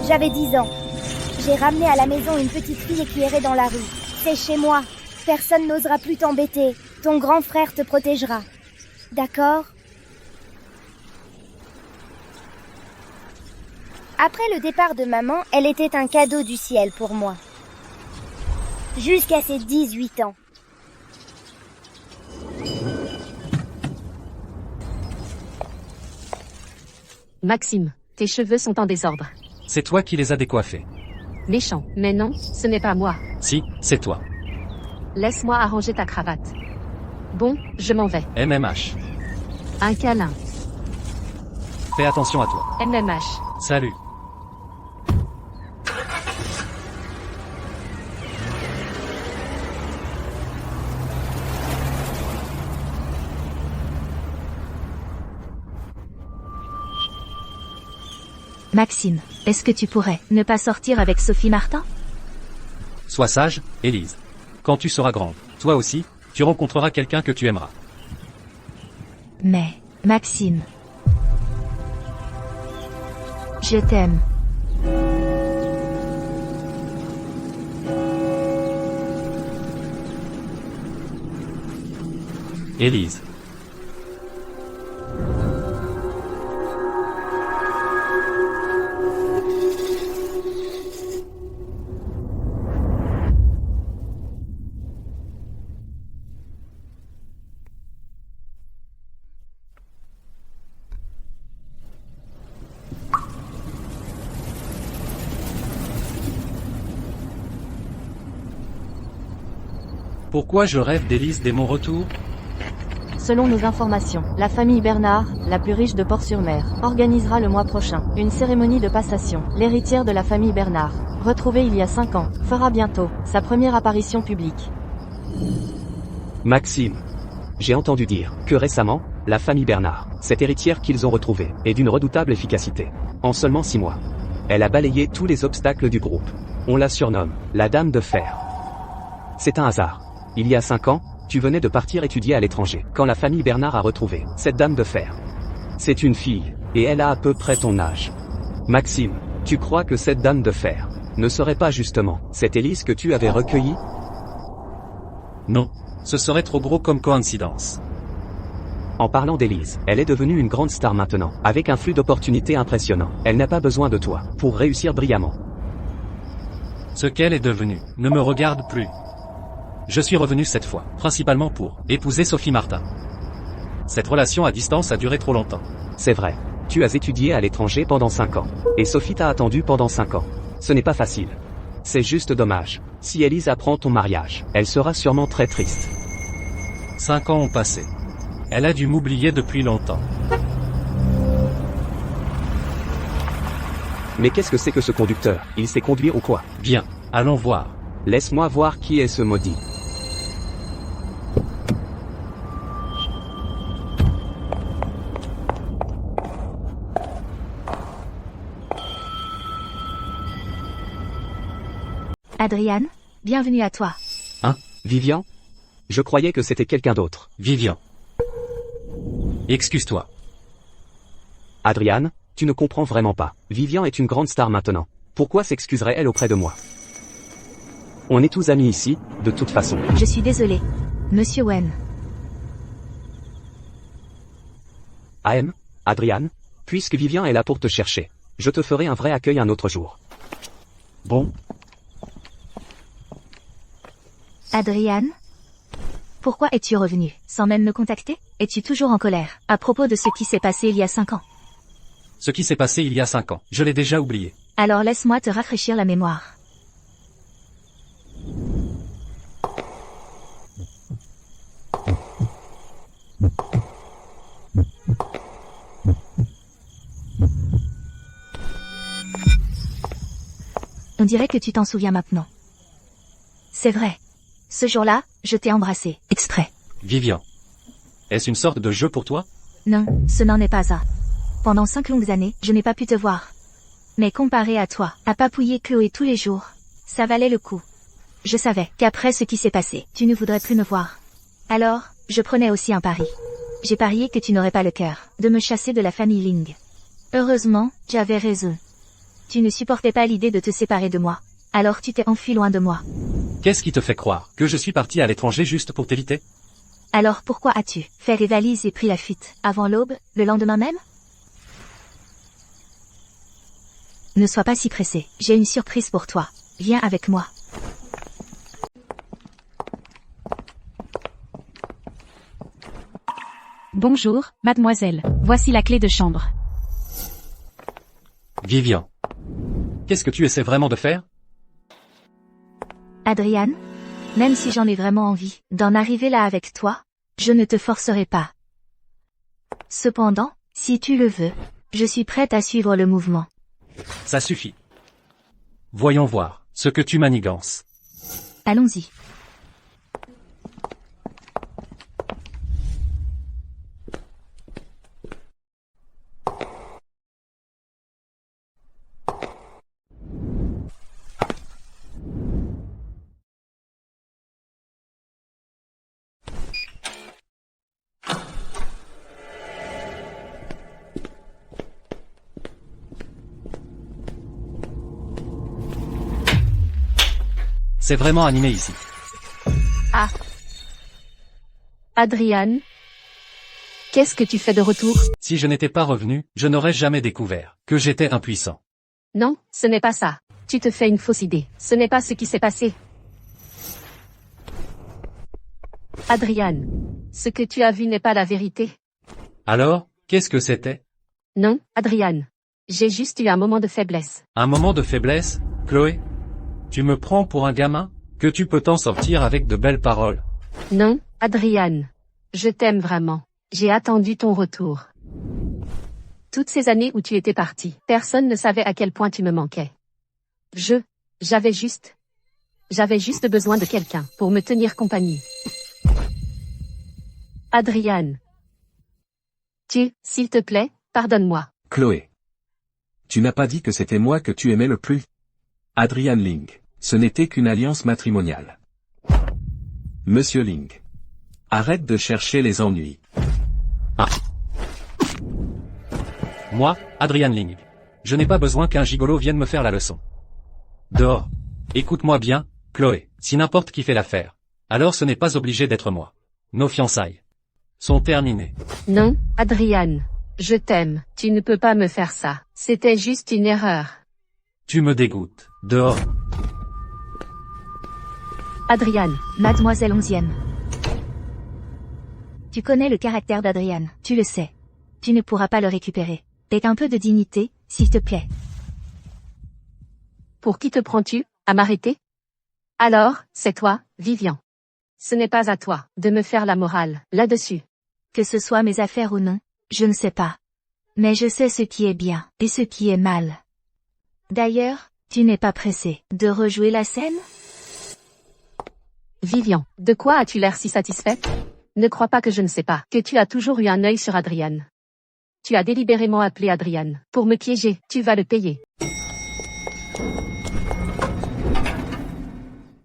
J'avais 10 ans. J'ai ramené à la maison une petite fille qui errait dans la rue. C'est chez moi. Personne n'osera plus t'embêter. Ton grand frère te protégera. D'accord ? Après le départ de maman, elle était un cadeau du ciel pour moi. Jusqu'à ses 18 ans. Maxime, tes cheveux sont en désordre. C'est toi qui les as décoiffés. Méchant, mais non, ce n'est pas moi. Si, c'est toi. Laisse-moi arranger ta cravate. Bon, je m'en vais. MMH. Un câlin. Fais attention à toi. MMH. Salut. Maxime, est-ce que tu pourrais ne pas sortir avec Sophie Martin? Sois sage, Élise. Quand tu seras grande, toi aussi, tu rencontreras quelqu'un que tu aimeras. Mais, Maxime, je t'aime. Élise. Pourquoi je rêve d'Élise dès mon retour? Selon nos informations, la famille Bernard, la plus riche de Port-sur-Mer, organisera le mois prochain une cérémonie de passation. L'héritière de la famille Bernard, retrouvée il y a 5 ans, fera bientôt sa première apparition publique. Maxime. J'ai entendu dire que récemment, la famille Bernard, cette héritière qu'ils ont retrouvée, est d'une redoutable efficacité. En seulement 6 mois, elle a balayé tous les obstacles du groupe. On la surnomme la Dame de Fer. C'est un hasard. Il y a 5 ans, tu venais de partir étudier à l'étranger, quand la famille Bernard a retrouvé cette Dame de Fer. C'est une fille, et elle a à peu près ton âge. Maxime, tu crois que cette Dame de Fer ne serait pas justement cette Élise que tu avais recueillie? Non, ce serait trop gros comme coïncidence. En parlant d'Élise, elle est devenue une grande star maintenant, avec un flux d'opportunités impressionnant. Elle n'a pas besoin de toi pour réussir brillamment. Ce qu'elle est devenue ne me regarde plus. Je suis revenu cette fois, principalement pour épouser Sophie Martin. Cette relation à distance a duré trop longtemps. C'est vrai. Tu as étudié à l'étranger pendant 5 ans. Et Sophie t'a attendu pendant 5 ans. Ce n'est pas facile. C'est juste dommage. Si Élise apprend ton mariage, elle sera sûrement très triste. 5 ans ont passé. Elle a dû m'oublier depuis longtemps. Mais qu'est-ce que c'est que ce conducteur? Il sait conduire ou quoi? Bien, allons voir. Laisse-moi voir qui est ce maudit. Adriane, bienvenue à toi. Hein, Vivian? Je croyais que c'était quelqu'un d'autre. Vivian. Excuse-toi. Adriane, tu ne comprends vraiment pas. Vivian est une grande star maintenant. Pourquoi s'excuserait-elle auprès de moi? On est tous amis ici, de toute façon. Je suis désolée. Monsieur Wen. AM, Adriane, puisque Vivian est là pour te chercher, je te ferai un vrai accueil un autre jour. Bon. Adriane? Pourquoi es-tu revenue, sans même me contacter? Es-tu toujours en colère, à propos de ce qui s'est passé il y a 5 ans? Ce qui s'est passé il y a 5 ans, je l'ai déjà oublié. Alors laisse-moi te rafraîchir la mémoire. On dirait que tu t'en souviens maintenant. C'est vrai. Ce jour-là, je t'ai embrassé, exprès. Vivian. Est-ce une sorte de jeu pour toi? Non, ce n'en est pas ça. Pendant 5 longues années, je n'ai pas pu te voir. Mais comparé à toi, à papouiller Chloé tous les jours, ça valait le coup. Je savais qu'après ce qui s'est passé, tu ne voudrais plus me voir. Alors, je prenais aussi un pari. J'ai parié que tu n'aurais pas le cœur de me chasser de la famille Ling. Heureusement, j'avais raison. Tu ne supportais pas l'idée de te séparer de moi. Alors tu t'es enfui loin de moi. Qu'est-ce qui te fait croire que je suis parti à l'étranger juste pour t'éviter? Alors pourquoi as-tu fait les valises et pris la fuite, avant l'aube, le lendemain même? Ne sois pas si pressé, j'ai une surprise pour toi. Viens avec moi. Bonjour, mademoiselle. Voici la clé de chambre. Vivian. Qu'est-ce que tu essaies vraiment de faire? Adrian, même si j'en ai vraiment envie d'en arriver là avec toi, je ne te forcerai pas. Cependant, si tu le veux, je suis prête à suivre le mouvement. Ça suffit. Voyons voir ce que tu manigances. Allons-y. C'est vraiment animé ici. Ah. Adrian? Qu'est-ce que tu fais de retour? Si je n'étais pas revenu, je n'aurais jamais découvert que j'étais impuissant. Non, ce n'est pas ça. Tu te fais une fausse idée. Ce n'est pas ce qui s'est passé. Adrian, ce que tu as vu n'est pas la vérité. Alors, qu'est-ce que c'était? Non, Adrian. J'ai juste eu un moment de faiblesse. Un moment de faiblesse, Chloé? Tu me prends pour un gamin? Que tu peux t'en sortir avec de belles paroles? Non, Adrian. Je t'aime vraiment. J'ai attendu ton retour. Toutes ces années où tu étais parti, personne ne savait à quel point tu me manquais. J'avais juste besoin de quelqu'un pour me tenir compagnie. Adrian. S'il te plaît, pardonne-moi. Chloé. Tu n'as pas dit que c'était moi que tu aimais le plus? Adrian Ling. Ce n'était qu'une alliance matrimoniale. Monsieur Ling. Arrête de chercher les ennuis. Ah. Moi, Adrian Ling. Je n'ai pas besoin qu'un gigolo vienne me faire la leçon. Dehors. Écoute-moi bien, Chloé. Si n'importe qui fait l'affaire, alors ce n'est pas obligé d'être moi. Nos fiançailles sont terminées. Non, Adrian. Je t'aime. Tu ne peux pas me faire ça. C'était juste une erreur. Tu me dégoûtes. Dehors. Adrian. Mademoiselle 11e. Tu connais le caractère d'Adrian, tu le sais. Tu ne pourras pas le récupérer. Avec un peu de dignité, s'il te plaît. Pour qui te prends-tu, à m'arrêter? Alors, c'est toi, Vivian. Ce n'est pas à toi de me faire la morale, là-dessus. Que ce soit mes affaires ou non, je ne sais pas. Mais je sais ce qui est bien, et ce qui est mal. D'ailleurs, tu n'es pas pressé de rejouer la scène? Vivian, de quoi as-tu l'air si satisfaite? Ne crois pas que je ne sais pas que tu as toujours eu un œil sur Adrian. Tu as délibérément appelé Adrian pour me piéger, tu vas le payer.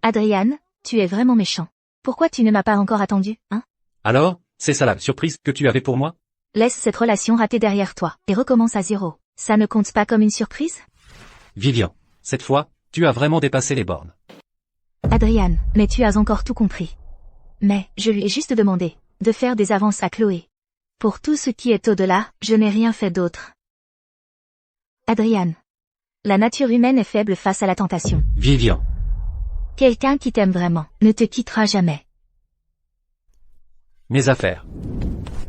Adrian, tu es vraiment méchant. Pourquoi tu ne m'as pas encore attendu, hein? Alors, c'est ça la surprise que tu avais pour moi? Laisse cette relation ratée derrière toi, et recommence à zéro. Ça ne compte pas comme une surprise? Vivian, cette fois, tu as vraiment dépassé les bornes. Adrian, mais tu as encore tout compris. Mais, je lui ai juste demandé de faire des avances à Chloé. Pour tout ce qui est au-delà, je n'ai rien fait d'autre. Adrian. La nature humaine est faible face à la tentation. Vivian. Quelqu'un qui t'aime vraiment ne te quittera jamais. Mes affaires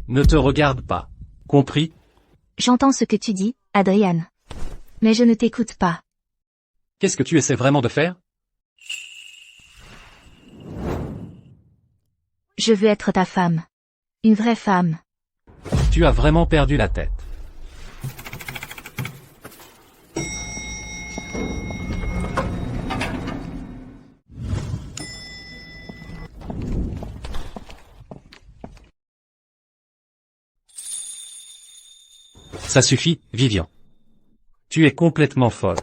ne te regardent pas. Compris? J'entends ce que tu dis, Adrian. Mais je ne t'écoute pas. Qu'est-ce que tu essaies vraiment de faire? Je veux être ta femme. Une vraie femme. Tu as vraiment perdu la tête. Ça suffit, Vivian. Tu es complètement folle.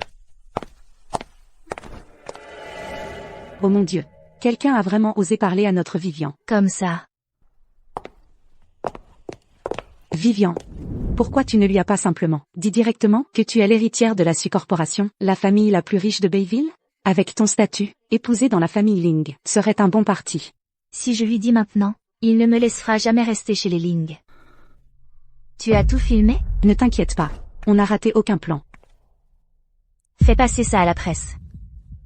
Oh mon Dieu. Quelqu'un a vraiment osé parler à notre Vivian. Comme ça. Vivian. Pourquoi tu ne lui as pas simplement dit directement que tu es l'héritière de la Su Corporation, la famille la plus riche de Bayville? Avec ton statut, épouser dans la famille Ling serait un bon parti. Si je lui dis maintenant, il ne me laissera jamais rester chez les Ling. Tu as tout filmé? Ne t'inquiète pas. On n'a raté aucun plan. Fais passer ça à la presse.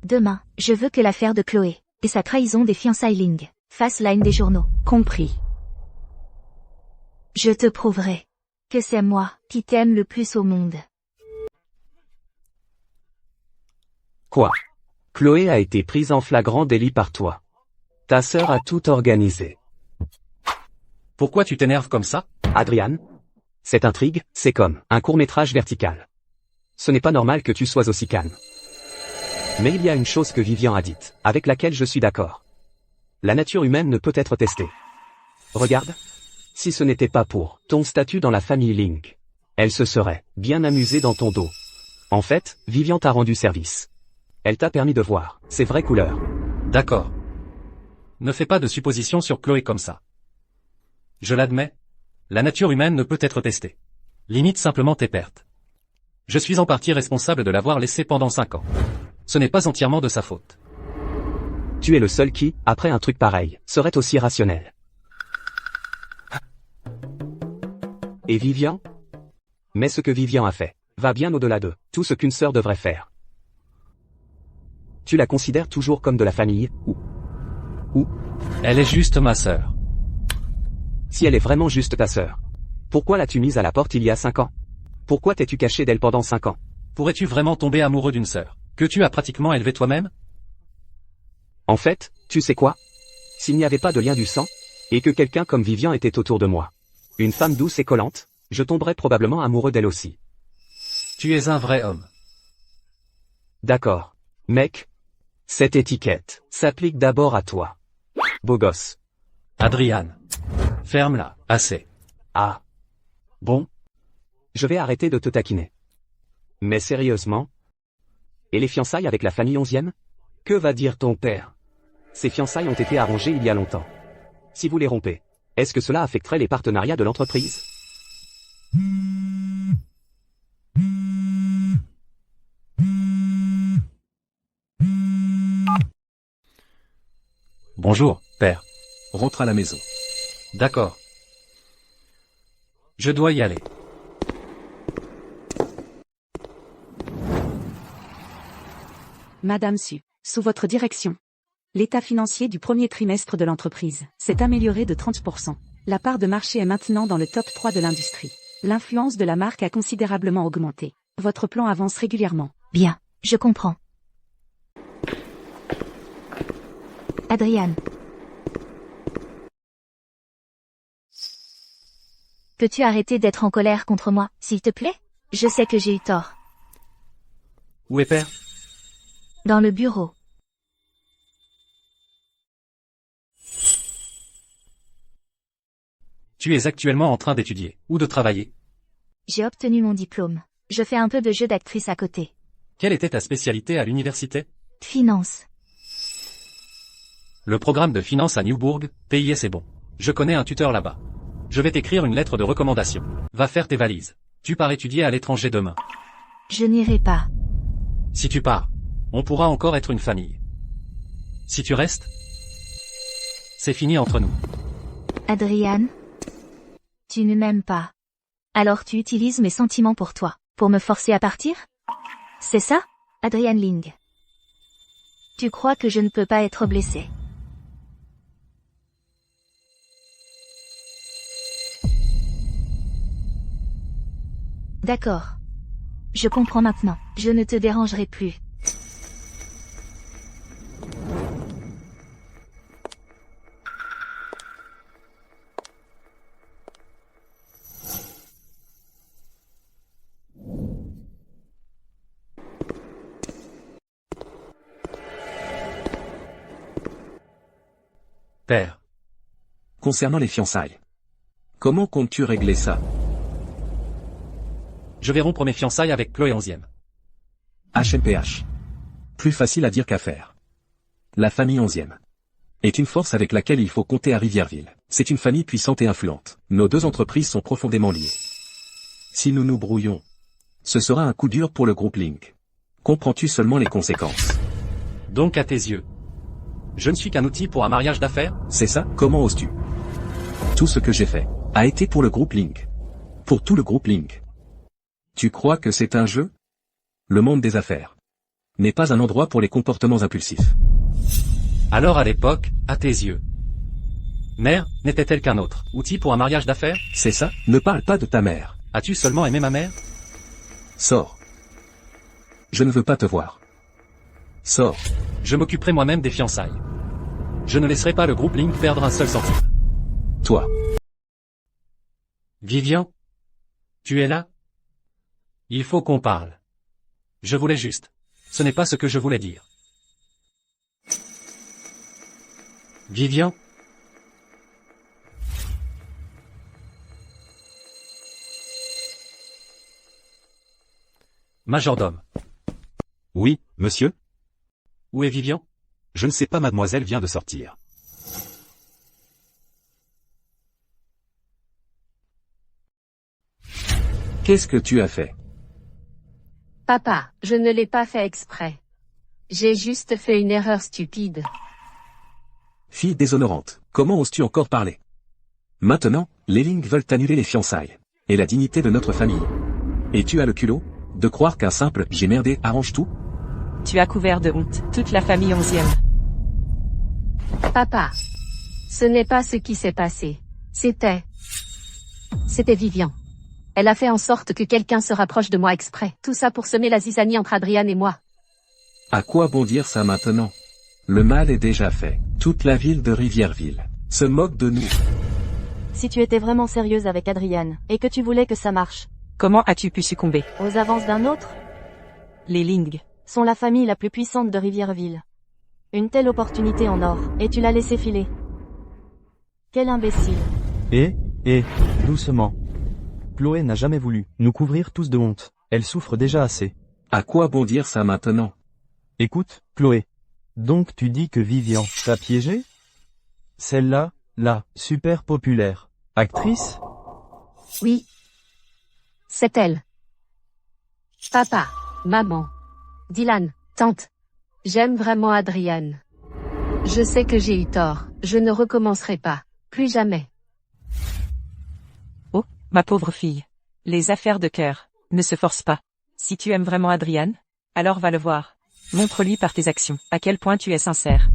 Demain, je veux que l'affaire de Chloé et sa trahison des fiançailles Ling fasse la une des journaux. Compris. Je te prouverai que c'est moi qui t'aime le plus au monde. Quoi? Chloé a été prise en flagrant délit par toi. Ta sœur a tout organisé. Pourquoi tu t'énerves comme ça? Adrian? Cette intrigue, c'est comme un court-métrage vertical. Ce n'est pas normal que tu sois aussi calme. Mais il y a une chose que Vivian a dite, avec laquelle je suis d'accord. La nature humaine ne peut être testée. Regarde. Si ce n'était pas pour ton statut dans la famille Ling, elle se serait bien amusée dans ton dos. En fait, Vivian t'a rendu service. Elle t'a permis de voir ses vraies couleurs. D'accord. Ne fais pas de suppositions sur Chloé comme ça. Je l'admets. La nature humaine ne peut être testée. Limite simplement tes pertes. Je suis en partie responsable de l'avoir laissée pendant 5 ans. Ce n'est pas entièrement de sa faute. Tu es le seul qui, après un truc pareil, serait aussi rationnel. Et Vivian? Mais ce que Vivian a fait va bien au-delà de tout ce qu'une sœur devrait faire. Tu la considères toujours comme de la famille, ou Elle est juste ma sœur. Si elle est vraiment juste ta sœur, pourquoi l'as-tu mise à la porte il y a 5 ans? Pourquoi t'es-tu caché d'elle pendant 5 ans? Pourrais-tu vraiment tomber amoureux d'une sœur que tu as pratiquement élevée toi-même? En fait, tu sais quoi? S'il n'y avait pas de lien du sang, et que quelqu'un comme Vivian était autour de moi, une femme douce et collante, je tomberais probablement amoureux d'elle aussi. Tu es un vrai homme. D'accord. Mec, cette étiquette s'applique d'abord à toi. Beau gosse. Adrian. Ferme-la, assez. Ah. Bon. Je vais arrêter de te taquiner. Mais sérieusement? Et les fiançailles avec la famille 11e? Que va dire ton père? Ces fiançailles ont été arrangées il y a longtemps. Si vous les rompez, est-ce que cela affecterait les partenariats de l'entreprise? Bonjour, père. Rentre à la maison. D'accord. Je dois y aller. Madame Su, sous votre direction. L'état financier du premier trimestre de l'entreprise s'est amélioré de 30%. La part de marché est maintenant dans le top 3 de l'industrie. L'influence de la marque a considérablement augmenté. Votre plan avance régulièrement. Bien, je comprends. Adrian. Peux-tu arrêter d'être en colère contre moi, s'il te plaît? Je sais que j'ai eu tort. Où est père? Dans le bureau. Tu es actuellement en train d'étudier, ou de travailler. J'ai obtenu mon diplôme. Je fais un peu de jeu d'actrice à côté. Quelle était ta spécialité à l'université? Finance. Le programme de finance à Newburgh, PIS est bon. Je connais un tuteur là-bas. Je vais t'écrire une lettre de recommandation. Va faire tes valises. Tu pars étudier à l'étranger demain. Je n'irai pas. Si tu pars, on pourra encore être une famille. Si tu restes, c'est fini entre nous. Adrian, tu ne m'aimes pas. Alors tu utilises mes sentiments pour toi, pour me forcer à partir? C'est ça, Adrian Ling? Tu crois que je ne peux pas être blessé? D'accord. Je comprends maintenant. Je ne te dérangerai plus. Père. Concernant les fiançailles. Comment comptes-tu régler ça? Je vais rompre mes fiançailles avec Chloé 11e. HMPH. Plus facile à dire qu'à faire. La famille 11e. est une force avec laquelle il faut compter à Rivierville. C'est une famille puissante et influente. Nos deux entreprises sont profondément liées. Si nous nous brouillons, ce sera un coup dur pour le groupe Link. Comprends-tu seulement les conséquences? Donc à tes yeux, je ne suis qu'un outil pour un mariage d'affaires? C'est ça? Comment oses-tu? Tout ce que j'ai fait a été pour le groupe Link. Pour tout le groupe Link. Tu crois que c'est un jeu? Le monde des affaires n'est pas un endroit pour les comportements impulsifs. Alors à l'époque, à tes yeux, mère n'était-elle qu'un autre outil pour un mariage d'affaires? C'est ça? Ne parle pas de ta mère. As-tu seulement aimé ma mère? Sors. Je ne veux pas te voir. Sors. Je m'occuperai moi-même des fiançailles. Je ne laisserai pas le groupe Link perdre un seul centime. Toi. Vivian? Tu es là? Il faut qu'on parle. Je voulais juste. Ce n'est pas ce que je voulais dire. Vivian? Majordome. Oui, monsieur? Où est Vivian? Je ne sais pas, mademoiselle vient de sortir. Qu'est-ce que tu as fait? Papa, je ne l'ai pas fait exprès. J'ai juste fait une erreur stupide. Fille déshonorante, comment oses-tu encore parler? Maintenant, les Link veulent annuler les fiançailles. Et la dignité de notre famille. Et tu as le culot de croire qu'un simple « j'ai merdé » arrange tout? Tu as couvert de honte toute la famille 11e. Papa, ce n'est pas ce qui s'est passé. C'était Vivian. Elle a fait en sorte que quelqu'un se rapproche de moi exprès. Tout ça pour semer la zizanie entre Adrian et moi. À quoi bon dire ça maintenant? Le mal est déjà fait. Toute la ville de Rivierville se moque de nous. Si tu étais vraiment sérieuse avec Adrian, et que tu voulais que ça marche, Comment as-tu pu succomber? aux avances d'un autre, Les Ling sont la famille la plus puissante de Rivierville. Une telle opportunité en or, et tu l'as laissé filer. Quel imbécile. Doucement. Chloé n'a jamais voulu nous couvrir tous de honte. Elle souffre déjà assez. À quoi bon dire ça maintenant? Écoute, Chloé. Donc tu dis que Vivian t'a piégé? Celle-là, la super populaire actrice? Oui. C'est elle. Papa, maman, Dylan, tante. J'aime vraiment Adrian. Je sais que j'ai eu tort. Je ne recommencerai pas. Plus jamais. Oh, ma pauvre fille. Les affaires de cœur ne se forcent pas. Si tu aimes vraiment Adrian, alors va le voir. Montre-lui par tes actions à quel point tu es sincère.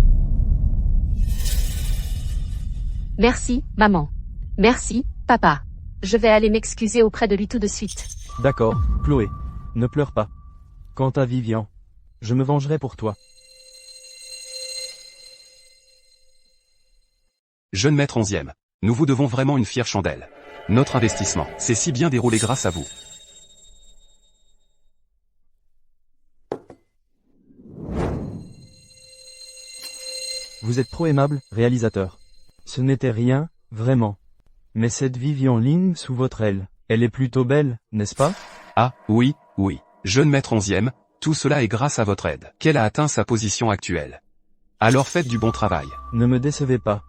Merci, maman. Merci, papa. Je vais aller m'excuser auprès de lui tout de suite. D'accord, Chloé. Ne pleure pas. Quant à Vivian, je me vengerai pour toi. Jeune maître 11e. Nous vous devons vraiment une fière chandelle. Notre investissement s'est si bien déroulé grâce à vous. Vous êtes trop aimable, réalisateur. Ce n'était rien, vraiment. Mais cette Vivian Ling sous votre aile, elle est plutôt belle, n'est-ce pas? Ah, oui, oui. Jeune maître 11e, tout cela est grâce à votre aide qu'elle a atteint sa position actuelle. Alors faites du bon travail. Ne me décevez pas.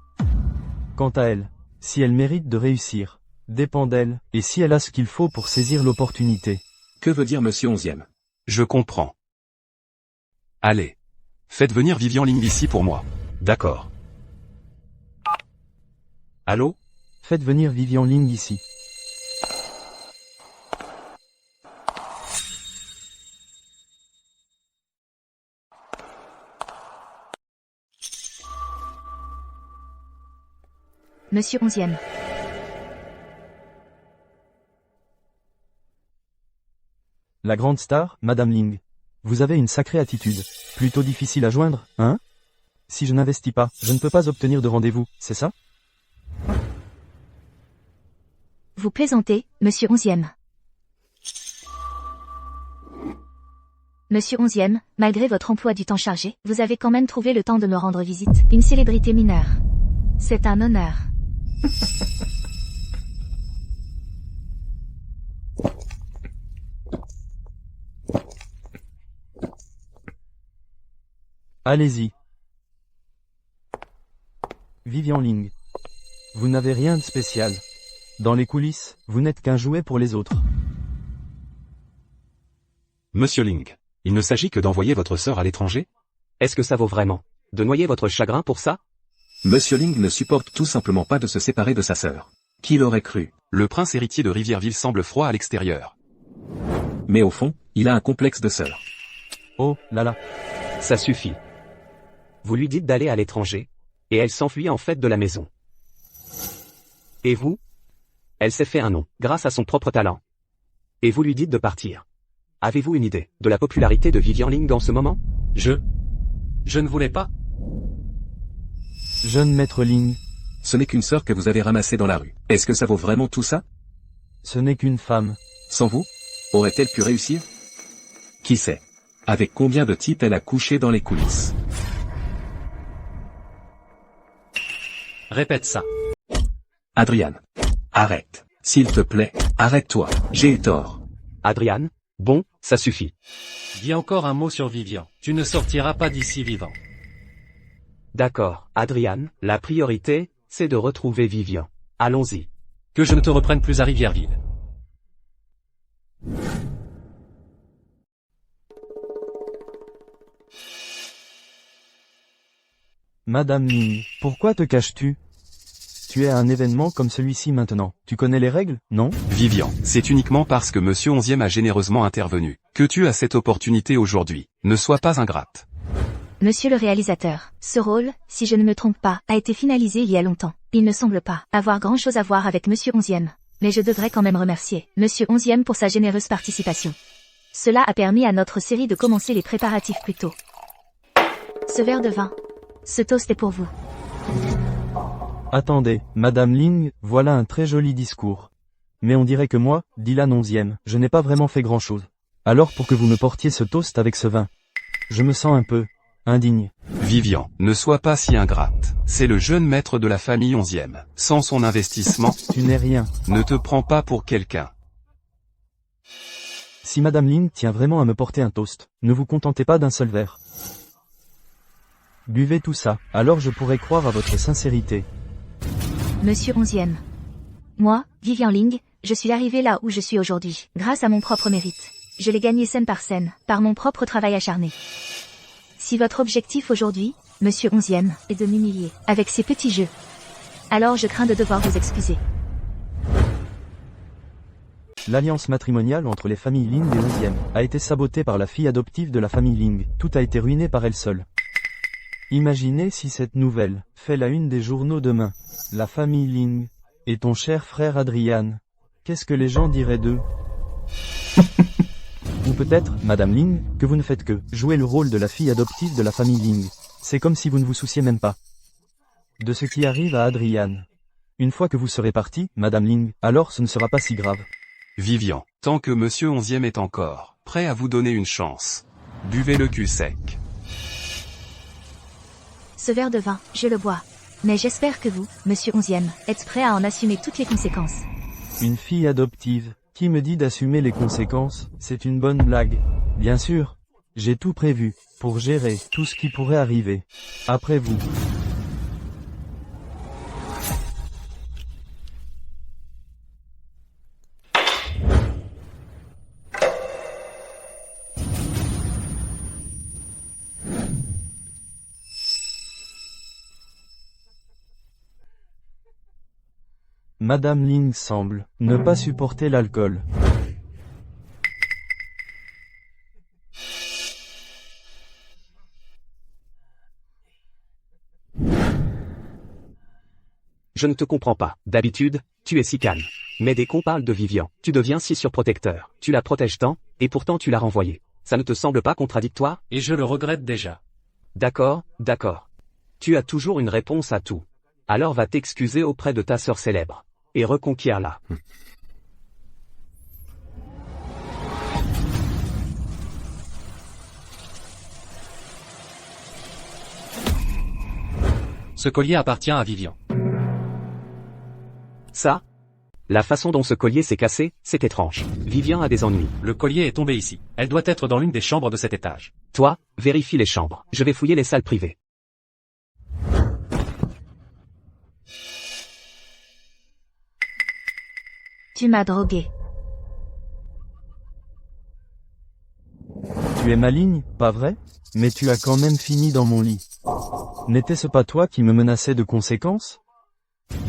Quant à elle, si elle mérite de réussir, dépend d'elle, et si elle a ce qu'il faut pour saisir l'opportunité. Que veut dire monsieur 11e? Je comprends. Allez. Faites venir Vivian Ling ici pour moi. D'accord. Allô? Faites venir Vivian Ling ici. Monsieur 11e. La grande star, Madame Ling. Vous avez une sacrée attitude. Plutôt difficile à joindre, hein? Si je n'investis pas, je ne peux pas obtenir de rendez-vous, c'est ça? Vous plaisantez, monsieur 11e. Monsieur 11e, malgré votre emploi du temps chargé, vous avez quand même trouvé le temps de me rendre visite. Une célébrité mineure. C'est un honneur. Allez-y. Vivian Ling. Vous n'avez rien de spécial. Dans les coulisses, vous n'êtes qu'un jouet pour les autres. Monsieur Ling, il ne s'agit que d'envoyer votre sœur à l'étranger? Est-ce que ça vaut vraiment de noyer votre chagrin pour ça? Monsieur Ling ne supporte tout simplement pas de se séparer de sa sœur. Qui l'aurait cru? Le prince héritier de Rivierville semble froid à l'extérieur. Mais au fond, il a un complexe de sœur. Oh, là là. Ça suffit. Vous lui dites d'aller à l'étranger, et elle s'enfuit en fait de la maison. Et vous? Elle s'est fait un nom, grâce à son propre talent. Et vous lui dites de partir. Avez-vous une idée de la popularité de Vivian Ling en ce moment? Je ne voulais pas. Jeune maître Ling, Ce n'est qu'une sœur que vous avez ramassée dans la rue. Est-ce que ça vaut vraiment tout ça? ce n'est qu'une femme. Sans vous? Aurait-elle pu réussir? Qui sait? Avec combien de types elle a couché dans les coulisses? Répète ça. Adrian. Arrête. S'il te plaît, arrête-toi. J'ai eu tort. Adrian? Bon, ça suffit. Dis encore un mot sur Vivian. Tu ne sortiras pas d'ici vivant. D'accord, Adrian, la priorité, c'est de retrouver Vivian. Allons-y. Que je ne te reprenne plus à Rivierville. Madame Ling, pourquoi te caches-tu? Tu es à un événement comme celui-ci maintenant. Tu connais les règles, non? Vivian, c'est uniquement parce que Monsieur 11e a généreusement intervenu que tu as cette opportunité aujourd'hui. Ne sois pas ingrate. Monsieur le réalisateur, ce rôle, si je ne me trompe pas, a été finalisé il y a longtemps. Il ne semble pas avoir grand-chose à voir avec Monsieur 11e. Mais je devrais quand même remercier Monsieur 11e pour sa généreuse participation. Cela a permis à notre série de commencer les préparatifs plus tôt. Ce verre de vin. Ce toast est pour vous. Attendez, Madame Ling, voilà un très joli discours. Mais on dirait que moi, Dylan 11e, je n'ai pas vraiment fait grand-chose. Alors pour que vous me portiez ce toast avec ce vin, je me sens un peu indigne. Vivian, ne sois pas si ingrate. C'est le jeune maître de la famille 11e. Sans son investissement, Tu n'es rien. ne te prends pas pour quelqu'un. Si Madame Ling tient vraiment à me porter un toast, ne vous contentez pas d'un seul verre. Buvez tout ça, alors je pourrais croire à votre sincérité. Monsieur 11e. Moi, Vivian Ling, je suis arrivée là où je suis aujourd'hui, grâce à mon propre mérite. Je l'ai gagné scène, par mon propre travail acharné. Si votre objectif aujourd'hui, Monsieur 11e, est de m'humilier, avec ces petits jeux, alors je crains de devoir vous excuser. L'alliance matrimoniale entre les familles Ling et 11e a été sabotée par la fille adoptive de la famille Ling. Tout a été ruiné par elle seule. Imaginez si cette nouvelle fait la une des journaux demain. La famille Ling et ton cher frère Adrian. Qu'est-ce que les gens diraient d'eux? Ou peut-être, Madame Ling, que vous ne faites que jouer le rôle de la fille adoptive de la famille Ling. C'est comme si vous ne vous souciez même pas de ce qui arrive à Adrian. Une fois que vous serez parti, Madame Ling, alors ce ne sera pas si grave. Vivian, tant que Monsieur 11e est encore prêt à vous donner une chance, buvez le cul sec. Ce verre de vin, je le bois. Mais j'espère que vous, Monsieur 11e, êtes prêt à en assumer toutes les conséquences. Une fille adoptive, qui me dit d'assumer les conséquences, c'est une bonne blague. Bien sûr, j'ai tout prévu, pour gérer tout ce qui pourrait arriver. Après vous. Madame Ling semble ne pas supporter l'alcool. Je ne te comprends pas. D'habitude, tu es si calme. Mais dès qu'on parle de Vivian, tu deviens si surprotecteur. Tu la protèges tant, et pourtant tu l'as renvoyée. Ça ne te semble pas contradictoire? Et je le regrette déjà. D'accord, d'accord. Tu as toujours une réponse à tout. Alors va t'excuser auprès de ta sœur célèbre. Et reconquiert-la. Ce collier appartient à Vivian. Ça? La façon dont ce collier s'est cassé, c'est étrange. Vivian a des ennuis. Le collier est tombé ici. Elle doit être dans l'une des chambres de cet étage. Toi, vérifie les chambres. Je vais fouiller les salles privées. Tu m'as drogué. Tu es maligne, pas vrai? Mais tu as quand même fini dans mon lit. N'était-ce pas toi qui me menaçais de conséquences?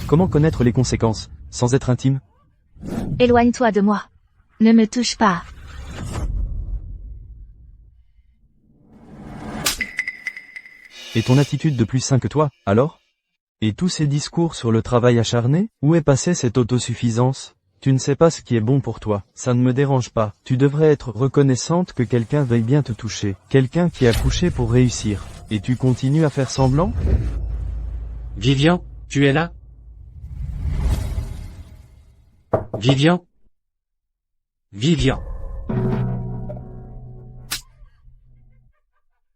Comment connaître les conséquences, sans être intime? Éloigne-toi de moi. Ne me touche pas. Et ton attitude de plus sain que toi, alors? Et tous ces discours sur le travail acharné? Où est passée cette autosuffisance? Tu ne sais pas ce qui est bon pour toi, ça ne me dérange pas. Tu devrais être reconnaissante que quelqu'un veuille bien te toucher. Quelqu'un qui a couché pour réussir. Et tu continues à faire semblant? Vivian, tu es là? Vivian? Vivian.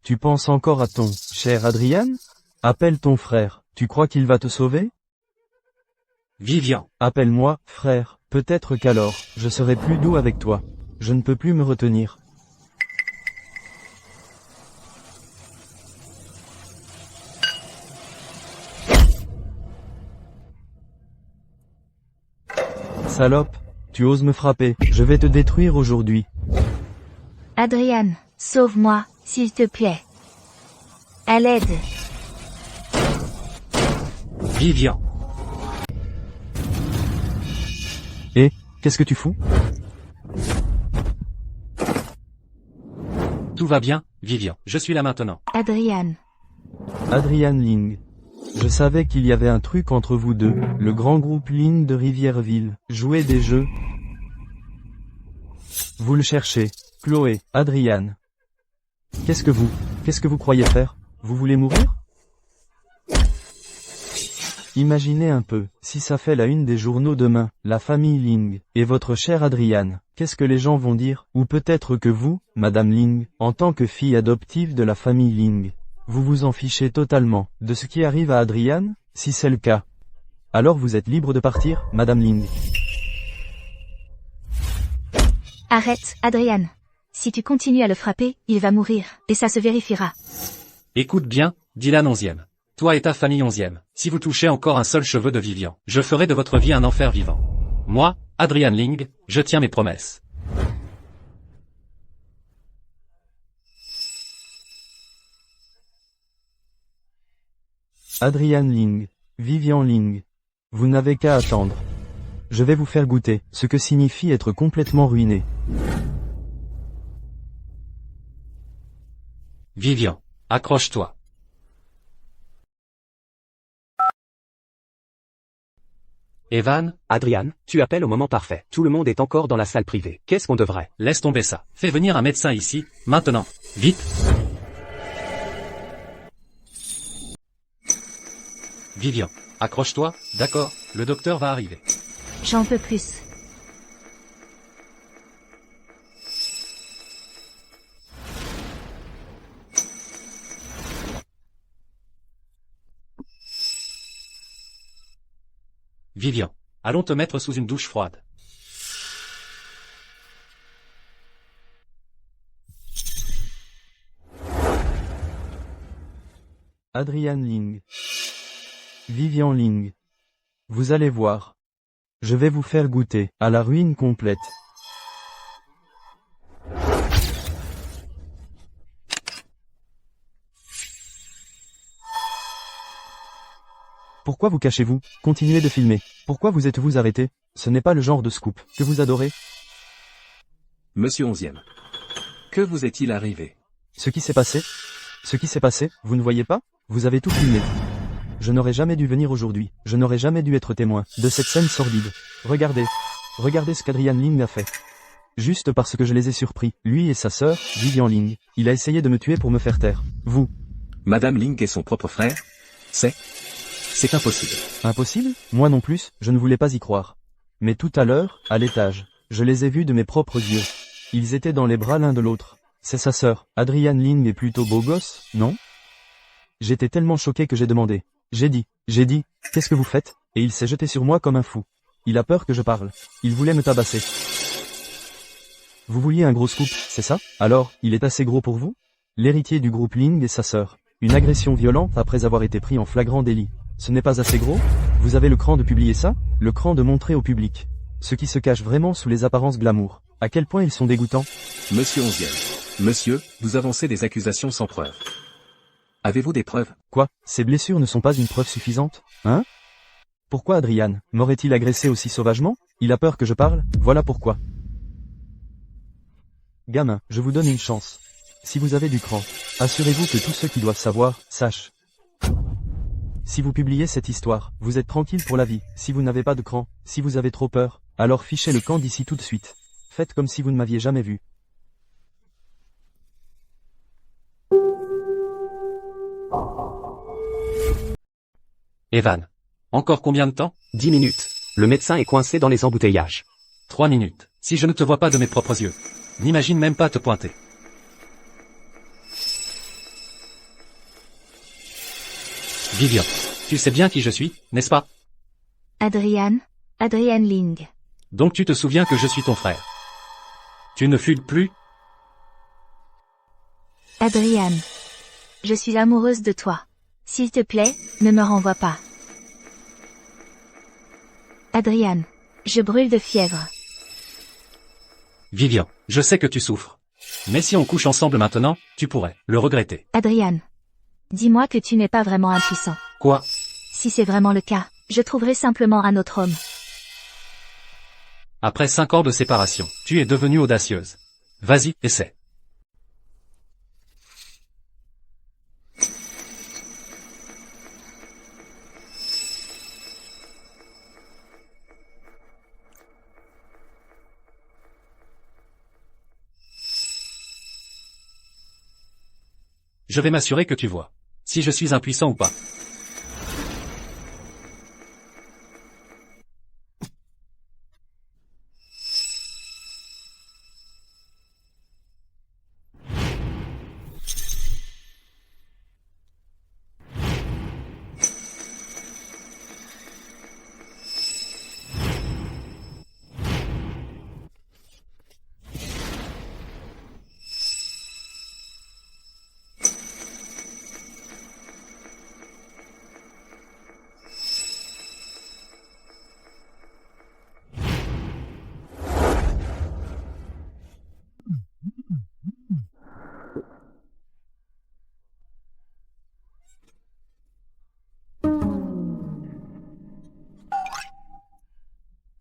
Tu penses encore à ton cher Adrian? Appelle ton frère, tu crois qu'il va te sauver? Vivian. Appelle-moi, frère, peut-être qu'alors, je serai plus doux avec toi. Je ne peux plus me retenir. Salope, tu oses me frapper, je vais te détruire aujourd'hui. Adrian, sauve-moi, s'il te plaît. À l'aide. Vivian. Et, qu'est-ce que tu fous? Tout va bien, Vivian. Je suis là maintenant. Adrian. Adrian Ling. Je savais qu'il y avait un truc entre vous deux. Le grand groupe Ling de Rivierville. Jouer des jeux. Vous le cherchez. Chloé, Adrian. Qu'est-ce que vous croyez faire? Vous voulez mourir? Imaginez un peu, si ça fait la une des journaux demain, la famille Ling, et votre cher Adrian, qu'est-ce que les gens vont dire? Ou peut-être que vous, Madame Ling, en tant que fille adoptive de la famille Ling, vous vous en fichez totalement de ce qui arrive à Adrian? Si c'est le cas, alors vous êtes libre de partir, Madame Ling. Arrête, Adrian. Si tu continues à le frapper, il va mourir, et ça se vérifiera. Écoute bien, Dylan 11e. Toi et ta famille 11e, si vous touchez encore un seul cheveu de Vivian, je ferai de votre vie un enfer vivant. Moi, Adrian Ling, je tiens mes promesses. Adrian Ling, Vivian Ling. Vous n'avez qu'à attendre. Je vais vous faire goûter ce que signifie être complètement ruiné. Vivian, accroche-toi. Evan? Adrian, tu appelles au moment parfait. Tout le monde est encore dans la salle privée. Qu'est-ce qu'on devrait? Laisse tomber ça. Fais venir un médecin ici, maintenant. Vite. Vivian, accroche-toi, d'accord, le docteur va arriver. J'en peux plus. Vivian, allons te mettre sous une douche froide. Adrian Ling. Vivian Ling. Vous allez voir. Je vais vous faire goûter à la ruine complète. Pourquoi vous cachez-vous? Continuez de filmer. Pourquoi vous êtes-vous arrêté? Ce n'est pas le genre de scoop que vous adorez. Monsieur 11e. Que vous est-il arrivé? Ce qui s'est passé? Ce qui s'est passé, vous ne voyez pas? Vous avez tout filmé. Je n'aurais jamais dû venir aujourd'hui. Je n'aurais jamais dû être témoin de cette scène sordide. Regardez. Regardez ce qu'Adrian Ling a fait. Juste parce que je les ai surpris, lui et sa sœur, Vivian Ling. Il a essayé de me tuer pour me faire taire. Vous. Madame Ling est son propre frère? C'est impossible. Impossible? Moi non plus, je ne voulais pas y croire. Mais tout à l'heure, à l'étage, je les ai vus de mes propres yeux. Ils étaient dans les bras l'un de l'autre. C'est sa sœur. Adrian Ling est plutôt beau gosse, non? J'étais tellement choqué que j'ai demandé. J'ai dit, qu'est-ce que vous faites? Et il s'est jeté sur moi comme un fou. Il a peur que je parle. Il voulait me tabasser. Vous vouliez un gros scoop, c'est ça? Alors, il est assez gros pour vous? L'héritier du groupe Ling et sa sœur. Une agression violente après avoir été pris en flagrant délit. Ce n'est pas assez gros? Vous avez le cran de publier ça? Le cran de montrer au public ce qui se cache vraiment sous les apparences glamour. À quel point ils sont dégoûtants. Monsieur 11e. Monsieur, vous avancez des accusations sans preuve. Avez-vous des preuves? Quoi? Ces blessures ne sont pas une preuve suffisante? Hein? Pourquoi Adrian m'aurait-il agressé aussi sauvagement? Il a peur que je parle? Voilà pourquoi. Gamin, je vous donne une chance. Si vous avez du cran, assurez-vous que tous ceux qui doivent savoir, sachent. Si vous publiez cette histoire, vous êtes tranquille pour la vie. Si vous n'avez pas de cran, si vous avez trop peur, alors fichez le camp d'ici tout de suite. Faites comme si vous ne m'aviez jamais vu. Evan. Encore combien de temps? 10 minutes. Le médecin est coincé dans les embouteillages. 3 minutes. Si je ne te vois pas de mes propres yeux. N'imagine même pas te pointer. Vivian. Tu sais bien qui je suis, n'est-ce pas? Adrian Ling. Donc tu te souviens que je suis ton frère. Tu ne fuis plus? Adrian. Je suis amoureuse de toi. S'il te plaît, ne me renvoie pas. Adrian. Je brûle de fièvre. Vivian, je sais que tu souffres. Mais si on couche ensemble maintenant, tu pourrais le regretter. Adrian. Dis-moi que tu n'es pas vraiment impuissant. Quoi? Si c'est vraiment le cas, je trouverai simplement un autre homme. Après 5 ans de séparation, tu es devenue audacieuse. Vas-y, essaie. Je vais m'assurer que tu vois si je suis impuissant ou pas.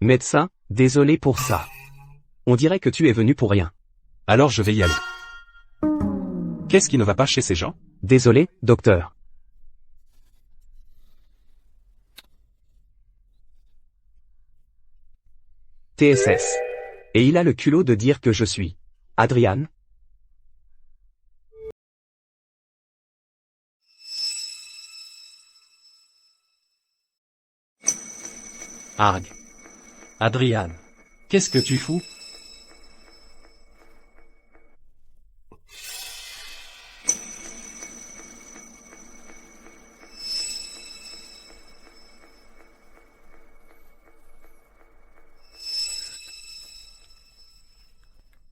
Médecin, désolé pour ça. On dirait que tu es venu pour rien. Alors je vais y aller. Qu'est-ce qui ne va pas chez ces gens? Désolé, docteur. TSS. Et il a le culot de dire que je suis Adrian. Arg. Adrian. Qu'est-ce que tu fous?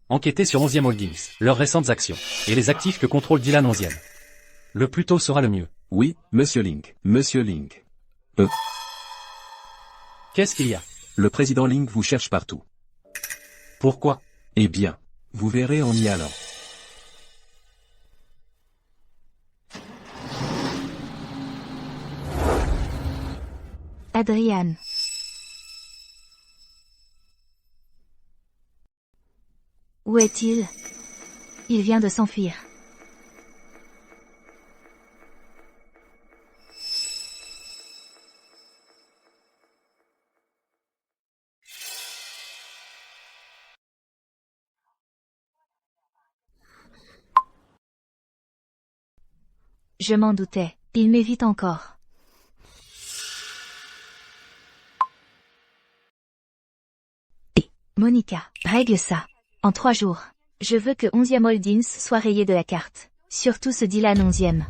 Enquêter sur 11e Holdings, leurs récentes actions, et les actifs que contrôle Dylan 11e. Le plus tôt sera le mieux. Oui, Monsieur Ling. Monsieur Ling. Qu'est-ce qu'il y a? Le président Ling vous cherche partout. Pourquoi? Eh bien, vous verrez en y allant. Adrian. Où est-il? Il vient de s'enfuir. Je m'en doutais, il m'évite encore. Monica, règle ça. En 3 jours. Je veux que 11e Holdings soit rayé de la carte. Surtout ce Dylan 11e.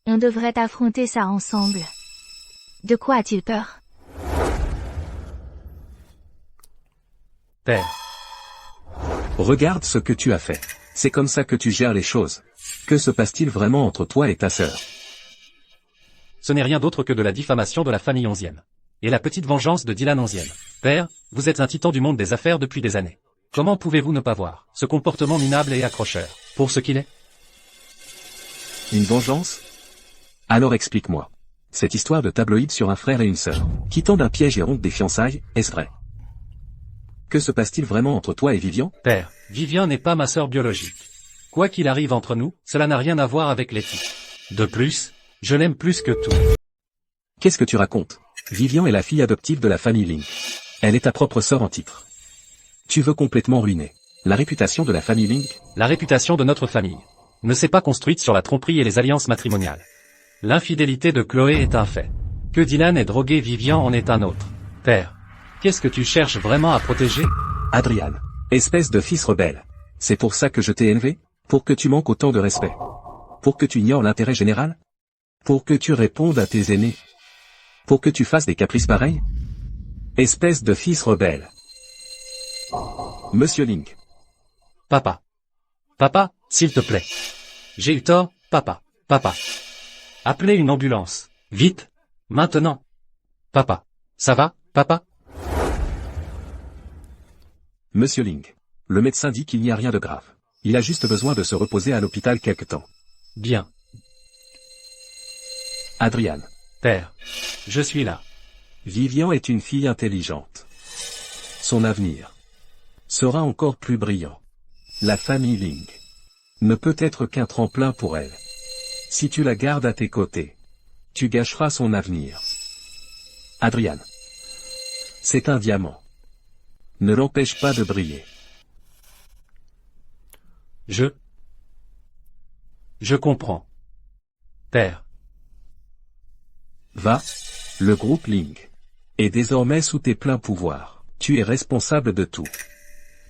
On devrait affronter ça ensemble. De quoi a-t-il peur? Père. Regarde ce que tu as fait. C'est comme ça que tu gères les choses. Que se passe-t-il vraiment entre toi et ta sœur? ce n'est rien d'autre que de la diffamation de la famille 11e. Et la petite vengeance de Dylan 11e. Père, vous êtes un titan du monde des affaires depuis des années. Comment pouvez-vous ne pas voir ce comportement minable et accrocheur, pour ce qu'il est? Une vengeance? Alors explique-moi. Cette histoire de tabloïd sur un frère et une sœur, qui tendent un piège et rompent des fiançailles, est-ce vrai? Que se passe-t-il vraiment entre toi et Vivian? Père, Vivian n'est pas ma sœur biologique. Quoi qu'il arrive entre nous, cela n'a rien à voir avec l'éthique. De plus, je l'aime plus que tout. Qu'est-ce que tu racontes? Vivian est la fille adoptive de la famille Link. Elle est ta propre sœur en titre. Tu veux complètement ruiner la réputation de la famille Link? La réputation de notre famille ne s'est pas construite sur la tromperie et les alliances matrimoniales. L'infidélité de Chloé est un fait. Que Dylan ait drogué Vivian en est un autre. Père, qu'est-ce que tu cherches vraiment à protéger? Adrian, espèce de fils rebelle. C'est pour ça que je t'ai élevé? Pour que tu manques autant de respect? Pour que tu ignores l'intérêt général? Pour que tu répondes à tes aînés? Pour que tu fasses des caprices pareils? Espèce de fils rebelle. Monsieur Link. Papa. Papa, s'il te plaît. J'ai eu tort, papa. Papa. Appelez une ambulance. Vite. Maintenant. Papa. Ça va, papa? Monsieur Link. Le médecin dit qu'il n'y a rien de grave. Il a juste besoin de se reposer à l'hôpital quelque temps. Bien. Adrian. Père. Je suis là. Vivian est une fille intelligente. Son avenir sera encore plus brillant. La famille Link ne peut être qu'un tremplin pour elle. Si tu la gardes à tes côtés, tu gâcheras son avenir. Adrian. C'est un diamant. Ne l'empêche pas de briller. Je comprends. Père. Va. Le groupe Link est désormais sous tes pleins pouvoirs. Tu es responsable de tout.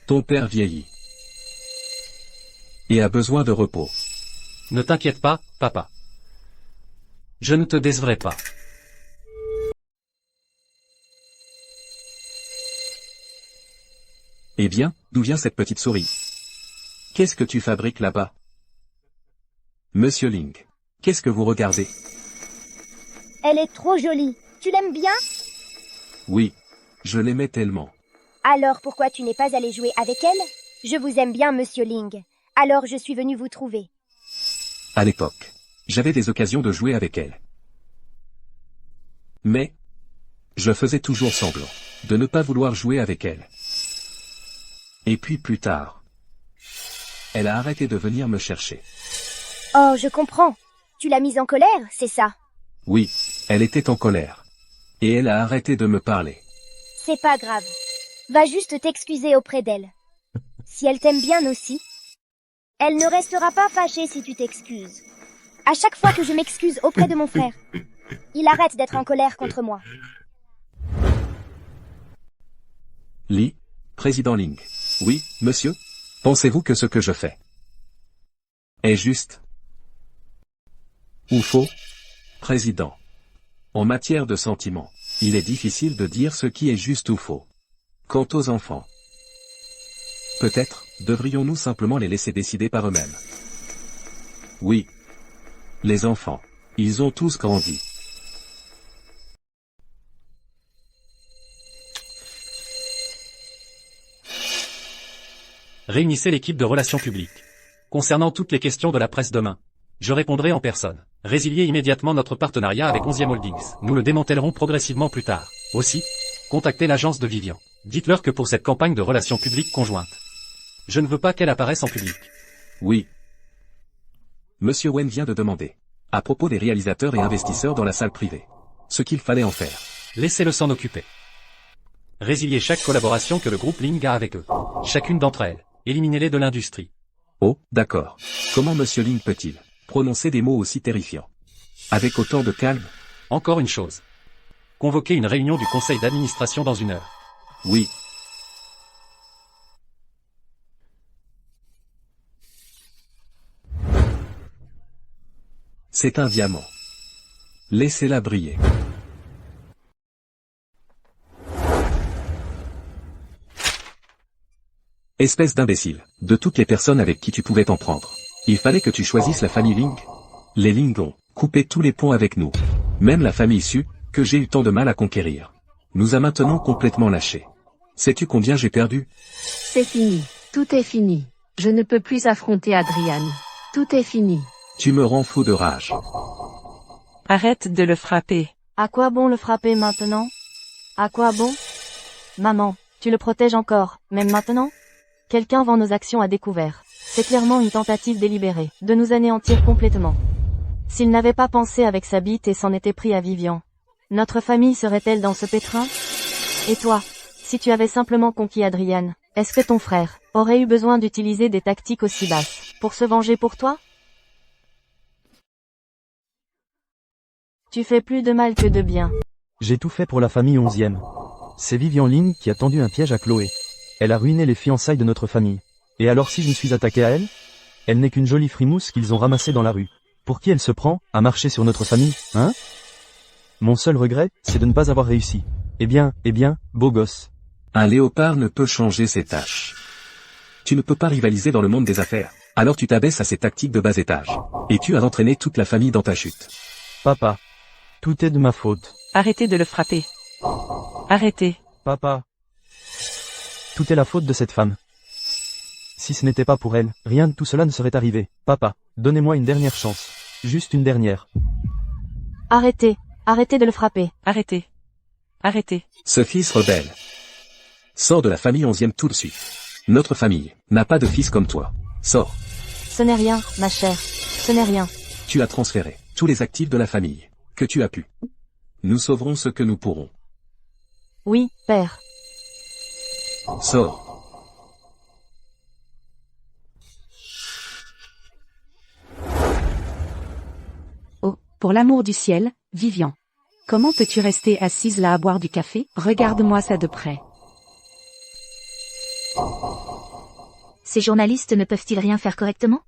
Ton père vieillit et a besoin de repos. Ne t'inquiète pas, papa. Je ne te décevrai pas. Eh bien, d'où vient cette petite souris? Qu'est-ce que tu fabriques là-bas? Monsieur Link, qu'est-ce que vous regardez? Elle est trop jolie. Tu l'aimes bien? Oui, je l'aimais tellement. Alors pourquoi tu n'es pas allé jouer avec elle? Je vous aime bien, Monsieur Ling. Alors je suis venu vous trouver. À l'époque, j'avais des occasions de jouer avec elle. Mais, je faisais toujours semblant de ne pas vouloir jouer avec elle. Et puis plus tard, elle a arrêté de venir me chercher. Oh, je comprends. Tu l'as mise en colère, c'est ça? Oui, elle était en colère. Et elle a arrêté de me parler. C'est pas grave. Va juste t'excuser auprès d'elle. Si elle t'aime bien aussi, elle ne restera pas fâchée si tu t'excuses. À chaque fois que je m'excuse auprès de mon frère, il arrête d'être en colère contre moi. Lee, président Ling. Oui, monsieur? Pensez-vous que ce que je fais est juste ou faux? Président. En matière de sentiments, il est difficile de dire ce qui est juste ou faux. Quant aux enfants, peut-être devrions-nous simplement les laisser décider par eux-mêmes. Oui. Les enfants, ils ont tous grandi. Réunissez l'équipe de relations publiques. Concernant toutes les questions de la presse demain, je répondrai en personne. Résiliez immédiatement notre partenariat avec 11e Holdings. Nous le démantèlerons progressivement plus tard. Aussi, contactez l'agence de Vivian. Dites-leur que pour cette campagne de relations publiques conjointe, je ne veux pas qu'elle apparaisse en public. Oui. Monsieur Wen vient de demander, à propos des réalisateurs et investisseurs dans la salle privée, ce qu'il fallait en faire. Laissez-le s'en occuper. Résiliez chaque collaboration que le groupe Ling a avec eux. Chacune d'entre elles. Éliminez-les de l'industrie. Oh, d'accord. Comment Monsieur Ling peut-il prononcer des mots aussi terrifiants? Avec autant de calme? Encore une chose. Convoquez une réunion du conseil d'administration dans 1 heure. Oui. C'est un diamant. Laissez-la briller. Espèce d'imbécile, de toutes les personnes avec qui tu pouvais t'en prendre. Il fallait que tu choisisses la famille Ling. Les Ling ont coupé tous les ponts avec nous. Même la famille Su, que j'ai eu tant de mal à conquérir, nous a maintenant complètement lâchés. Sais-tu combien j'ai perdu? C'est fini. Tout est fini. Je ne peux plus affronter Adrian. Tout est fini. Tu me rends fou de rage. Arrête de le frapper. À quoi bon le frapper maintenant? À quoi bon? Maman, tu le protèges encore, même maintenant? Quelqu'un vend nos actions à découvert. C'est clairement une tentative délibérée, de nous anéantir complètement. S'il n'avait pas pensé avec sa bite et s'en était pris à Vivian, notre famille serait-elle dans ce pétrin? Et toi, si tu avais simplement conquis Adrian, est-ce que ton frère aurait eu besoin d'utiliser des tactiques aussi basses pour se venger pour toi? Tu fais plus de mal que de bien. J'ai tout fait pour la famille 11e. C'est Vivian Ling qui a tendu un piège à Chloé. Elle a ruiné les fiançailles de notre famille. Et alors si je me suis attaqué à elle? Elle n'est qu'une jolie frimousse qu'ils ont ramassée dans la rue. Pour qui elle se prend, à marcher sur notre famille, hein? Mon seul regret, c'est de ne pas avoir réussi. Eh bien, beau gosse. Un léopard ne peut changer ses tâches. Tu ne peux pas rivaliser dans le monde des affaires. Alors tu t'abaisses à ces tactiques de bas étage. Et tu as entraîné toute la famille dans ta chute. Papa. Tout est de ma faute. Arrêtez de le frapper. Arrêtez. Papa. Tout est la faute de cette femme. Si ce n'était pas pour elle, rien de tout cela ne serait arrivé. Papa, donnez-moi une dernière chance. Juste une dernière. Arrêtez. Arrêtez de le frapper. Arrêtez. Arrêtez. Ce fils rebelle. Sors de la famille 11e tout de suite. Notre famille n'a pas de fils comme toi. Sors. Ce n'est rien, ma chère. Ce n'est rien. Tu as transféré tous les actifs de la famille que tu as pu. Nous sauverons ce que nous pourrons. Oui, père. Sors. Oh, pour l'amour du ciel, Vivian. Comment peux-tu rester assise là à boire du café? Regarde-moi ça de près. Ces journalistes ne peuvent-ils rien faire correctement?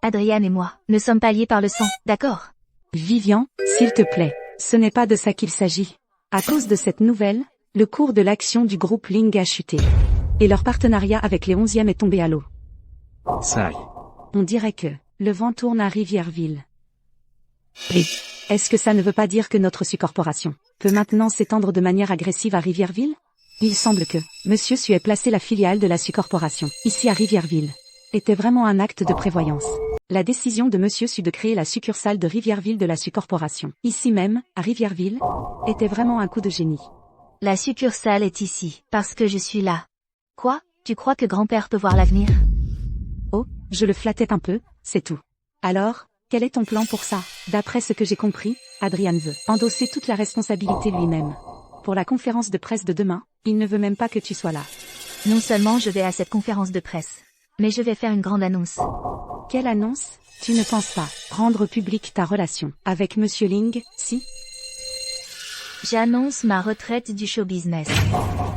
Adrian et moi ne sommes pas liés par le sang, d'accord? Vivian, s'il te plaît, ce n'est pas de ça qu'il s'agit. À cause de cette nouvelle, le cours de l'action du groupe Ling a chuté. Et leur partenariat avec les 11e est tombé à l'eau. Ça y est. On dirait que le vent tourne à Rivièreville. Et est-ce que ça ne veut pas dire que notre corporation peut maintenant s'étendre de manière agressive à Rivièreville? Il semble que Monsieur Su ait placé la filiale de la corporation ici à Rivièreville. Était vraiment un acte de prévoyance. La décision de Monsieur Su de créer la succursale de Rivièreville de la corporation, ici même, à Rivièreville, était vraiment un coup de génie. La succursale est ici, parce que je suis là. Quoi? Tu crois que grand-père peut voir l'avenir? Oh, je le flattais un peu, c'est tout. Alors, quel est ton plan pour ça? D'après ce que j'ai compris, Adrian veut endosser toute la responsabilité lui-même. Pour la conférence de presse de demain, il ne veut même pas que tu sois là. Non seulement je vais à cette conférence de presse, mais je vais faire une grande annonce. Quelle annonce? Tu ne penses pas rendre publique ta relation avec Monsieur Ling, si? J'annonce ma retraite du show business.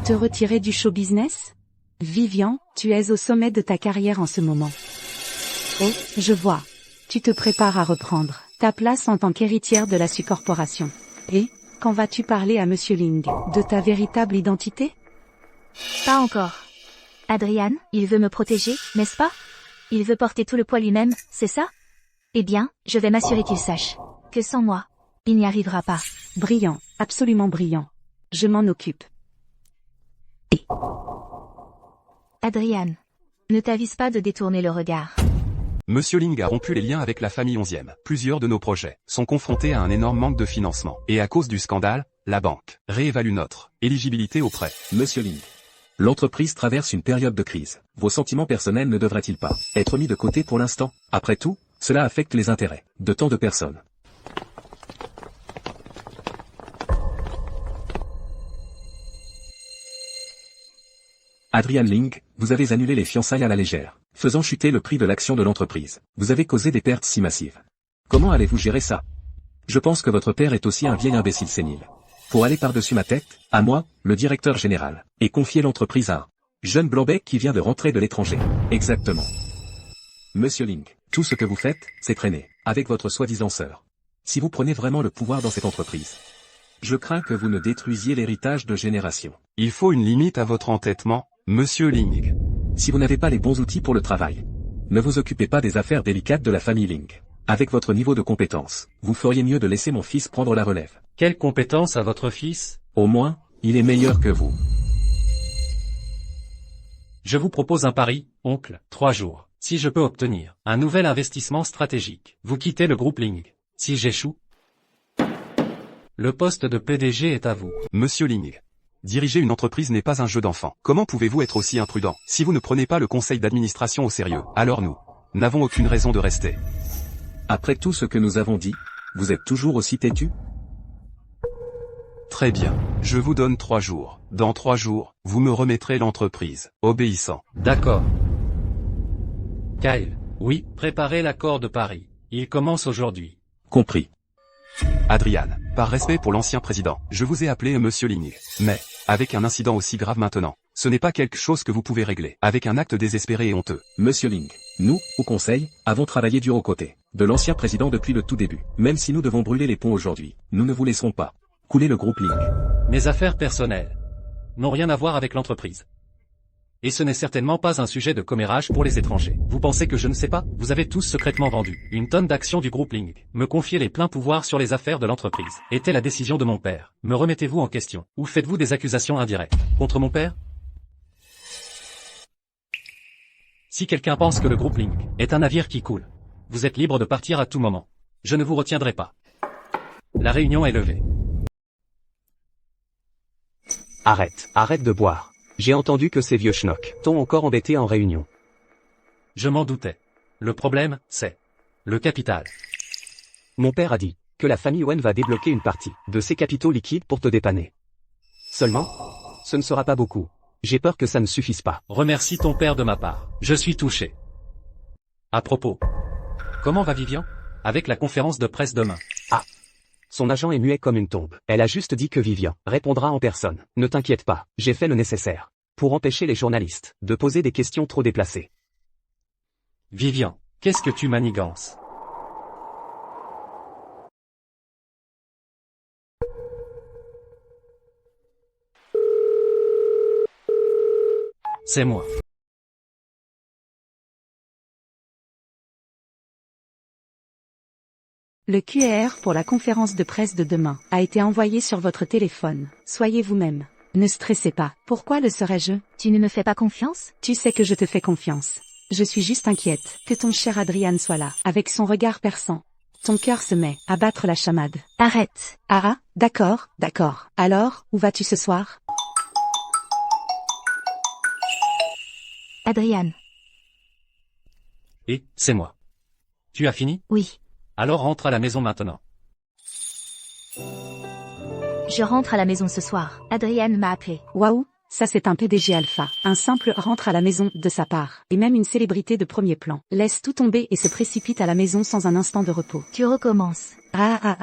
Te retirer du show business? Vivian, tu es au sommet de ta carrière en ce moment. Oh, je vois. Tu te prépares à reprendre ta place en tant qu'héritière de la corporation. Et, quand vas-tu parler à Monsieur Ling de ta véritable identité? Pas encore. Adrian, il veut me protéger, n'est-ce pas? Il veut porter tout le poids lui-même, c'est ça? Eh bien, je vais m'assurer qu'il sache que sans moi, il n'y arrivera pas. Brillant, absolument brillant. Je m'en occupe. Adrian, ne t'avise pas de détourner le regard. Monsieur Ling a rompu les liens avec la famille 11e. Plusieurs de nos projets sont confrontés à un énorme manque de financement. Et à cause du scandale, la banque réévalue notre éligibilité au prêt. Monsieur Ling. L'entreprise traverse une période de crise. Vos sentiments personnels ne devraient-ils pas être mis de côté pour l'instant? Après tout, cela affecte les intérêts de tant de personnes. Adrian Ling, vous avez annulé les fiançailles à la légère, faisant chuter le prix de l'action de l'entreprise. Vous avez causé des pertes si massives. Comment allez-vous gérer ça? Je pense que votre père est aussi un vieil imbécile sénile. Pour aller par-dessus ma tête, à moi, le directeur général, et confier l'entreprise à un jeune blanc-bec qui vient de rentrer de l'étranger. Exactement. Monsieur Ling, tout ce que vous faites, c'est traîner avec votre soi-disant sœur. Si vous prenez vraiment le pouvoir dans cette entreprise, je crains que vous ne détruisiez l'héritage de génération. Il faut une limite à votre entêtement, Monsieur Ling. Si vous n'avez pas les bons outils pour le travail, ne vous occupez pas des affaires délicates de la famille Ling. Avec votre niveau de compétence, vous feriez mieux de laisser mon fils prendre la relève. Quelle compétence a votre fils? Au moins, il est meilleur que vous. Je vous propose un pari, oncle, 3 jours. Si je peux obtenir un nouvel investissement stratégique, vous quittez le groupe Ling. Si j'échoue, le poste de PDG est à vous. Monsieur Ling. Diriger une entreprise n'est pas un jeu d'enfant. Comment pouvez-vous être aussi imprudent? Si vous ne prenez pas le conseil d'administration au sérieux, alors nous n'avons aucune raison de rester. Après tout ce que nous avons dit, vous êtes toujours aussi têtu? Très bien. Je vous donne 3 jours. Dans 3 jours, vous me remettrez l'entreprise. Obéissant. D'accord. Kyle, oui, préparez l'accord de Paris. Il commence aujourd'hui. Compris. Adrian, par respect pour l'ancien président, je vous ai appelé Monsieur Ling. Mais, avec un incident aussi grave maintenant, ce n'est pas quelque chose que vous pouvez régler, avec un acte désespéré et honteux. Monsieur Ling, nous, au Conseil, avons travaillé dur aux côtés de l'ancien président depuis le tout début. Même si nous devons brûler les ponts aujourd'hui, nous ne vous laisserons pas couler le groupe Ling. Mes affaires personnelles n'ont rien à voir avec l'entreprise. Et ce n'est certainement pas un sujet de commérage pour les étrangers. Vous pensez que je ne sais pas? Vous avez tous secrètement vendu une tonne d'actions du groupe Ling. Me confier les pleins pouvoirs sur les affaires de l'entreprise était la décision de mon père. Me remettez-vous en question? Ou faites-vous des accusations indirectes contre mon père? Si quelqu'un pense que le groupe Ling est un navire qui coule, vous êtes libre de partir à tout moment. Je ne vous retiendrai pas. La réunion est levée. Arrête de boire. J'ai entendu que ces vieux schnocks t'ont encore embêté en réunion. Je m'en doutais. Le problème, c'est le capital. Mon père a dit que la famille Wen va débloquer une partie de ses capitaux liquides pour te dépanner. Seulement, ce ne sera pas beaucoup. J'ai peur que ça ne suffise pas. Remercie ton père de ma part. Je suis touché. À propos, comment va Vivian? Avec la conférence de presse demain. Ah. Son agent est muet comme une tombe. Elle a juste dit que Vivian répondra en personne. Ne t'inquiète pas, j'ai fait le nécessaire pour empêcher les journalistes de poser des questions trop déplacées. Vivian, qu'est-ce que tu manigances? C'est moi. Le QR pour la conférence de presse de demain a été envoyé sur votre téléphone. Soyez vous-même. Ne stressez pas. Pourquoi le serais-je? Tu ne me fais pas confiance? Tu sais que je te fais confiance. Je suis juste inquiète que ton cher Adrian soit là, avec son regard perçant. Ton cœur se met à battre la chamade. Arrête. Ah, d'accord. Alors, où vas-tu ce soir? Adrian. Et, c'est moi. Tu as fini? Oui. Alors rentre à la maison maintenant. Je rentre à la maison ce soir. Adrian m'a appelé. Waouh, ça c'est un PDG alpha. Un simple rentre à la maison de sa part. Et même une célébrité de premier plan. Laisse tout tomber et se précipite à la maison sans un instant de repos. Tu recommences. Ah.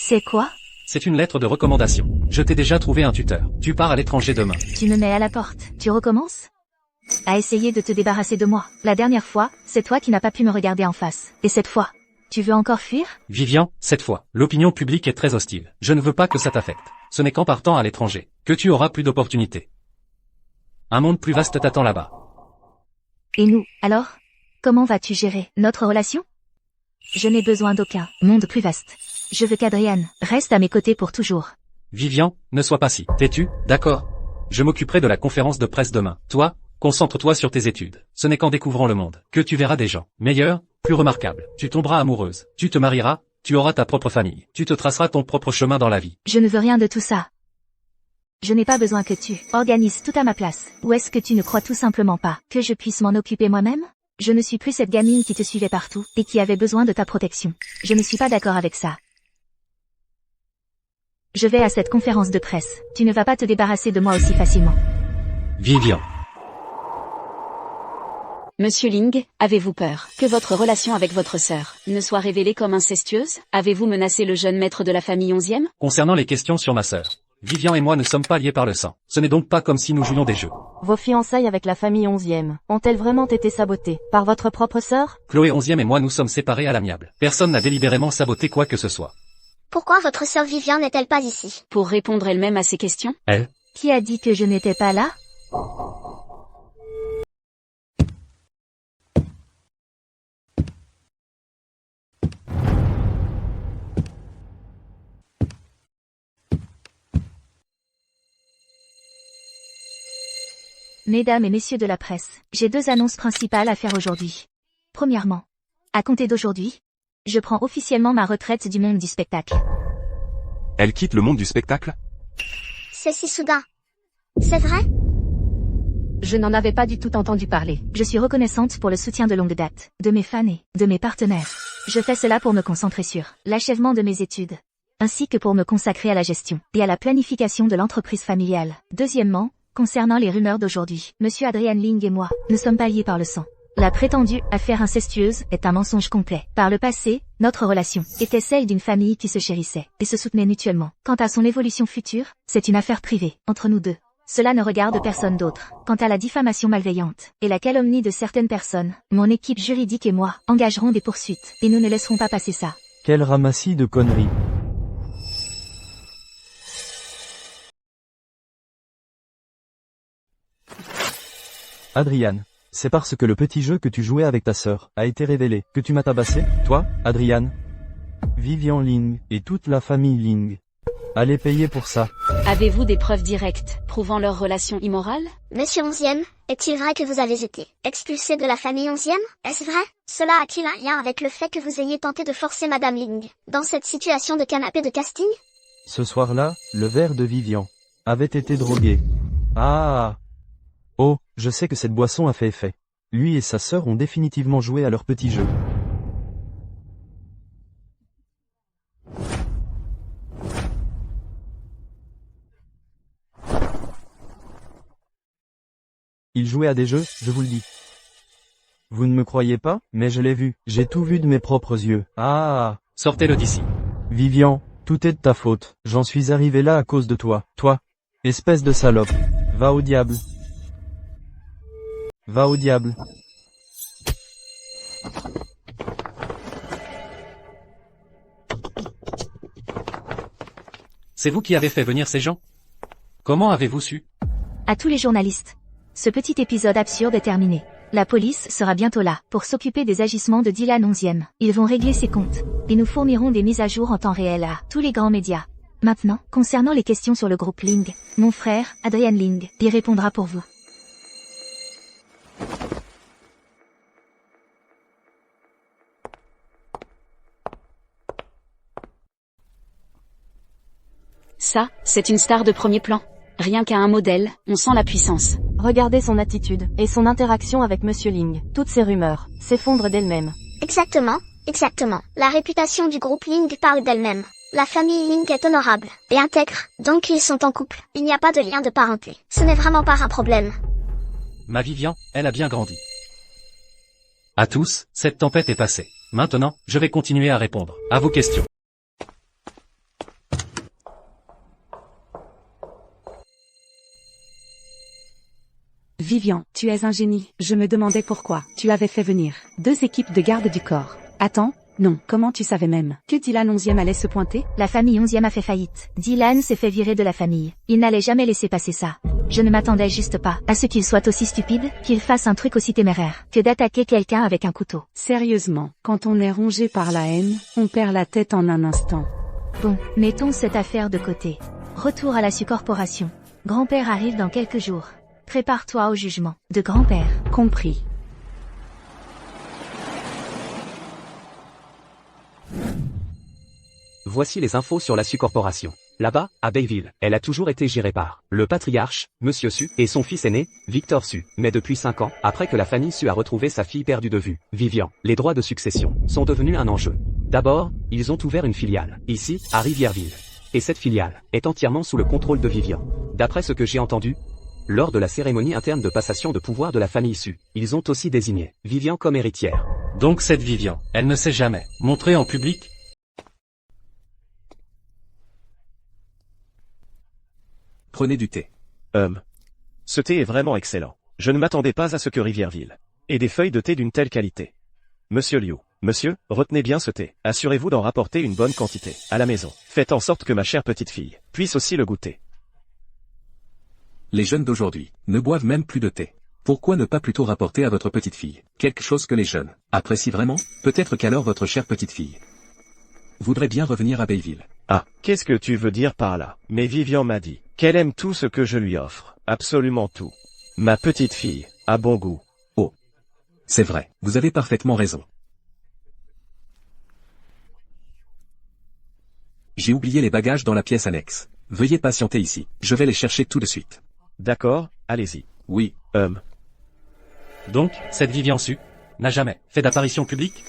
C'est quoi? C'est une lettre de recommandation. Je t'ai déjà trouvé un tuteur. Tu pars à l'étranger demain. Tu me mets à la porte. Tu recommences? À essayer de te débarrasser de moi. La dernière fois, c'est toi qui n'as pas pu me regarder en face. Et cette fois, tu veux encore fuir? Vivian, cette fois, l'opinion publique est très hostile. Je ne veux pas que ça t'affecte. Ce n'est qu'en partant à l'étranger que tu auras plus d'opportunités. Un monde plus vaste t'attend là-bas. Et nous, alors? Comment vas-tu gérer notre relation? Je n'ai besoin d'aucun monde plus vaste. Je veux qu'Adrian reste à mes côtés pour toujours. Vivian, ne sois pas si têtu, d'accord? Je m'occuperai de la conférence de presse demain. Toi, concentre-toi sur tes études. Ce n'est qu'en découvrant le monde que tu verras des gens meilleurs, plus remarquables. Tu tomberas amoureuse, tu te marieras, tu auras ta propre famille. Tu te traceras ton propre chemin dans la vie. Je ne veux rien de tout ça. Je n'ai pas besoin que tu organises tout à ma place. Ou est-ce que tu ne crois tout simplement pas que je puisse m'en occuper moi-même? Je ne suis plus cette gamine qui te suivait partout et qui avait besoin de ta protection. Je ne suis pas d'accord avec ça. Je vais à cette conférence de presse. Tu ne vas pas te débarrasser de moi aussi facilement. Vivian. Monsieur Ling, avez-vous peur que votre relation avec votre sœur ne soit révélée comme incestueuse? Avez-vous menacé le jeune maître de la famille 11e? Concernant les questions sur ma sœur, Vivian et moi ne sommes pas liés par le sang. Ce n'est donc pas comme si nous jouions des jeux. Vos fiançailles avec la famille 11e ont-elles vraiment été sabotées par votre propre sœur? Chloé 11e et moi nous sommes séparés à l'amiable. Personne n'a délibérément saboté quoi que ce soit. Pourquoi votre sœur Vivian n'est-elle pas ici? Pour répondre elle-même à ces questions? Elle? Qui a dit que je n'étais pas là? Mesdames et messieurs de la presse, j'ai 2 annonces principales à faire aujourd'hui. Premièrement, à compter d'aujourd'hui, je prends officiellement ma retraite du monde du spectacle. Elle quitte le monde du spectacle? C'est si soudain. C'est vrai? Je n'en avais pas du tout entendu parler. Je suis reconnaissante pour le soutien de longue date, de mes fans et de mes partenaires. Je fais cela pour me concentrer sur l'achèvement de mes études, ainsi que pour me consacrer à la gestion et à la planification de l'entreprise familiale. Deuxièmement, concernant les rumeurs d'aujourd'hui, Monsieur Adrian Ling et moi ne sommes pas liés par le sang. La prétendue affaire incestueuse est un mensonge complet. Par le passé, notre relation était celle d'une famille qui se chérissait et se soutenait mutuellement. Quant à son évolution future, c'est une affaire privée, entre nous deux. Cela ne regarde personne d'autre. Quant à la diffamation malveillante et la calomnie de certaines personnes, mon équipe juridique et moi engagerons des poursuites et nous ne laisserons pas passer ça. Quel ramassis de conneries. Adrian, c'est parce que le petit jeu que tu jouais avec ta sœur a été révélé que tu m'as tabassé, toi, Adrian, Vivian Ling et toute la famille Ling. Allez payer pour ça. Avez-vous des preuves directes prouvant leur relation immorale? Monsieur 11e, est-il vrai que vous avez été expulsé de la famille 11e? Est-ce vrai? Cela a-t-il un lien avec le fait que vous ayez tenté de forcer Madame Ling dans cette situation de canapé de casting? Ce soir-là, le verre de Vivian avait été drogué. Ah! Oh, je sais que cette boisson a fait effet. Lui et sa sœur ont définitivement joué à leur petit jeu. Ils jouaient à des jeux, je vous le dis. Vous ne me croyez pas, mais je l'ai vu. J'ai tout vu de mes propres yeux. Ah! Sortez-le d'ici. Vivian, tout est de ta faute. J'en suis arrivé là à cause de toi. Toi, espèce de salope. Va au diable. Va au diable. C'est vous qui avez fait venir ces gens? Comment avez-vous su? À tous les journalistes. Ce petit épisode absurde est terminé. La police sera bientôt là pour s'occuper des agissements de Dylan 11e. Ils vont régler ses comptes et nous fournirons des mises à jour en temps réel à tous les grands médias. Maintenant, concernant les questions sur le groupe Ling, mon frère, Adrian Ling, y répondra pour vous. Ça, c'est une star de premier plan. Rien qu'à un modèle, on sent la puissance. Regardez son attitude et son interaction avec Monsieur Ling. Toutes ces rumeurs s'effondrent d'elles-mêmes. Exactement, exactement. La réputation du groupe Ling parle d'elle-même. La famille Ling est honorable et intègre, donc ils sont en couple. Il n'y a pas de lien de parenté. Ce n'est vraiment pas un problème. Ma Vivian, elle a bien grandi. À tous, cette tempête est passée. Maintenant, je vais continuer à répondre à vos questions. Vivian, tu es un génie. Je me demandais pourquoi tu avais fait venir 2 équipes de garde du corps. Attends, non, comment tu savais même que Dylan 11e allait se pointer? La famille 11e a fait faillite. Dylan s'est fait virer de la famille. Il n'allait jamais laisser passer ça. Je ne m'attendais juste pas à ce qu'il soit aussi stupide, qu'il fasse un truc aussi téméraire, que d'attaquer quelqu'un avec un couteau. Sérieusement, quand on est rongé par la haine, on perd la tête en un instant. Bon, mettons cette affaire de côté. Retour à la corporation. Grand-père arrive dans quelques jours. Prépare-toi au jugement de grand-père. Compris. Voici les infos sur la Corporation. Là-bas, à Bayville, elle a toujours été gérée par le patriarche, Monsieur Su, et son fils aîné, Victor Su. Mais depuis 5 ans, après que la famille Su a retrouvé sa fille perdue de vue, Vivian, les droits de succession sont devenus un enjeu. D'abord, ils ont ouvert une filiale, ici, à Rivièreville. Et cette filiale est entièrement sous le contrôle de Vivian. D'après ce que j'ai entendu, lors de la cérémonie interne de passation de pouvoir de la famille Su, ils ont aussi désigné Vivian comme héritière. Donc cette Vivian, elle ne s'est jamais montrée en public? Prenez du thé. Ce thé est vraiment excellent. Je ne m'attendais pas à ce que Rivièreville ait des feuilles de thé d'une telle qualité. Monsieur Liu, Monsieur, retenez bien ce thé. Assurez-vous d'en rapporter une bonne quantité à la maison. Faites en sorte que ma chère petite fille puisse aussi le goûter. Les jeunes d'aujourd'hui ne boivent même plus de thé. Pourquoi ne pas plutôt rapporter à votre petite fille quelque chose que les jeunes apprécient vraiment? Peut-être qu'alors votre chère petite fille voudrait bien revenir à Bayville. Ah, qu'est-ce que tu veux dire par là? Mais Vivian m'a dit qu'elle aime tout ce que je lui offre. Absolument tout. Ma petite fille a bon goût. Oh. C'est vrai, vous avez parfaitement raison. J'ai oublié les bagages dans la pièce annexe. Veuillez patienter ici, je vais les chercher tout de suite. D'accord, allez-y. Oui. Donc, cette Vivian Su n'a jamais fait d'apparition publique?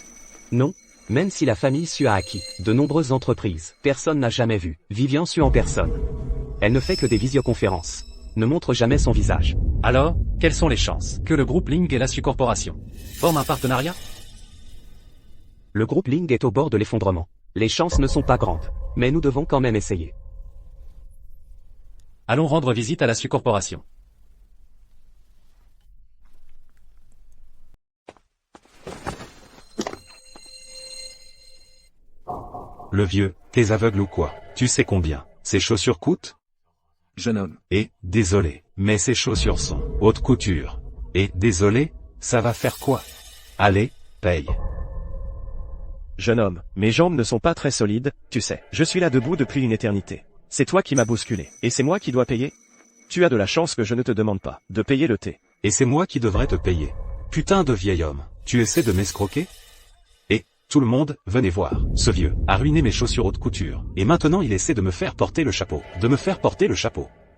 Non. Même si la famille Su a acquis de nombreuses entreprises, personne n'a jamais vu Vivian Su en personne. Elle ne fait que des visioconférences. Ne montre jamais son visage. Alors, quelles sont les chances que le groupe Ling et la Su Corporation forment un partenariat? Le groupe Ling est au bord de l'effondrement. Les chances ne sont pas grandes. Mais nous devons quand même essayer. Allons rendre visite à la Su Corporation. Le vieux, t'es aveugle ou quoi? Tu sais combien ces chaussures coûtent? Jeune homme. Et, désolé, mais ces chaussures sont haute couture. Et, désolé, ça va faire quoi? Allez, paye. Jeune homme, mes jambes ne sont pas très solides, tu sais. Je suis là debout depuis une éternité. C'est toi qui m'as bousculé. Et c'est moi qui dois payer? Tu as de la chance que je ne te demande pas de payer le thé. Et c'est moi qui devrais te payer. Putain de vieil homme, tu essaies de m'escroquer? Et, tout le monde, venez voir, ce vieux a ruiné mes chaussures haute couture. Et maintenant il essaie de me faire porter le chapeau.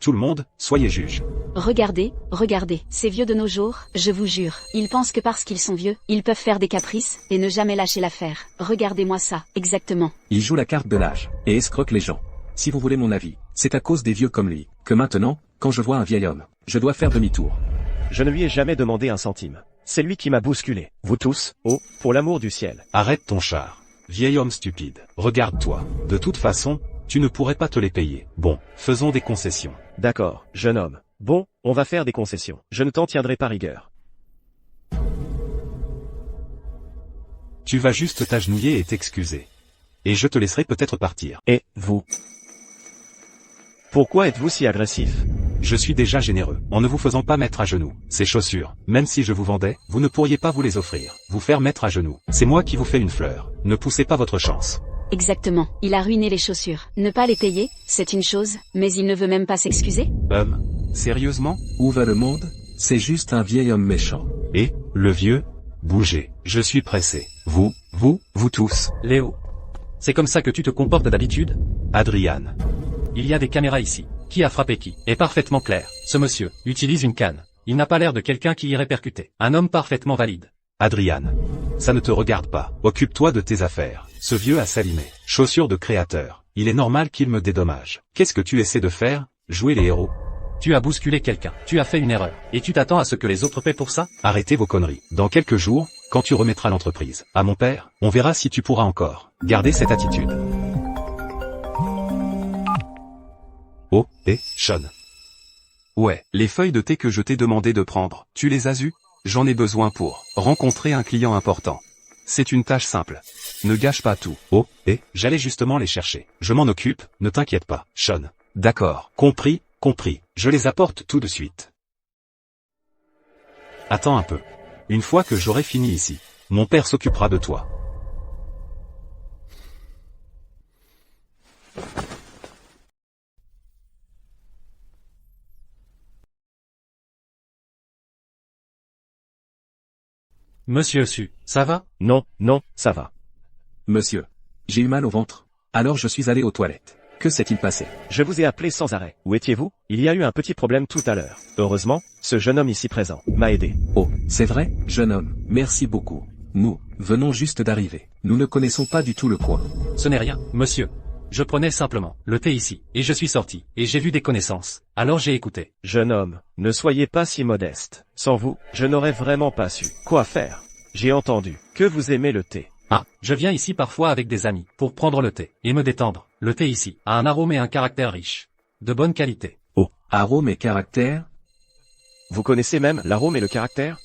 Tout le monde, soyez juge. Regardez, regardez, ces vieux de nos jours, je vous jure, ils pensent que parce qu'ils sont vieux, ils peuvent faire des caprices, et ne jamais lâcher l'affaire. Regardez-moi ça, exactement. Il joue la carte de l'âge, et escroque les gens. Si vous voulez mon avis, c'est à cause des vieux comme lui, que maintenant, quand je vois un vieil homme, je dois faire demi-tour. Je ne lui ai jamais demandé un centime. C'est lui qui m'a bousculé. Vous tous, oh, pour l'amour du ciel. Arrête ton char. Vieil homme stupide. Regarde-toi. De toute façon, tu ne pourrais pas te les payer. Bon, faisons des concessions. D'accord, jeune homme. Bon, on va faire des concessions. Je ne t'en tiendrai pas rigueur. Tu vas juste t'agenouiller et t'excuser. Et je te laisserai peut-être partir. Et, vous? Pourquoi êtes-vous si agressif? Je suis déjà généreux, en ne vous faisant pas mettre à genoux. Ces chaussures, même si je vous vendais, vous ne pourriez pas vous les offrir. Vous faire mettre à genoux. C'est moi qui vous fais une fleur. Ne poussez pas votre chance. Exactement, il a ruiné les chaussures. Ne pas les payer, c'est une chose, mais il ne veut même pas s'excuser? Sérieusement? Où va le monde? C'est juste un vieil homme méchant. Et, le vieux? Bougez, je suis pressé. Vous tous. Léo. C'est comme ça que tu te comportes d'habitude? Adrian. Il y a des caméras ici. Qui a frappé qui? Est parfaitement clair. Ce monsieur utilise une canne. Il n'a pas l'air de quelqu'un qui irait percuter. Un homme parfaitement valide. Adrian. Ça ne te regarde pas. Occupe-toi de tes affaires. Ce vieux a salimé. Chaussures de créateur. Il est normal qu'il me dédommage. Qu'est-ce que tu essaies de faire? Jouer les héros? Tu as bousculé quelqu'un. Tu as fait une erreur. Et tu t'attends à ce que les autres paient pour ça? Arrêtez vos conneries. Dans quelques jours, quand tu remettras l'entreprise à mon père, on verra si tu pourras encore garder cette attitude. Oh, et, Sean. Ouais, les feuilles de thé que je t'ai demandé de prendre, tu les as eues? J'en ai besoin pour rencontrer un client important. C'est une tâche simple. Ne gâche pas tout. Oh, et, j'allais justement les chercher. Je m'en occupe, ne t'inquiète pas, Sean. D'accord, compris. Je les apporte tout de suite. Attends un peu. Une fois que j'aurai fini ici, mon père s'occupera de toi. Monsieur Su, ça va? Non, ça va. Monsieur. J'ai eu mal au ventre. Alors je suis allé aux toilettes. Que s'est-il passé? Je vous ai appelé sans arrêt. Où étiez-vous? Il y a eu un petit problème tout à l'heure. Heureusement, ce jeune homme ici présent m'a aidé. Oh, c'est vrai, jeune homme, merci beaucoup. Nous venons juste d'arriver. Nous ne connaissons pas du tout le coin. Ce n'est rien, monsieur. Je prenais simplement le thé ici, et je suis sorti, et j'ai vu des connaissances. Alors j'ai écouté. Jeune homme, ne soyez pas si modeste. Sans vous, je n'aurais vraiment pas su quoi faire. J'ai entendu que vous aimez le thé. Ah, je viens ici parfois avec des amis, pour prendre le thé, et me détendre. Le thé ici a un arôme et un caractère riche. De bonne qualité. Oh, arôme et caractère? Vous connaissez même l'arôme et le caractère?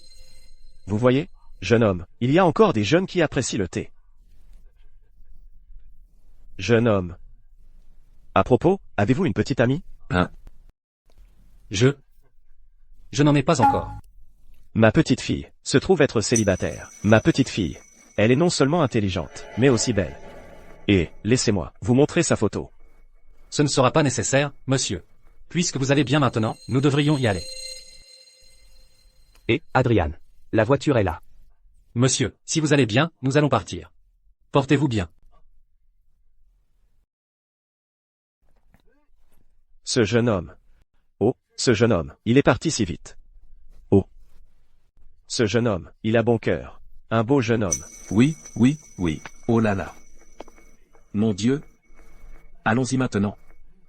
Vous voyez? Jeune homme, il y a encore des jeunes qui apprécient le thé. Jeune homme. À propos, avez-vous une petite amie? Je n'en ai pas encore. Ma petite fille se trouve être célibataire. Ma petite fille. Elle est non seulement intelligente, mais aussi belle. Et, laissez-moi vous montrer sa photo. Ce ne sera pas nécessaire, monsieur. Puisque vous allez bien maintenant, nous devrions y aller. Et, Adrian. La voiture est là. Monsieur, si vous allez bien, nous allons partir. Portez-vous bien. Ce jeune homme. Oh, ce jeune homme, il est parti si vite. Oh. Ce jeune homme, il a bon cœur. Un beau jeune homme. Oui, oui, oui. Oh là là. Mon Dieu. Allons-y maintenant.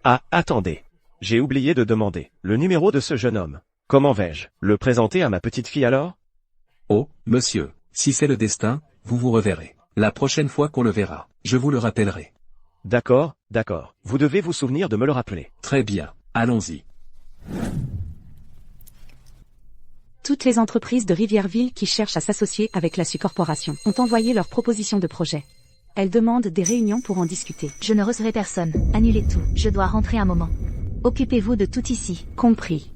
Ah, attendez. J'ai oublié de demander le numéro de ce jeune homme. Comment vais-je le présenter à ma petite fille alors? Oh, monsieur, si c'est le destin, vous vous reverrez. La prochaine fois qu'on le verra, je vous le rappellerai. D'accord, d'accord. Vous devez vous souvenir de me le rappeler. Très bien, allons-y. Toutes les entreprises de Rivièreville qui cherchent à s'associer avec la SU Corporation ont envoyé leurs propositions de projet. Elles demandent des réunions pour en discuter. Je ne recevrai personne. Annulez tout. Je dois rentrer un moment. Occupez-vous de tout ici. Compris.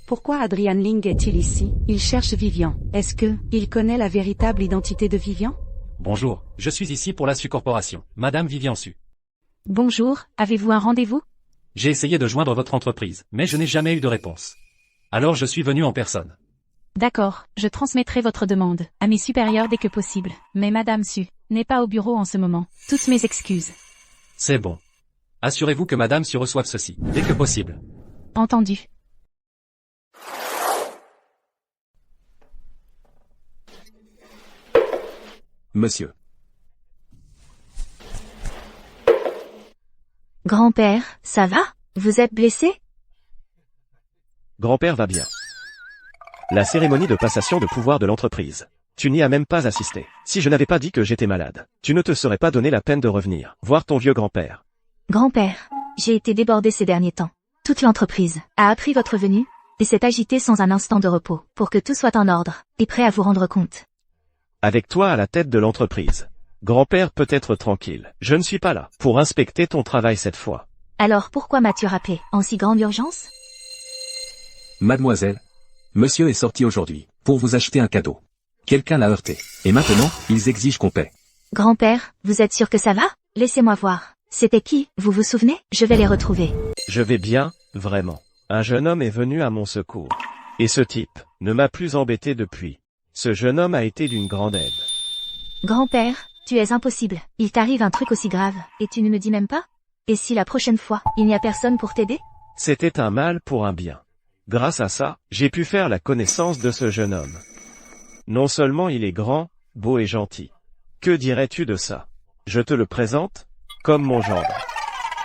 Pourquoi Adrian Ling est-il ici? Il cherche Vivian. Est-ce que il connaît la véritable identité de Vivian? Bonjour, je suis ici pour la SU Corporation, Madame Vivian Su. Bonjour, avez-vous un rendez-vous? J'ai essayé de joindre votre entreprise, mais je n'ai jamais eu de réponse. Alors je suis venu en personne. D'accord, je transmettrai votre demande à mes supérieurs dès que possible. Mais Madame Su n'est pas au bureau en ce moment. Toutes mes excuses. C'est bon. Assurez-vous que Madame Su reçoive ceci, dès que possible. Entendu. Monsieur. Grand-père, ça va? Vous êtes blessé? Grand-père va bien. La cérémonie de passation de pouvoir de l'entreprise. Tu n'y as même pas assisté. Si je n'avais pas dit que j'étais malade, tu ne te serais pas donné la peine de revenir voir ton vieux grand-père. Grand-père, j'ai été débordé ces derniers temps. Toute l'entreprise a appris votre venue et s'est agitée sans un instant de repos pour que tout soit en ordre et prêt à vous rendre compte. Avec toi à la tête de l'entreprise. Grand-père peut être tranquille. Je ne suis pas là pour inspecter ton travail cette fois. Alors pourquoi m'as-tu rappelé en si grande urgence? Mademoiselle. Monsieur est sorti aujourd'hui, pour vous acheter un cadeau. Quelqu'un l'a heurté. Et maintenant, ils exigent qu'on paie. Grand-père, vous êtes sûr que ça va? Laissez-moi voir. C'était qui, vous vous souvenez? Je vais les retrouver. Je vais bien, vraiment. Un jeune homme est venu à mon secours. Et ce type ne m'a plus embêté depuis. Ce jeune homme a été d'une grande aide. Grand-père, tu es impossible. Il t'arrive un truc aussi grave, et tu ne me dis même pas? Et si la prochaine fois, il n'y a personne pour t'aider? C'était un mal pour un bien. Grâce à ça, j'ai pu faire la connaissance de ce jeune homme. Non seulement il est grand, beau et gentil. Que dirais-tu de ça? Je te le présente comme mon gendre.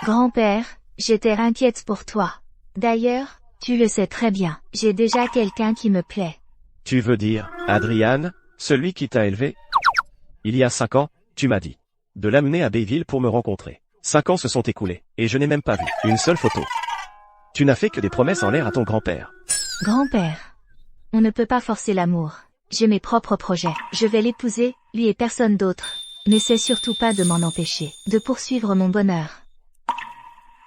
Grand-père, j'étais inquiète pour toi. D'ailleurs, tu le sais très bien, j'ai déjà quelqu'un qui me plaît. Tu veux dire, Adrian, celui qui t'a élevé? Il y a 5 ans, tu m'as dit de l'amener à Bayville pour me rencontrer. 5 ans se sont écoulés, et je n'ai même pas vu une seule photo. Tu n'as fait que des promesses en l'air à ton grand-père. Grand-père, on ne peut pas forcer l'amour. J'ai mes propres projets. Je vais l'épouser, lui et personne d'autre. N'essaie surtout pas de m'en empêcher, de poursuivre mon bonheur.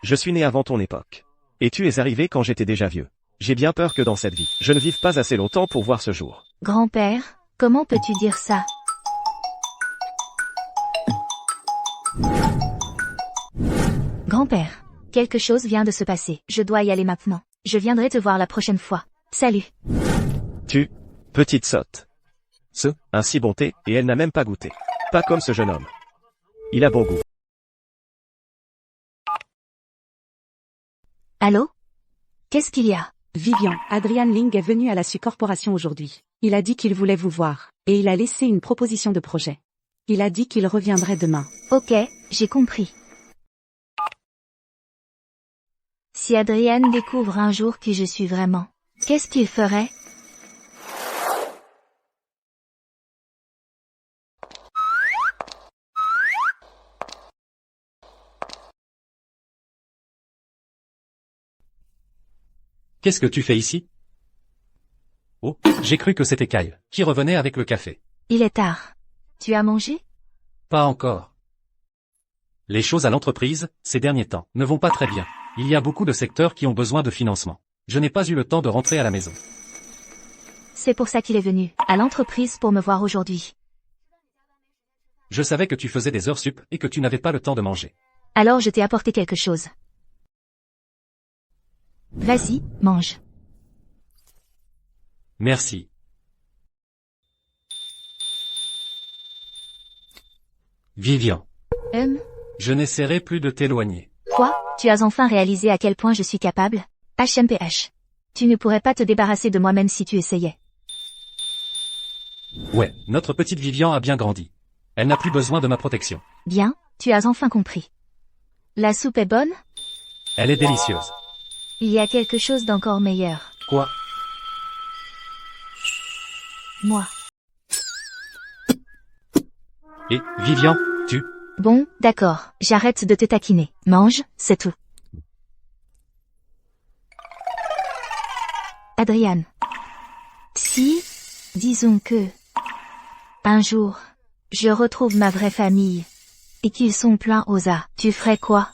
Je suis né avant ton époque. Et tu es arrivé quand j'étais déjà vieux. J'ai bien peur que dans cette vie, je ne vive pas assez longtemps pour voir ce jour. Grand-père, comment peux-tu dire ça? Grand-père, quelque chose vient de se passer. Je dois y aller maintenant. Je viendrai te voir la prochaine fois. Salut. Tu, petite sotte. Un si bon thé, et elle n'a même pas goûté. Pas comme ce jeune homme. Il a bon goût. Allô? Qu'est-ce qu'il y a? Vivian, Adrian Ling est venu à la SU Corporation aujourd'hui. Il a dit qu'il voulait vous voir, et il a laissé une proposition de projet. Il a dit qu'il reviendrait demain. Ok, j'ai compris. Si Adrian découvre un jour qui je suis vraiment, qu'est-ce qu'il ferait? Qu'est-ce que tu fais ici? Oh, j'ai cru que c'était Kyle, qui revenait avec le café. Il est tard. Tu as mangé? Pas encore. Les choses à l'entreprise, ces derniers temps, ne vont pas très bien. Il y a beaucoup de secteurs qui ont besoin de financement. Je n'ai pas eu le temps de rentrer à la maison. C'est pour ça qu'il est venu, à l'entreprise pour me voir aujourd'hui. Je savais que tu faisais des heures sup et que tu n'avais pas le temps de manger. Alors je t'ai apporté quelque chose. Vas-y, mange. Merci. Vivian. Je n'essaierai plus de t'éloigner. Quoi? Tu as enfin réalisé à quel point je suis capable? HMPH. Tu ne pourrais pas te débarrasser de moi même si tu essayais. Ouais, notre petite Vivian a bien grandi. Elle n'a plus besoin de ma protection. Bien, tu as enfin compris. La soupe est bonne? Elle est délicieuse. Il y a quelque chose d'encore meilleur. Quoi? Moi. Et, Vivian, tu? Bon, d'accord, j'arrête de te taquiner. Mange, c'est tout. Adrian. Si, disons que... un jour, je retrouve ma vraie famille. Et qu'ils sont pleins aux as. Tu ferais quoi?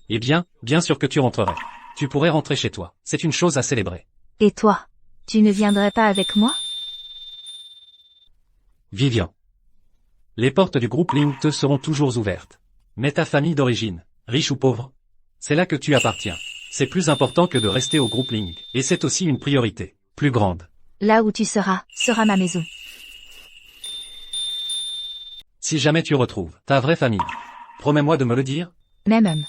Eh bien, bien sûr que tu rentrerais. Tu pourrais rentrer chez toi. C'est une chose à célébrer. Et toi? Tu ne viendrais pas avec moi? Vivian. Les portes du groupe Link te seront toujours ouvertes. Mais ta famille d'origine, riche ou pauvre, c'est là que tu appartiens. C'est plus important que de rester au groupe Link. Et c'est aussi une priorité, plus grande. Là où tu seras, sera ma maison. Si jamais tu retrouves ta vraie famille, promets-moi de me le dire. Même homme.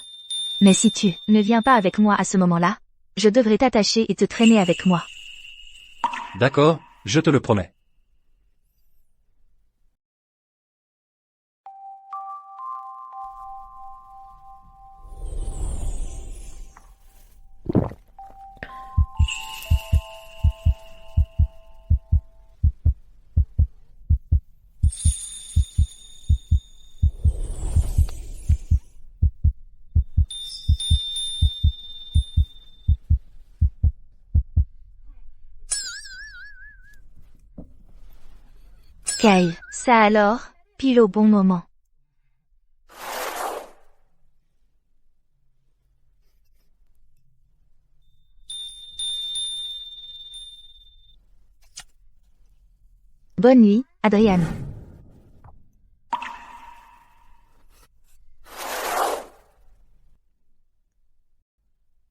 Mais si tu ne viens pas avec moi à ce moment-là, je devrais t'attacher et te traîner avec moi. D'accord, je te le promets. Kyle, ça alors, pile au bon moment. Bonne nuit, Adrian.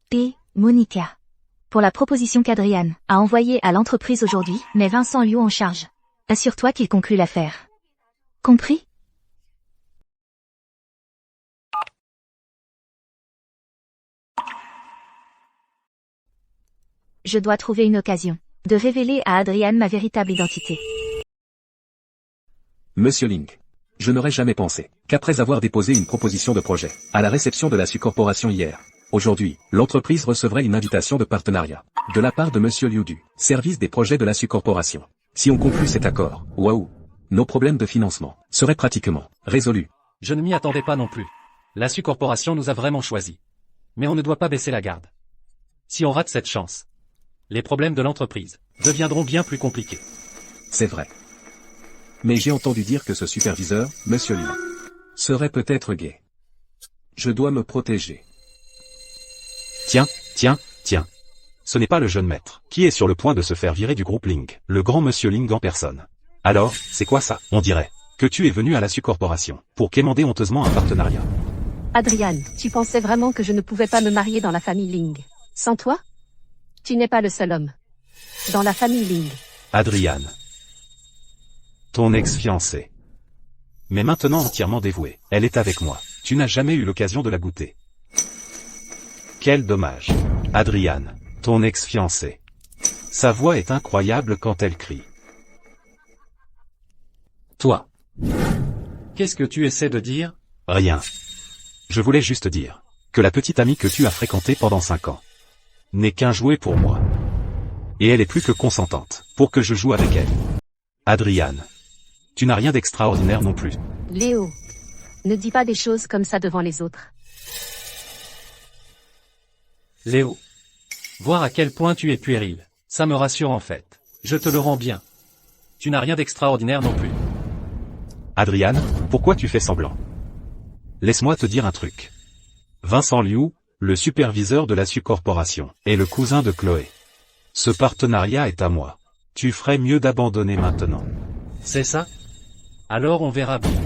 P. Monica. Pour la proposition qu'Adrian a envoyée à l'entreprise aujourd'hui, met Vincent Liu en charge. Assure-toi qu'il conclue l'affaire. Compris? Je dois trouver une occasion de révéler à Adrian ma véritable identité. Monsieur Link. Je n'aurais jamais pensé qu'après avoir déposé une proposition de projet à la réception de la Corporation hier, aujourd'hui, l'entreprise recevrait une invitation de partenariat de la part de Monsieur Liu du service des projets de la Corporation. Si on conclut cet accord, waouh, nos problèmes de financement seraient pratiquement résolus. Je ne m'y attendais pas non plus. La Corporation nous a vraiment choisis. Mais on ne doit pas baisser la garde. Si on rate cette chance, les problèmes de l'entreprise deviendront bien plus compliqués. C'est vrai. Mais j'ai entendu dire que ce superviseur, Monsieur Liu, serait peut-être gay. Je dois me protéger. Tiens. Ce n'est pas le jeune maître, qui est sur le point de se faire virer du groupe Link, le grand monsieur Link en personne. Alors, c'est quoi ça? On dirait que tu es venu à la Corporation pour quémander honteusement un partenariat. Adrian, tu pensais vraiment que je ne pouvais pas me marier dans la famille Ling? Sans toi? Tu n'es pas le seul homme dans la famille Ling. Adrian. Ton ex-fiancée. Mais maintenant entièrement dévouée, elle est avec moi. Tu n'as jamais eu l'occasion de la goûter. Quel dommage. Adrian. Ton ex-fiancée. Sa voix est incroyable quand elle crie. Toi. Qu'est-ce que tu essaies de dire? Rien. Je voulais juste dire que la petite amie que tu as fréquentée pendant 5 ans n'est qu'un jouet pour moi. Et elle est plus que consentante pour que je joue avec elle. Adrian. Tu n'as rien d'extraordinaire non plus. Léo. Ne dis pas des choses comme ça devant les autres. Léo. Voir à quel point tu es puéril, ça me rassure en fait. Je te le rends bien. Tu n'as rien d'extraordinaire non plus. Adrian, pourquoi tu fais semblant? Laisse-moi te dire un truc. Vincent Liu, le superviseur de la Su Corporation, est le cousin de Chloé. Ce partenariat est à moi. Tu ferais mieux d'abandonner maintenant. C'est ça? Alors on verra bien.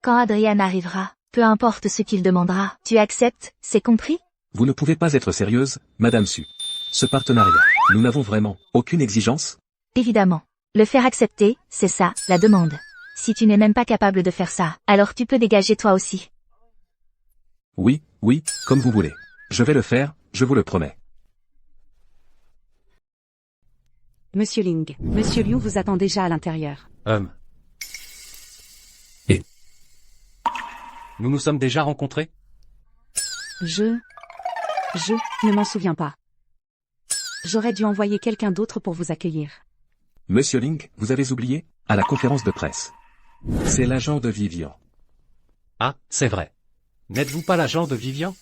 Quand Adrian arrivera, peu importe ce qu'il demandera, tu acceptes, c'est compris? Vous ne pouvez pas être sérieuse, Madame Su. Ce partenariat, nous n'avons vraiment aucune exigence? Évidemment. Le faire accepter, c'est ça, la demande. Si tu n'es même pas capable de faire ça, alors tu peux dégager toi aussi. Oui, oui, comme vous voulez. Je vais le faire, je vous le promets. Monsieur Ling, Monsieur Liu vous attend déjà à l'intérieur. Nous nous sommes déjà rencontrés? Je ne m'en souviens pas. J'aurais dû envoyer quelqu'un d'autre pour vous accueillir. Monsieur Ling, vous avez oublié? À la conférence de presse. C'est l'agent de Vivian. Ah, c'est vrai. N'êtes-vous pas l'agent de Vivian?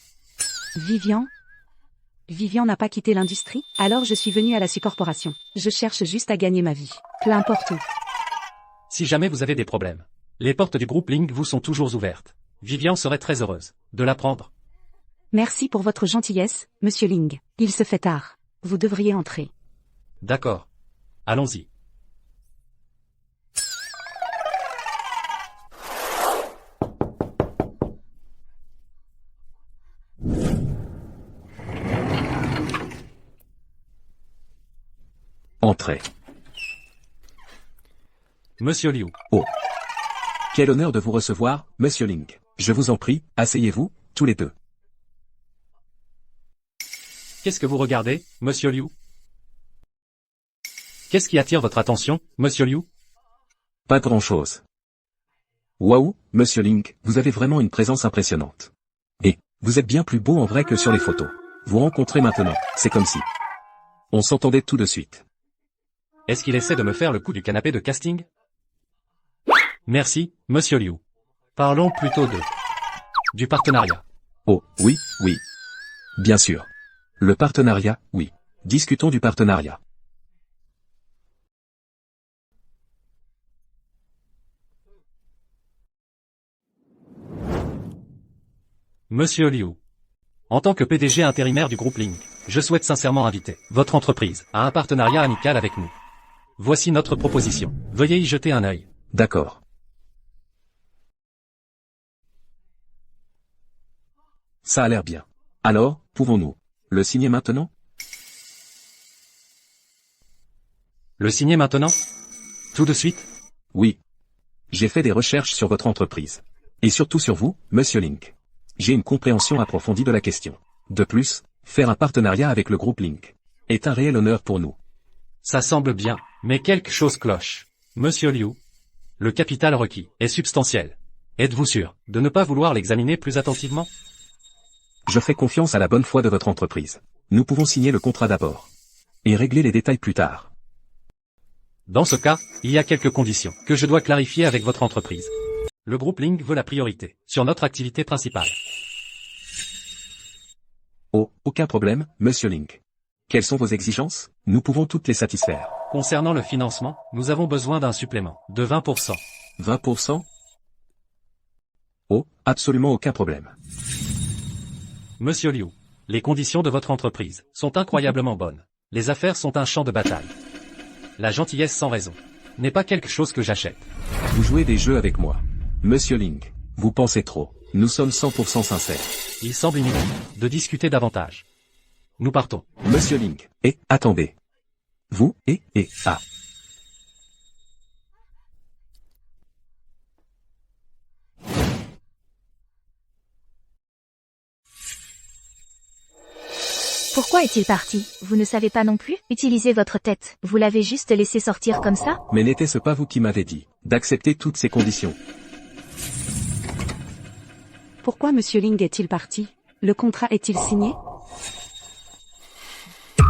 Vivian n'a pas quitté l'industrie, alors je suis venu à la Su Corporation. Je cherche juste à gagner ma vie. Peu importe où. Si jamais vous avez des problèmes, les portes du groupe Ling vous sont toujours ouvertes. Vivian serait très heureuse de l'apprendre. Merci pour votre gentillesse, Monsieur Ling. Il se fait tard. Vous devriez entrer. D'accord. Allons-y. Entrez. Monsieur Liu. Oh. Quel honneur de vous recevoir, Monsieur Ling. Je vous en prie, asseyez-vous, tous les deux. Qu'est-ce que vous regardez, Monsieur Liu? Qu'est-ce qui attire votre attention, Monsieur Liu? Pas grand-chose. Waouh, Monsieur Ling, vous avez vraiment une présence impressionnante. Et, vous êtes bien plus beau en vrai que sur les photos. Vous rencontrez maintenant, c'est comme si. On s'entendait tout de suite. Est-ce qu'il essaie de me faire le coup du canapé de casting? Merci, Monsieur Liu. Parlons plutôt du partenariat. Oh, oui, oui. Bien sûr. Le partenariat, oui. Discutons du partenariat. Monsieur Liu. En tant que PDG intérimaire du groupe Ling, je souhaite sincèrement inviter votre entreprise à un partenariat amical avec nous. Voici notre proposition. Veuillez y jeter un œil. D'accord. Ça a l'air bien. Alors, pouvons-nous le signer maintenant? Le signer maintenant? Tout de suite? Oui. J'ai fait des recherches sur votre entreprise. Et surtout sur vous, Monsieur Ling. J'ai une compréhension approfondie de la question. De plus, faire un partenariat avec le groupe Ling est un réel honneur pour nous. Ça semble bien, mais quelque chose cloche. Monsieur Liu, le capital requis est substantiel. Êtes-vous sûr de ne pas vouloir l'examiner plus attentivement? Je fais confiance à la bonne foi de votre entreprise. Nous pouvons signer le contrat d'abord. Et régler les détails plus tard. Dans ce cas, il y a quelques conditions que je dois clarifier avec votre entreprise. Le groupe Ling veut la priorité sur notre activité principale. Oh, aucun problème, Monsieur Ling. Quelles sont vos exigences? Nous pouvons toutes les satisfaire. Concernant le financement, nous avons besoin d'un supplément de 20%. 20%? Oh, absolument aucun problème. Monsieur Liu, les conditions de votre entreprise sont incroyablement bonnes. Les affaires sont un champ de bataille. La gentillesse sans raison n'est pas quelque chose que j'achète. Vous jouez des jeux avec moi. Monsieur Ling, vous pensez trop. Nous sommes 100% sincères. Il semble inutile de discuter davantage. Nous partons. Monsieur Ling, attendez. Vous, ah. Pourquoi est-il parti? Vous ne savez pas non plus? Utilisez votre tête. Vous l'avez juste laissé sortir comme ça? Mais n'était-ce pas vous qui m'avez dit d'accepter toutes ces conditions? Pourquoi Monsieur Ling est-il parti? Le contrat est-il signé?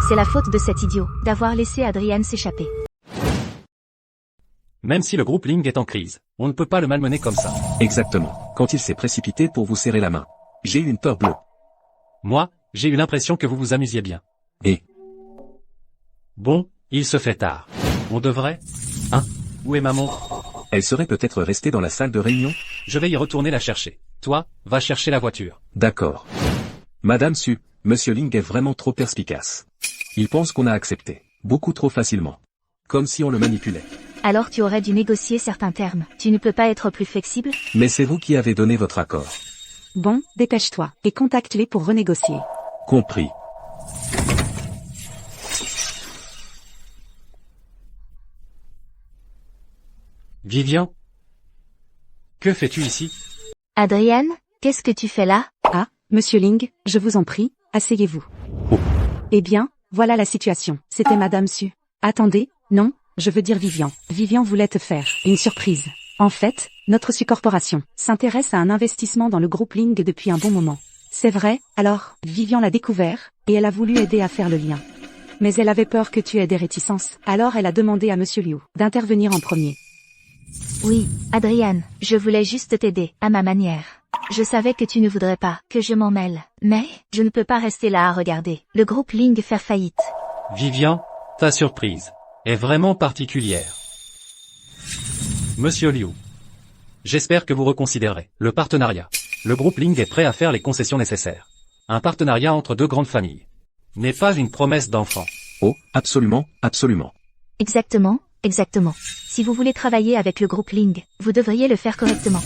C'est la faute de cet idiot, d'avoir laissé Adrian s'échapper. Même si le groupe Ling est en crise, on ne peut pas le malmener comme ça. Exactement. Quand il s'est précipité pour vous serrer la main. J'ai eu une peur bleue. Moi, j'ai eu l'impression que vous vous amusiez bien. Et Bon, il se fait tard. On devrait... Hein? Où est ma montre? elle serait peut-être restée dans la salle de réunion? Je vais y retourner la chercher. Toi, va chercher la voiture. D'accord. Madame Su, Monsieur Ling est vraiment trop perspicace. Il pense qu'on a accepté. Beaucoup trop facilement. Comme si on le manipulait. Alors tu aurais dû négocier certains termes. Tu ne peux pas être plus flexible? Mais c'est vous qui avez donné votre accord. Bon, dépêche-toi, et contacte-les pour renégocier. Compris. Vivian? Que fais-tu ici? Adrian, qu'est-ce que tu fais là? Ah, Monsieur Ling, je vous en prie, asseyez-vous. Oh. Eh bien, voilà la situation. C'était Madame Su. Attendez, non, je veux dire Vivian. Vivian voulait te faire une surprise. En fait, notre Su Corporation s'intéresse à un investissement dans le groupe Ling depuis un bon moment. C'est vrai, alors, Vivian l'a découvert, et elle a voulu aider à faire le lien. Mais elle avait peur que tu aies des réticences, alors elle a demandé à Monsieur Liu d'intervenir en premier. Oui, Adrian, je voulais juste t'aider, à ma manière. Je savais que tu ne voudrais pas que je m'en mêle, mais je ne peux pas rester là à regarder le groupe Ling faire faillite. Vivian, ta surprise est vraiment particulière. Monsieur Liu, j'espère que vous reconsidérez le partenariat. Le groupe Ling est prêt à faire les concessions nécessaires. Un partenariat entre deux grandes familles n'est pas une promesse d'enfant. Oh, absolument, absolument. Exactement, exactement. Si vous voulez travailler avec le groupe Ling, vous devriez le faire correctement.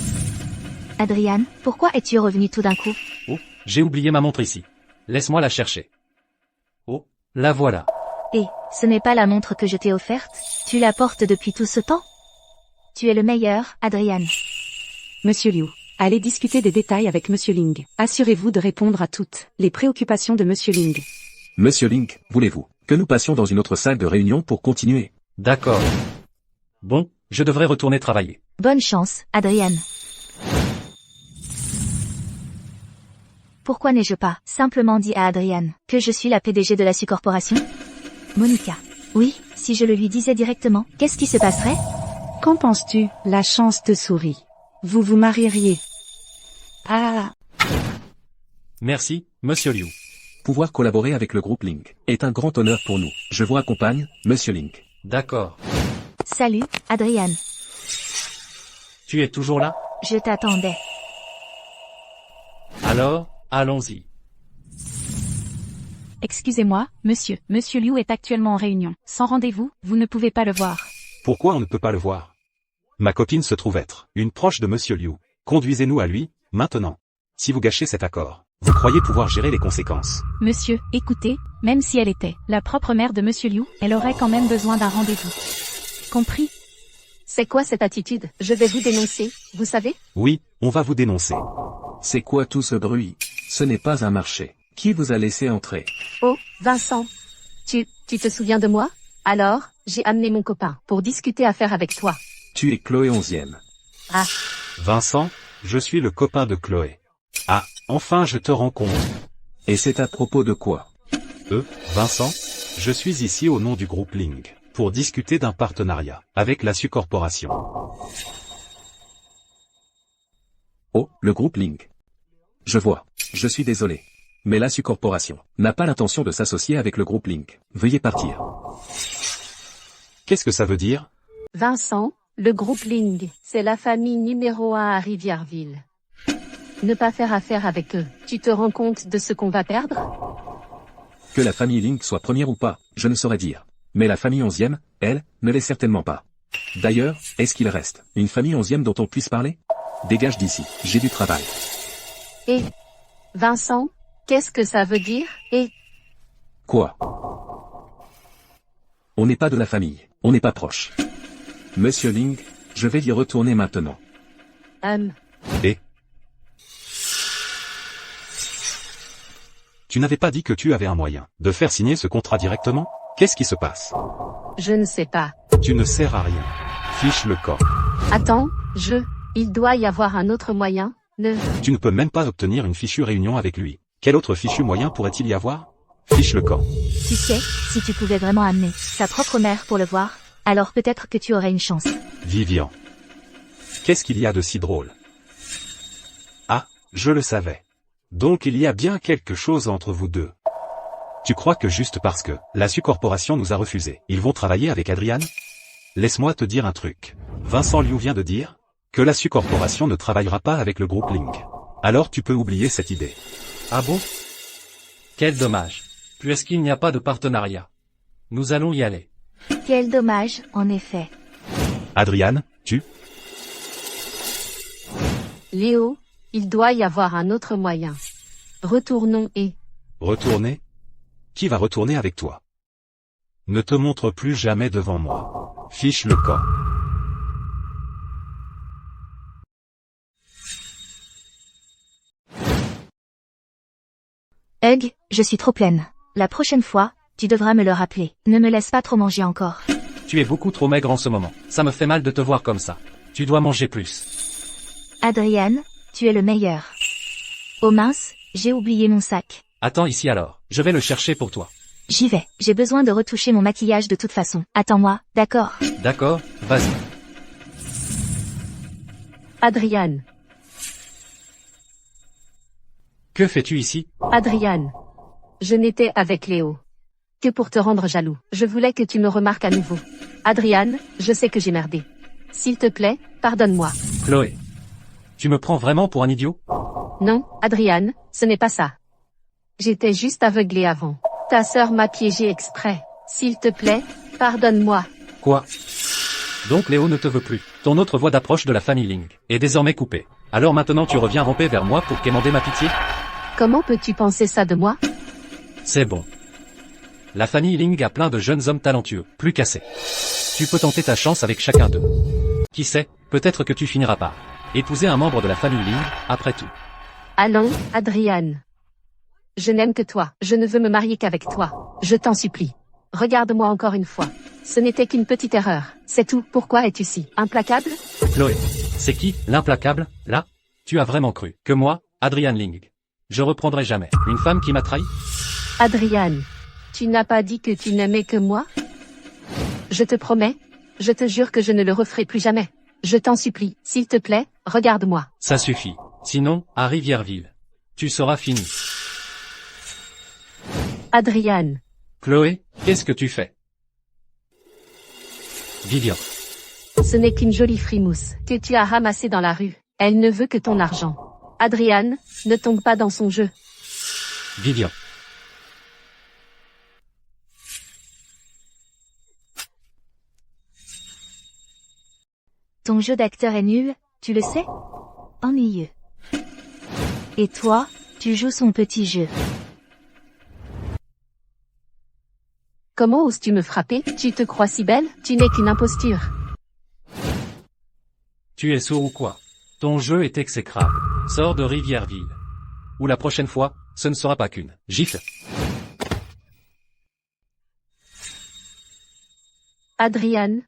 Adrian, pourquoi es-tu revenu tout d'un coup? Oh, j'ai oublié ma montre ici. Laisse-moi la chercher. Oh, la voilà. Et, ce n'est pas la montre que je t'ai offerte? Tu la portes depuis tout ce temps? Tu es le meilleur, Adrian. Monsieur Liu, allez discuter des détails avec Monsieur Ling. Assurez-vous de répondre à toutes les préoccupations de Monsieur Ling. Monsieur Ling, voulez-vous que nous passions dans une autre salle de réunion pour continuer? D'accord. Bon, je devrais retourner travailler. Bonne chance, Adrian. Pourquoi n'ai-je pas simplement dit à Adrian que je suis la PDG de la Su Corporation? Monica. Oui, si je le lui disais directement, qu'est-ce qui se passerait? Qu'en penses-tu? La chance te sourit. Vous vous marieriez. Ah. Merci, Monsieur Liu. Pouvoir collaborer avec le groupe Ling est un grand honneur pour nous. Je vous accompagne, Monsieur Ling. D'accord. Salut, Adrian. Tu es toujours là? Je t'attendais. Alors, allons-y. Excusez-moi, monsieur. Monsieur Liu est actuellement en réunion. Sans rendez-vous, vous ne pouvez pas le voir. Pourquoi on ne peut pas le voir? Ma copine se trouve être une proche de Monsieur Liu. Conduisez-nous à lui, maintenant. Si vous gâchez cet accord, vous croyez pouvoir gérer les conséquences. Monsieur, écoutez, même si elle était la propre mère de Monsieur Liu, elle aurait quand même besoin d'un rendez-vous. Compris? C'est quoi cette attitude? Je vais vous dénoncer, vous savez? Oui, on va vous dénoncer. C'est quoi tout ce bruit? Ce n'est pas un marché. Qui vous a laissé entrer? Oh, Vincent. Tu te souviens de moi? Alors, j'ai amené mon copain pour discuter affaires avec toi. Tu es Chloé 11e. Ah. Vincent, je suis le copain de Chloé. Ah, enfin je te rends compte. Et c'est à propos de quoi? Vincent, je suis ici au nom du groupe Ling, pour discuter d'un partenariat avec la Su Corporation. Oh, le groupe Ling. Je vois. Je suis désolé. Mais la Su Corporation n'a pas l'intention de s'associer avec le groupe Ling. Veuillez partir. Qu'est-ce que ça veut dire? Vincent, le groupe Ling, c'est la famille numéro 1 à Rivièreville. Ne pas faire affaire avec eux, tu te rends compte de ce qu'on va perdre? Que la famille Ling soit première ou pas, je ne saurais dire. Mais la famille 11e, elle, ne l'est certainement pas. D'ailleurs, est-ce qu'il reste une famille 11e dont on puisse parler? Dégage d'ici, j'ai du travail. Et Vincent, qu'est-ce que ça veut dire? Et quoi? On n'est pas de la famille, on n'est pas proche. Monsieur Ling, je vais y retourner maintenant. Et tu n'avais pas dit que tu avais un moyen de faire signer ce contrat directement? Qu'est-ce qui se passe? Je ne sais pas. Tu ne sers à rien. Fiche le camp. Attends, il doit y avoir un autre moyen, Tu ne peux même pas obtenir une fichue réunion avec lui. Quel autre fichu moyen pourrait-il y avoir? Fiche le camp. Tu sais, si tu pouvais vraiment amener ta propre mère pour le voir, alors peut-être que tu aurais une chance. Vivian. Qu'est-ce qu'il y a de si drôle? Ah, je le savais. Donc il y a bien quelque chose entre vous deux. Tu crois que juste parce que la Su Corporation nous a refusé, ils vont travailler avec Adrian? Laisse-moi te dire un truc. Vincent Liu vient de dire que la Su Corporation ne travaillera pas avec le groupe Link. Alors tu peux oublier cette idée. Ah bon? Quel dommage. Puisqu'il n'y a pas de partenariat. Nous allons y aller. Quel dommage, en effet. Adrian, tu? Léo, il doit y avoir un autre moyen. Retournons et... Retourner? Qui va retourner avec toi? Ne te montre plus jamais devant moi. Fiche le camp. Hug, je suis trop pleine. La prochaine fois, tu devras me le rappeler. Ne me laisse pas trop manger encore. Tu es beaucoup trop maigre en ce moment. Ça me fait mal de te voir comme ça. Tu dois manger plus. Adrian, tu es le meilleur. Oh mince, j'ai oublié mon sac. Attends ici alors. Je vais le chercher pour toi. J'y vais. J'ai besoin de retoucher mon maquillage de toute façon. Attends-moi, d'accord? D'accord, vas-y. Adrian. Que fais-tu ici? Adrian. Je n'étais avec Léo que pour te rendre jaloux. Je voulais que tu me remarques à nouveau. Adrian, je sais que j'ai merdé. S'il te plaît, pardonne-moi. Chloé. Tu me prends vraiment pour un idiot? Non, Adrian, ce n'est pas ça. J'étais juste aveuglé avant. Ta sœur m'a piégé exprès. S'il te plaît, pardonne-moi. Quoi? Donc Léo ne te veut plus. Ton autre voie d'approche de la famille Ling est désormais coupée. Alors maintenant tu reviens ramper vers moi pour quémander ma pitié? Comment peux-tu penser ça de moi? C'est bon. La famille Ling a plein de jeunes hommes talentueux, plus cassés. Tu peux tenter ta chance avec chacun d'eux. Qui sait, peut-être que tu finiras par épouser un membre de la famille Ling, après tout. Allons, Adrian. Je n'aime que toi. Je ne veux me marier qu'avec toi. Je t'en supplie. Regarde-moi encore une fois. Ce n'était qu'une petite erreur. C'est tout. Pourquoi es-tu si implacable? Chloé. C'est qui, l'implacable, là? Tu as vraiment cru que moi, Adrian Ling, je reprendrai jamais une femme qui m'a trahi? Adrian. Tu n'as pas dit que tu n'aimais que moi? Je te promets. Je te jure que je ne le referai plus jamais. Je t'en supplie. S'il te plaît, regarde-moi. Ça suffit. Sinon, à Rivierville, tu seras fini. Adrian. Chloé, qu'est-ce que tu fais? Vivian. Ce n'est qu'une jolie frimousse que tu as ramassée dans la rue. Elle ne veut que ton argent. Adrian, ne tombe pas dans son jeu. Vivian. Ton jeu d'acteur est nul, tu le sais? Ennuyeux. Et toi, tu joues son petit jeu. Comment oses-tu me frapper? Tu te crois si belle? Tu n'es qu'une imposture. Tu es sourd ou quoi? Ton jeu est exécrable. Sors de Rivierville. Ou la prochaine fois, ce ne sera pas qu'une gifle. Adrian.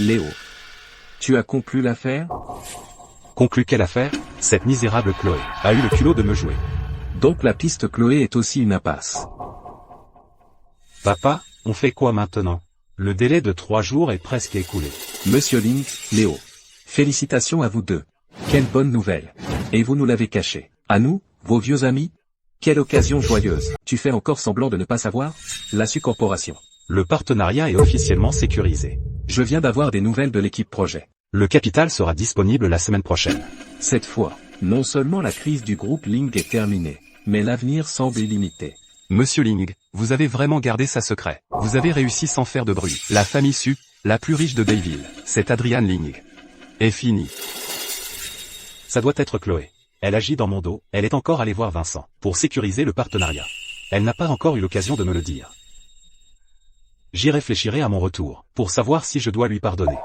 Léo. Tu as conclu l'affaire? Conclu quelle affaire? Cette misérable Chloé a eu le culot de me jouer. Donc la piste Chloé est aussi une impasse. Papa, on fait quoi maintenant? Le délai de 3 jours est presque écoulé. Monsieur Ling, Léo. Félicitations à vous deux. Quelle bonne nouvelle. Et vous nous l'avez caché. À nous, vos vieux amis? Quelle occasion joyeuse. Tu fais encore semblant de ne pas savoir? La Su Corporation. Le partenariat est officiellement sécurisé. Je viens d'avoir des nouvelles de l'équipe projet. Le capital sera disponible la semaine prochaine. Cette fois, non seulement la crise du groupe Ling est terminée, mais l'avenir semble illimité. Monsieur Ling, vous avez vraiment gardé ça secret. Vous avez réussi sans faire de bruit. La famille Su, la plus riche de Bayville, c'est Adrian Ling. Est fini. Ça doit être Chloé. Elle agit dans mon dos, elle est encore allée voir Vincent, pour sécuriser le partenariat. Elle n'a pas encore eu l'occasion de me le dire. J'y réfléchirai à mon retour, pour savoir si je dois lui pardonner.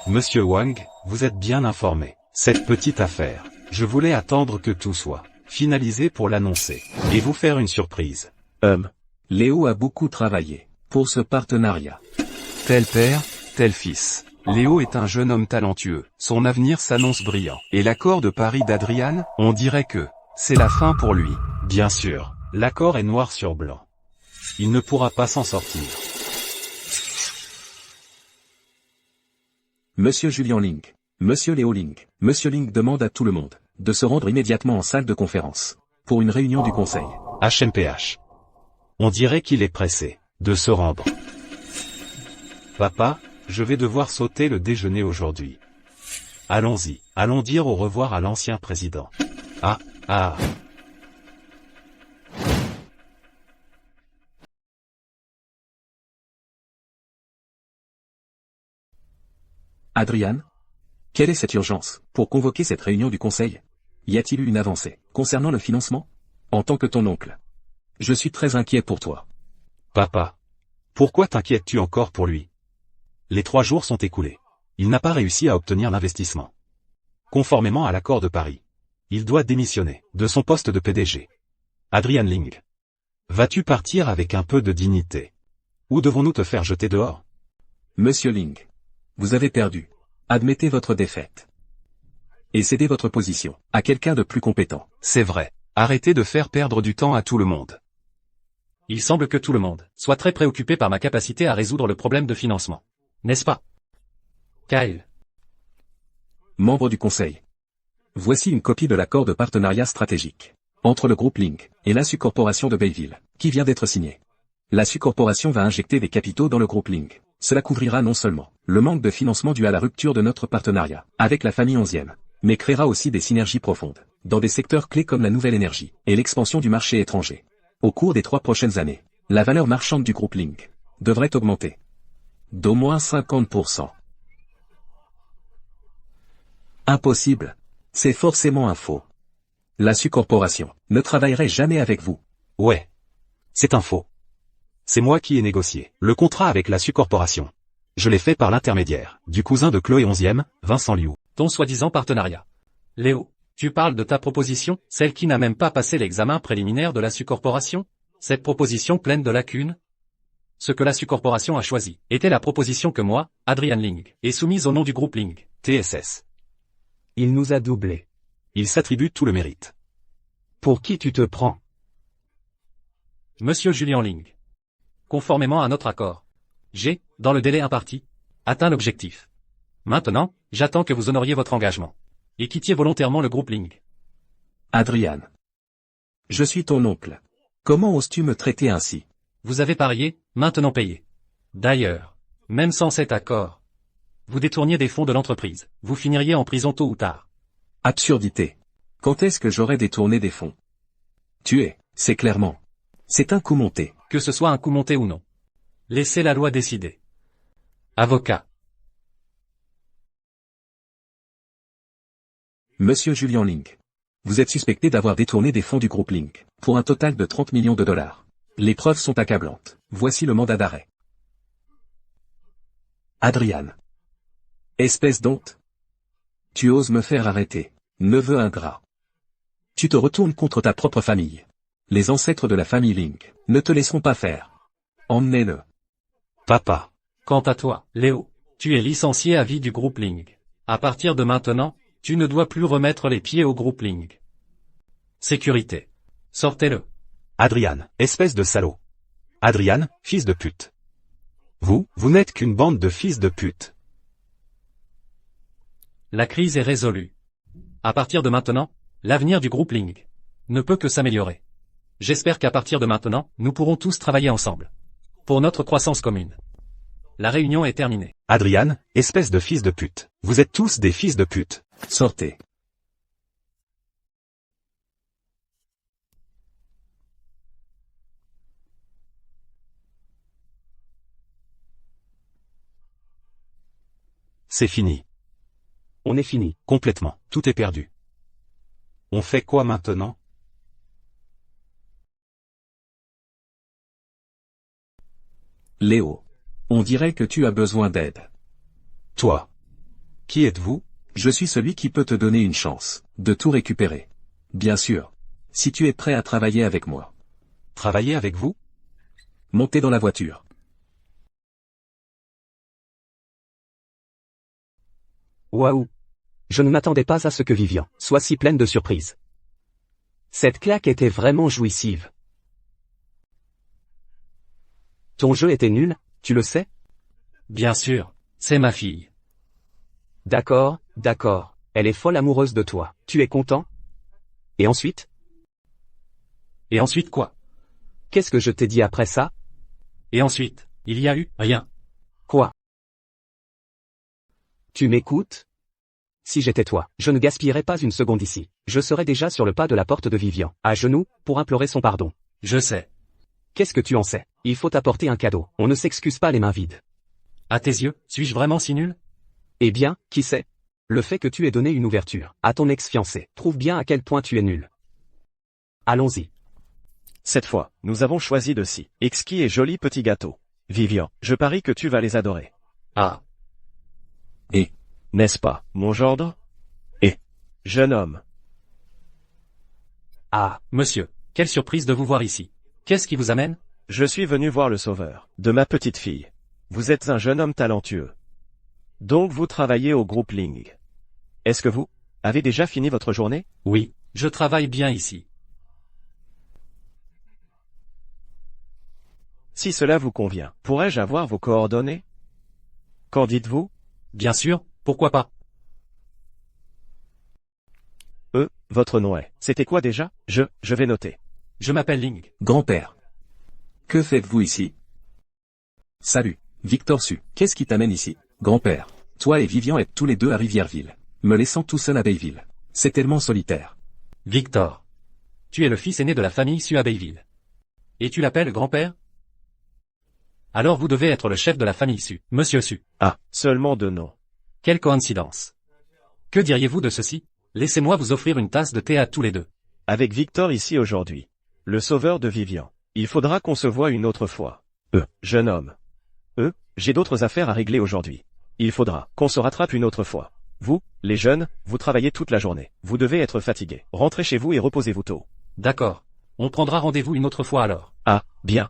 Monsieur Wang, vous êtes bien informé. Cette petite affaire, je voulais attendre que tout soit finalisé pour l'annoncer, et vous faire une surprise. Léo a beaucoup travaillé. pour ce partenariat. Tel père, tel fils. Léo est un jeune homme talentueux, son avenir s'annonce brillant. Et l'accord de Paris d'Adrian, on dirait que c'est la fin pour lui. Bien sûr, l'accord est noir sur blanc. Il ne pourra pas s'en sortir. Monsieur Julian Link, Monsieur Léo Link, Monsieur Link demande à tout le monde de se rendre immédiatement en salle de conférence pour une réunion du conseil. HMPH. On dirait qu'il est pressé de se rendre. Papa, je vais devoir sauter le déjeuner aujourd'hui. Allons-y, allons dire au revoir à l'ancien président. Ah. Adrian? Quelle est cette urgence pour convoquer cette réunion du conseil? Y a-t-il eu une avancée concernant le financement? En tant que ton oncle, je suis très inquiet pour toi. Papa. Pourquoi t'inquiètes-tu encore pour lui? Les 3 jours sont écoulés. Il n'a pas réussi à obtenir l'investissement. Conformément à l'accord de Paris, il doit démissionner de son poste de PDG. Adrian Link. Vas-tu partir avec un peu de dignité? Ou devons-nous te faire jeter dehors? Monsieur Link, vous avez perdu. Admettez votre défaite. Et cédez votre position à quelqu'un de plus compétent. C'est vrai. Arrêtez de faire perdre du temps à tout le monde. Il semble que tout le monde soit très préoccupé par ma capacité à résoudre le problème de financement. N'est-ce pas? Kyle. Membre du conseil. Voici une copie de l'accord de partenariat stratégique entre le groupe Link et l'Assu Corporation de Bayville, qui vient d'être signé. L'Assu Corporation va injecter des capitaux dans le groupe Link. Cela couvrira non seulement le manque de financement dû à la rupture de notre partenariat avec la famille 11e, mais créera aussi des synergies profondes dans des secteurs clés comme la nouvelle énergie et l'expansion du marché étranger. Au cours des 3 prochaines années, la valeur marchande du groupe Link devrait augmenter d'au moins 50%. Impossible. C'est forcément un faux. L'Assu Corporation ne travaillerait jamais avec vous. Ouais. C'est un faux. C'est moi qui ai négocié le contrat avec l'Assu Corporation. Je l'ai fait par l'intermédiaire du cousin de Chloé 11e, Vincent Liu. Ton soi-disant partenariat. Léo, tu parles de ta proposition, celle qui n'a même pas passé l'examen préliminaire de l'Assu Corporation? Cette proposition pleine de lacunes? Ce que l'Assu Corporation a choisi était la proposition que moi, Adrian Link, ai soumise au nom du groupe Link. TSS. Il nous a doublés. Il s'attribue tout le mérite. Pour qui tu te prends? Monsieur Julian Link. Conformément à notre accord, j'ai, dans le délai imparti, atteint l'objectif. Maintenant, j'attends que vous honoriez votre engagement et quittiez volontairement le groupe Link. Adrian. Je suis ton oncle. Comment oses-tu me traiter ainsi? Vous avez parié, maintenant payé. D'ailleurs, même sans cet accord, vous détourniez des fonds de l'entreprise, vous finiriez en prison tôt ou tard. Absurdité. Quand est-ce que j'aurais détourné des fonds? C'est clairement. C'est un coup monté. Que ce soit un coup monté ou non. Laissez la loi décider. Avocat. Monsieur Julian Link. Vous êtes suspecté d'avoir détourné des fonds du groupe Link, pour un total de 30 millions de dollars. Les preuves sont accablantes. Voici le mandat d'arrêt. Adrian. Espèce d'honte. Tu oses me faire arrêter, neveu ingrat. Tu te retournes contre ta propre famille. Les ancêtres de la famille Link ne te laisseront pas faire. Emmenez-le. Papa. Quant à toi, Léo, tu es licencié à vie du groupe Link. À partir de maintenant, tu ne dois plus remettre les pieds au groupe Link. Sécurité. Sortez-le. Adrian, espèce de salaud. Adrian, fils de pute. Vous n'êtes qu'une bande de fils de pute. La crise est résolue. À partir de maintenant, l'avenir du groupe Link ne peut que s'améliorer. J'espère qu'à partir de maintenant, nous pourrons tous travailler ensemble. Pour notre croissance commune. La réunion est terminée. Adrian, espèce de fils de pute. Vous êtes tous des fils de pute. Sortez. C'est fini. On est fini. Complètement. Tout est perdu. On fait quoi maintenant? Léo. On dirait que tu as besoin d'aide. Toi. Qui êtes-vous? Je suis celui qui peut te donner une chance de tout récupérer. Bien sûr. Si tu es prêt à travailler avec moi. Travailler avec vous? Montez dans la voiture. Waouh. Je ne m'attendais pas à ce que Vivian soit si pleine de surprises. Cette claque était vraiment jouissive. Ton jeu était nul, tu le sais? Bien sûr, c'est ma fille. D'accord, d'accord. Elle est folle amoureuse de toi. Tu es content? Et ensuite? Et ensuite quoi? Qu'est-ce que je t'ai dit après ça? Et ensuite, il y a eu rien. Quoi? Tu m'écoutes? Si j'étais toi, je ne gaspillerais pas une seconde ici. Je serais déjà sur le pas de la porte de Vivian, à genoux, pour implorer son pardon. Je sais. Qu'est-ce que tu en sais? Il faut apporter un cadeau. On ne s'excuse pas les mains vides. À tes yeux, suis-je vraiment si nul? Eh bien, qui sait? Le fait que tu aies donné une ouverture à ton ex-fiancé prouve bien à quel point tu es nul. Allons-y. Cette fois, nous avons choisi de si exquis et jolis petits gâteaux. Vivian, je parie que tu vas les adorer. Ah. Et, n'est-ce pas, mon gendre? Et, jeune homme. Ah. Monsieur, quelle surprise de vous voir ici. Qu'est-ce qui vous amène? Je suis venu voir le sauveur de ma petite fille. Vous êtes un jeune homme talentueux. Donc vous travaillez au groupe Ling. Est-ce que vous avez déjà fini votre journée? Oui, je travaille bien ici. Si cela vous convient, pourrais-je avoir vos coordonnées? Qu'en dites-vous? Bien sûr, pourquoi pas? Votre nom est. C'était quoi déjà? Je vais noter. Je m'appelle Ling. Grand-père. Que faites-vous ici? Salut, Victor Su. Qu'est-ce qui t'amène ici? Grand-père. Toi et Vivian êtes tous les deux à Rivièreville, me laissant tout seul à Bayville. C'est tellement solitaire. Victor. Tu es le fils aîné de la famille Su à Bayville. Et tu l'appelles grand-père? Alors vous devez être le chef de la famille Su, Monsieur Su. Ah, seulement deux noms. Quelle coïncidence. Que diriez-vous de ceci? Laissez-moi vous offrir une tasse de thé à tous les deux. Avec Victor ici aujourd'hui, le sauveur de Vivian, il faudra qu'on se voie une autre fois. Jeune homme. J'ai d'autres affaires à régler aujourd'hui. Il faudra qu'on se rattrape une autre fois. Vous, les jeunes, vous travaillez toute la journée. Vous devez être fatigués. Rentrez chez vous et reposez-vous tôt. D'accord. On prendra rendez-vous une autre fois alors. Ah, bien.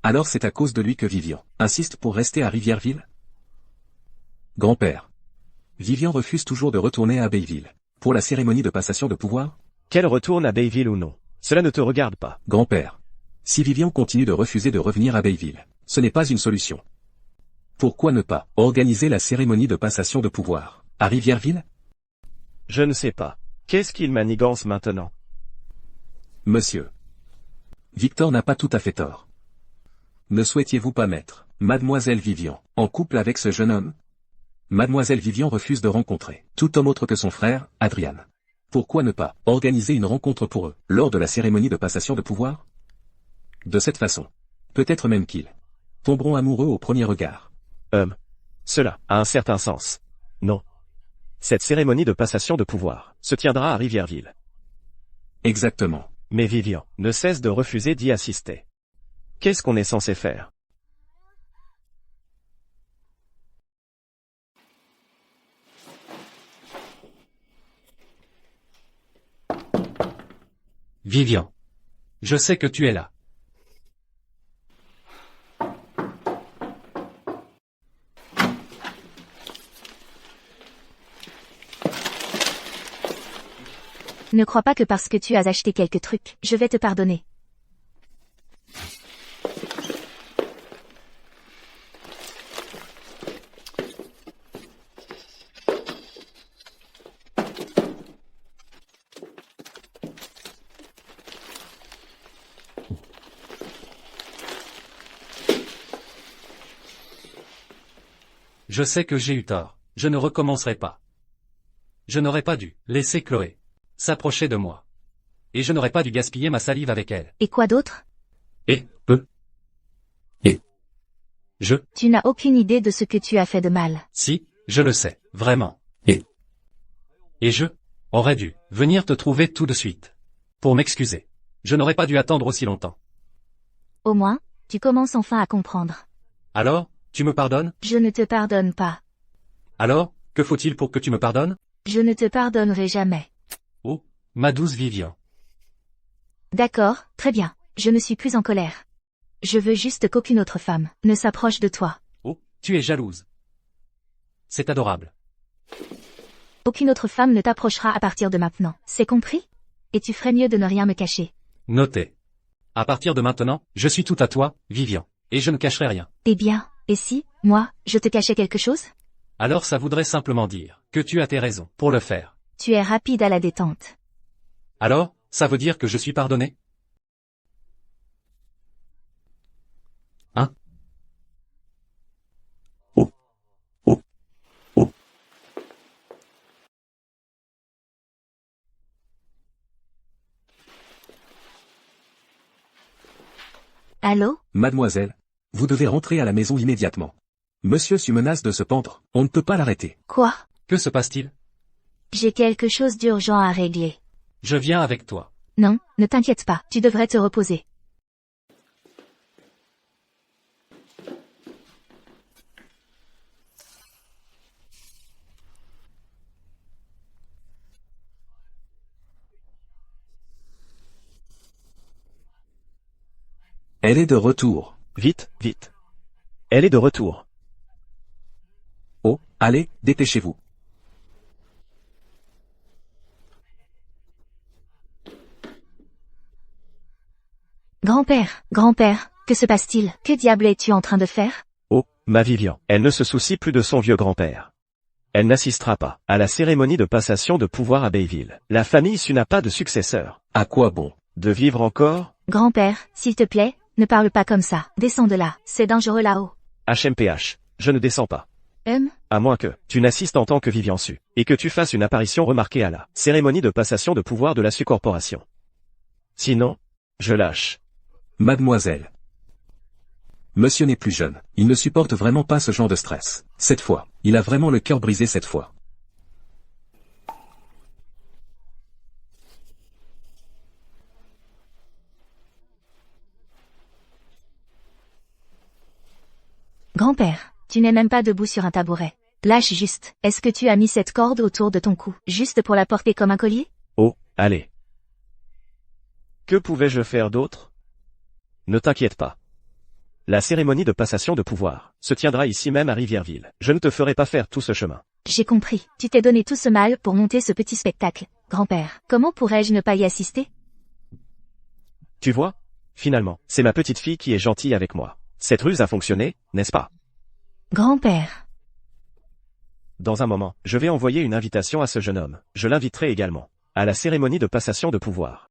Alors c'est à cause de lui que Vivian insiste pour rester à Rivièreville? Grand-père. Vivian refuse toujours de retourner à Bayville. Pour la cérémonie de passation de pouvoir? Qu'elle retourne à Bayville ou non, cela ne te regarde pas. Grand-père. Si Vivian continue de refuser de revenir à Bayville, ce n'est pas une solution. Pourquoi ne pas organiser la cérémonie de passation de pouvoir à Rivièreville? Je ne sais pas. Qu'est-ce qu'il manigance maintenant? Monsieur. Victor n'a pas tout à fait tort. Ne souhaitiez-vous pas mettre Mademoiselle Vivian en couple avec ce jeune homme? Mademoiselle Vivian refuse de rencontrer tout homme autre que son frère, Adrian. Pourquoi ne pas organiser une rencontre pour eux, lors de la cérémonie de passation de pouvoir? De cette façon, peut-être même qu'ils tomberont amoureux au premier regard. Cela a un certain sens. Non. Cette cérémonie de passation de pouvoir se tiendra à Rivièreville. Exactement. Mais Vivian ne cesse de refuser d'y assister. Qu'est-ce qu'on est censé faire? Vivian. Je sais que tu es là. Ne crois pas que parce que tu as acheté quelques trucs, je vais te pardonner. Je sais que j'ai eu tort. Je ne recommencerai pas. Je n'aurais pas dû laisser Chloé s'approcher de moi. Et je n'aurais pas dû gaspiller ma salive avec elle. Et quoi d'autre? Je... Tu n'as aucune idée de ce que tu as fait de mal. Si, je le sais, vraiment. Et je aurais dû venir te trouver tout de suite. Pour m'excuser. Je n'aurais pas dû attendre aussi longtemps. Au moins, tu commences enfin à comprendre. Alors, tu me pardonnes? Je ne te pardonne pas. Alors, que faut-il pour que tu me pardonnes? Je ne te pardonnerai jamais. Oh, ma douce Vivian. D'accord, très bien. Je ne suis plus en colère. Je veux juste qu'aucune autre femme ne s'approche de toi. Oh, Tu es jalouse. C'est adorable. Aucune autre femme ne t'approchera à partir de maintenant, c'est compris? Et tu ferais mieux de ne rien me cacher. Notez. À partir de maintenant, je suis tout à toi, Vivian. Et je ne cacherai rien. Eh bien, et si, moi, je te cachais quelque chose? Alors ça voudrait simplement dire que tu as tes raisons pour le faire. Tu es rapide à la détente. Alors, ça veut dire que je suis pardonné? Hein? Allô? Mademoiselle, vous devez rentrer à la maison immédiatement. Monsieur Su menace de se pendre, on ne peut pas l'arrêter. Quoi? Que se passe-t-il? J'ai quelque chose d'urgent à régler. Je viens avec toi. Non, ne t'inquiète pas, tu devrais te reposer. Elle est de retour. Vite, vite. Elle est de retour. Oh, allez, dépêchez-vous. Grand-père, que se passe-t-il? Que diable es-tu en train de faire? Oh, ma Vivian, elle ne se soucie plus de son vieux grand-père. Elle n'assistera pas à la cérémonie de passation de pouvoir à Bayville. La famille Su n'a pas de successeur. À quoi bon? De vivre encore? Grand-père, s'il te plaît, ne parle pas comme ça. Descends de là, c'est dangereux là-haut. HMPH, je ne descends pas. À moins que tu n'assistes en tant que Vivian Su, et que tu fasses une apparition remarquée à la cérémonie de passation de pouvoir de la Su Corporation. Sinon, je lâche. Mademoiselle. Monsieur n'est plus jeune, il ne supporte vraiment pas ce genre de stress. Cette fois, il a vraiment le cœur brisé cette fois. Grand-père, tu n'es même pas debout sur un tabouret. Lâche juste. Est-ce que tu as mis cette corde autour de ton cou, juste pour la porter comme un collier? Oh, allez. Que pouvais-je faire d'autre? Ne t'inquiète pas. La cérémonie de passation de pouvoir se tiendra ici même à Rivierville. Je ne te ferai pas faire tout ce chemin. J'ai compris. Tu t'es donné tout ce mal pour monter ce petit spectacle. Grand-père, comment pourrais-je ne pas y assister? Tu vois? Finalement, c'est ma petite fille qui est gentille avec moi. Cette ruse a fonctionné, n'est-ce pas? Grand-père. Dans un moment, je vais envoyer une invitation à ce jeune homme. Je l'inviterai également à la cérémonie de passation de pouvoir.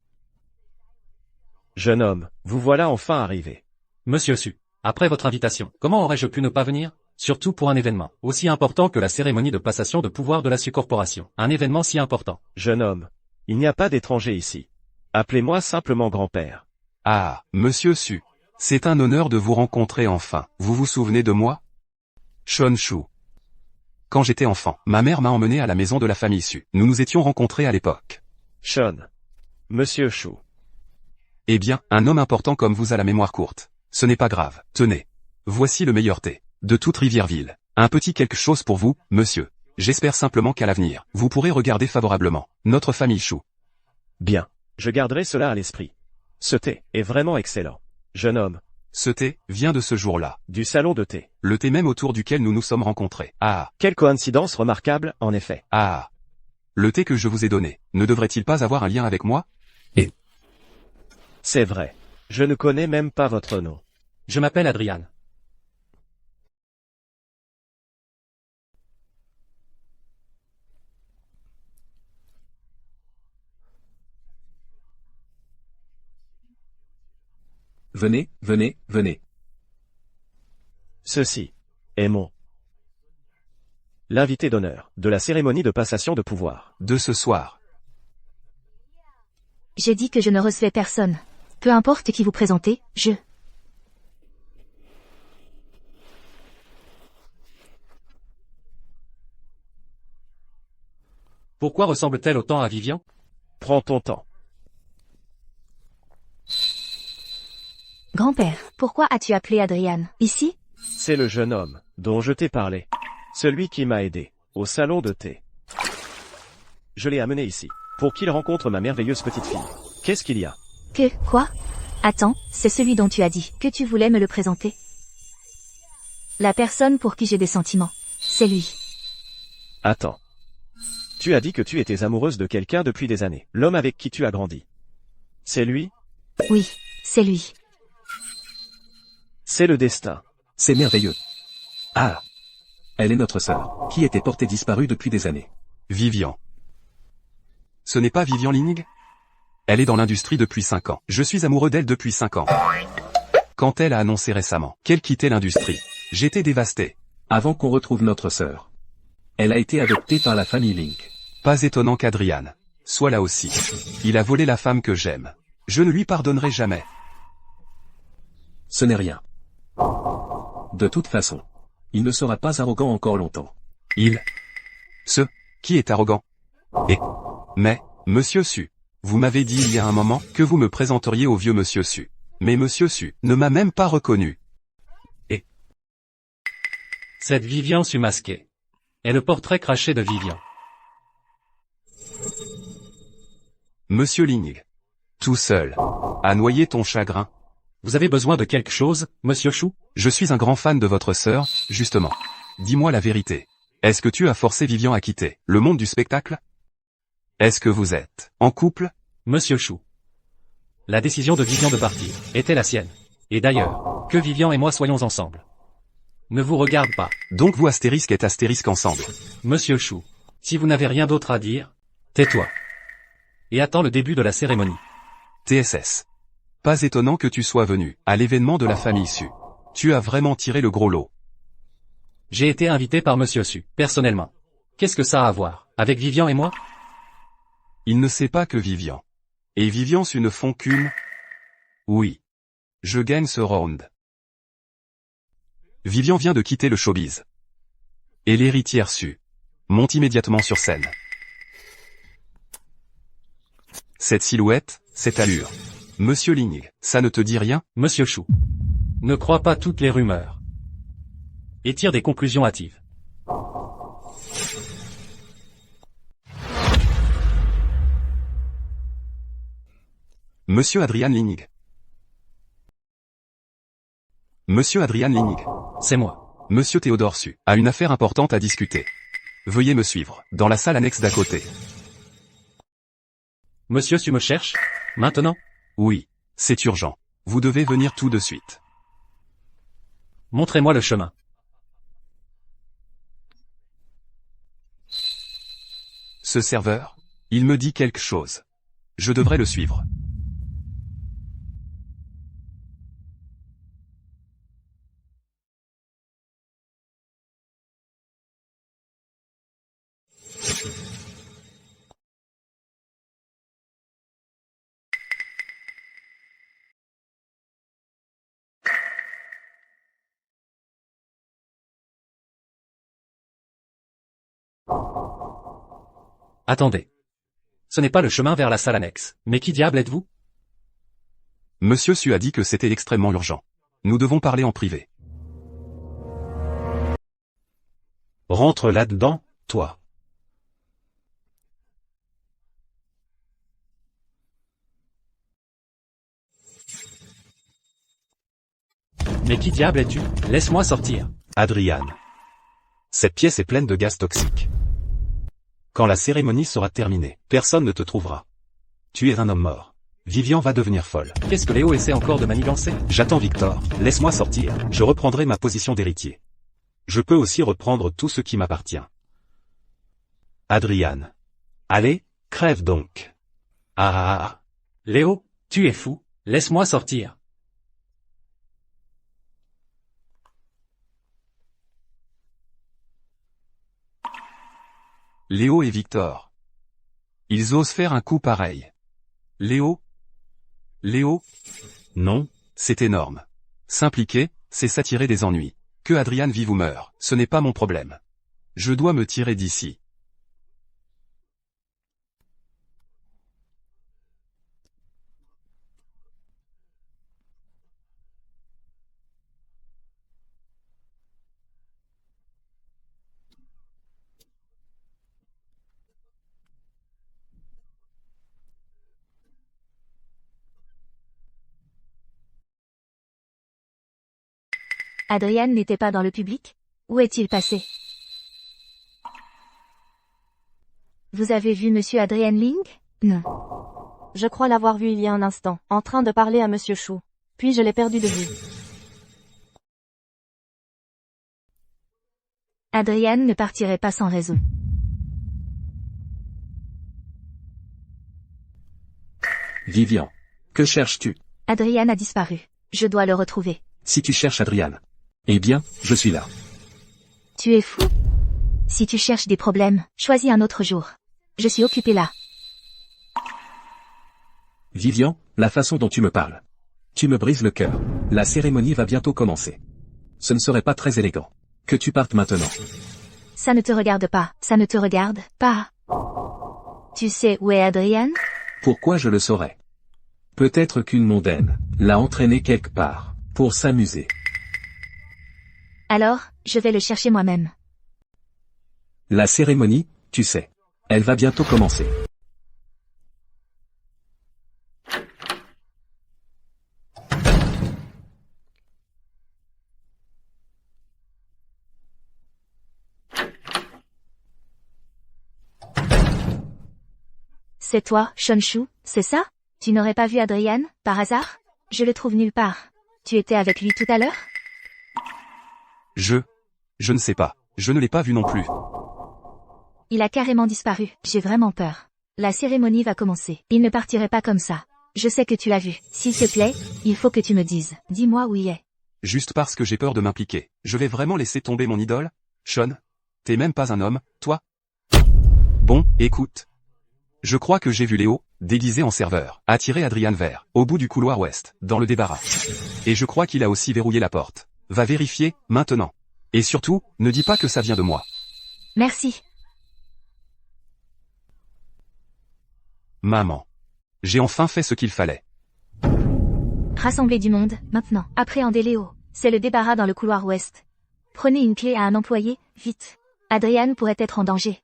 Jeune homme, vous voilà enfin arrivé. Monsieur Su, après votre invitation, comment aurais-je pu ne pas venir? Surtout pour un événement aussi important que la cérémonie de passation de pouvoir de la Su Corporation. Un événement si important. Jeune homme, il n'y a pas d'étranger ici. Appelez-moi simplement grand-père. Ah, Monsieur Su. C'est un honneur de vous rencontrer enfin. Vous vous souvenez de moi? Sean Shu. Quand j'étais enfant, ma mère m'a emmené à la maison de la famille Su. Nous nous étions rencontrés à l'époque. Sean. Monsieur Shu. Eh bien, un homme important comme vous a la mémoire courte. Ce n'est pas grave. Tenez. Voici le meilleur thé de toute Rivierville. Un petit quelque chose pour vous, monsieur. J'espère simplement qu'à l'avenir, vous pourrez regarder favorablement notre famille Shu. Bien. Je garderai cela à l'esprit. Ce thé est vraiment excellent. Jeune homme. Ce thé vient de ce jour-là. Du salon de thé. Le thé même autour duquel nous nous sommes rencontrés. Ah. Quelle coïncidence remarquable, en effet. Ah. Le thé que je vous ai donné, ne devrait-il pas avoir un lien avec moi? C'est vrai. Je ne connais même pas votre nom. Je m'appelle Adrian. Venez, venez, venez. Ceci est l'invité d'honneur de la cérémonie de passation de pouvoir de ce soir. J'ai dit que je ne recevais personne. Peu importe qui vous présentez, je... Pourquoi ressemble-t-elle autant à Vivian? Prends ton temps. Grand-père, pourquoi as-tu appelé Adrian, ici? C'est le jeune homme dont je t'ai parlé. Celui qui m'a aidé au salon de thé. Je l'ai amené ici pour qu'il rencontre ma merveilleuse petite fille. Qu'est-ce qu'il y a? Quoi? Attends, c'est celui dont tu as dit que tu voulais me le présenter. La personne pour qui j'ai des sentiments. C'est lui. Attends. Tu as dit que tu étais amoureuse de quelqu'un depuis des années. L'homme avec qui tu as grandi. C'est lui? Oui, c'est lui. C'est le destin. C'est merveilleux. Ah. Elle est notre sœur, qui était portée disparue depuis des années. Vivian. Ce n'est pas Vivian Ling? Elle est dans l'industrie depuis 5 ans. Je suis amoureux d'elle depuis 5 ans. Quand elle a annoncé récemment qu'elle quittait l'industrie, j'étais dévasté. Avant qu'on retrouve notre sœur. Elle a été adoptée par la famille Link. Pas étonnant qu'Adrian soit là aussi. Il a volé la femme que j'aime. Je ne lui pardonnerai jamais. Ce n'est rien. De toute façon, il ne sera pas arrogant encore longtemps. Qui est arrogant? Mais, Monsieur Su, vous m'avez dit il y a un moment que vous me présenteriez au vieux Monsieur Su. Mais Monsieur Su ne m'a même pas reconnu. Cette Vivian Su masquée est le portrait craché de Vivian. Monsieur Ling. Tout seul. À noyer ton chagrin. Vous avez besoin de quelque chose, Monsieur Chou? Je suis un grand fan de votre sœur, justement. Dis-moi la vérité. Est-ce que tu as forcé Vivian à quitter le monde du spectacle? Est-ce que vous êtes en couple? Monsieur Chou. La décision de Vivian de partir était la sienne. Et d'ailleurs, que Vivian et moi soyons ensemble ne vous regarde pas. Donc vous astérisque et astérisque ensemble. Monsieur Chou, si vous n'avez rien d'autre à dire, tais-toi. Et attends le début de la cérémonie. TSS. Pas étonnant que tu sois venu à l'événement de la famille Su. Tu as vraiment tiré le gros lot. J'ai été invité par Monsieur Su, personnellement. Qu'est-ce que ça a à voir avec Vivian et moi? Il ne sait pas que Vivian et Vivian Su ne font qu'une. Oui. Je gagne ce round. Vivian vient de quitter le showbiz. Et l'héritière Su monte immédiatement sur scène. Cette silhouette, cette allure. Monsieur Ling, ça ne te dit rien? Monsieur Chou. Ne crois pas toutes les rumeurs. Et tire des conclusions hâtives. Monsieur Adrian Ling. Monsieur Adrian Ling. C'est moi. Monsieur Théodore Su a une affaire importante à discuter. Veuillez me suivre, dans la salle annexe d'à côté. Monsieur Su me cherche? Maintenant? Oui, c'est urgent. Vous devez venir tout de suite. Montrez-moi le chemin. Ce serveur, il me dit quelque chose. Je devrais le suivre. Attendez. Ce n'est pas le chemin vers la salle annexe. Mais qui diable êtes-vous? Monsieur Su a dit que c'était extrêmement urgent. Nous devons parler en privé. Rentre là-dedans, toi. Mais qui diable es-tu? Laisse-moi sortir. Adrian. Cette pièce est pleine de gaz toxiques. Quand la cérémonie sera terminée, personne ne te trouvera. Tu es un homme mort. Vivian va devenir folle. Qu'est-ce que Léo essaie encore de manigancer? J'attends Victor, laisse-moi sortir, je reprendrai ma position d'héritier. Je peux aussi reprendre tout ce qui m'appartient. Adrian. Allez, crève donc. Ah. Léo, tu es fou, laisse-moi sortir. Léo et Victor. Ils osent faire un coup pareil. Léo? Non. C'est énorme. S'impliquer, c'est s'attirer des ennuis. Que Adrian vive ou meure, ce n'est pas mon problème. Je dois me tirer d'ici. Adrian n'était pas dans le public? Où est-il passé? Vous avez vu Monsieur Adrian Ling? Non. Je crois l'avoir vu il y a un instant, en train de parler à Monsieur Chou. Puis je l'ai perdu de vue. Adrian ne partirait pas sans raison. Vivian. Que cherches-tu? Adrian a disparu. Je dois le retrouver. Si tu cherches Adrian. Eh bien, je suis là. Tu es fou? Si tu cherches des problèmes, choisis un autre jour. Je suis occupé là. Vivian, la façon dont tu me parles. Tu me brises le cœur. La cérémonie va bientôt commencer. Ce ne serait pas très élégant. Que tu partes maintenant. Ça ne te regarde pas, ça ne te regarde pas. Tu sais où est Adrian? Pourquoi je le saurais? Peut-être qu'une mondaine l'a entraîné quelque part, pour s'amuser. Alors, je vais le chercher moi-même. La cérémonie, tu sais. Elle va bientôt commencer. C'est toi, Shonshu, c'est ça? Tu n'aurais pas vu Adrian, par hasard? Je le trouve nulle part. Tu étais avec lui tout à l'heure? Je ne sais pas. Je ne l'ai pas vu non plus. Il a carrément disparu. J'ai vraiment peur. La cérémonie va commencer. Il ne partirait pas comme ça. Je sais que tu l'as vu. S'il te plaît, il faut que tu me dises. Dis-moi où il est. Juste parce que j'ai peur de m'impliquer. Je vais vraiment laisser tomber mon idole? Sean? T'es même pas un homme, toi? Bon, écoute. Je crois que j'ai vu Léo, déguisé en serveur, attirer Adrian vers, au bout du couloir ouest, dans le débarras. Et je crois qu'il a aussi verrouillé la porte. Va vérifier, maintenant. Et surtout, ne dis pas que ça vient de moi. Merci. Maman. J'ai enfin fait ce qu'il fallait. Rassemblez du monde, maintenant. Appréhendez Léo. C'est le débarras dans le couloir ouest. Prenez une clé à un employé, vite. Adrian pourrait être en danger.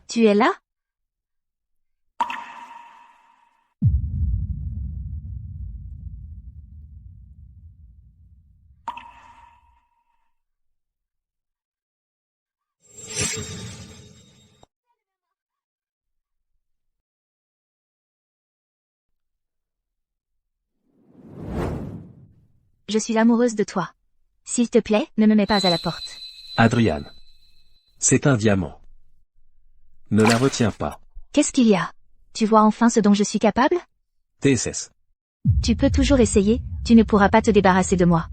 Tu es là? Je suis amoureuse de toi. S'il te plaît, ne me mets pas à la porte. Adrian. C'est un diamant. Ne la retiens pas. Qu'est-ce qu'il y a? Tu vois enfin ce dont je suis capable? TSS. Tu peux toujours essayer, tu ne pourras pas te débarrasser de moi.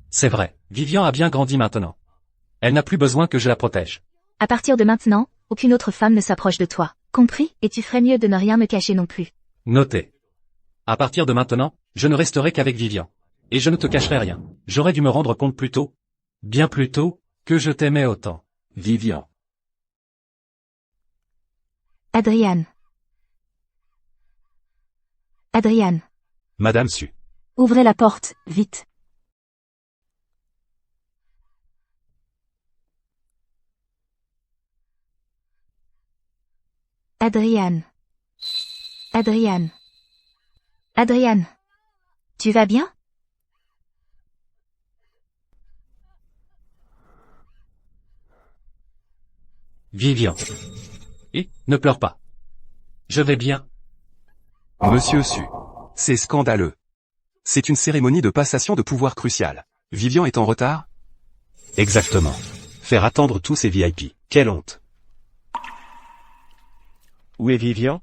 C'est vrai, Vivian a bien grandi maintenant. Elle n'a plus besoin que je la protège. À partir de maintenant, aucune autre femme ne s'approche de toi. Compris? Et tu ferais mieux de ne rien me cacher non plus. Notez. À partir de maintenant, je ne resterai qu'avec Vivian. Et je ne te cacherai rien. J'aurais dû me rendre compte plus tôt, bien plus tôt, que je t'aimais autant. Vivian. Adrian. Adrian. Madame Su. Ouvrez la porte, vite. Adrian. Adrian. Adrian. Tu vas bien? Vivian. Et, ne pleure pas. Je vais bien. Monsieur Su. C'est scandaleux. C'est une cérémonie de passation de pouvoir cruciale. Vivian est en retard? Exactement. Faire attendre tous ces VIP. Quelle honte. Où est Vivian?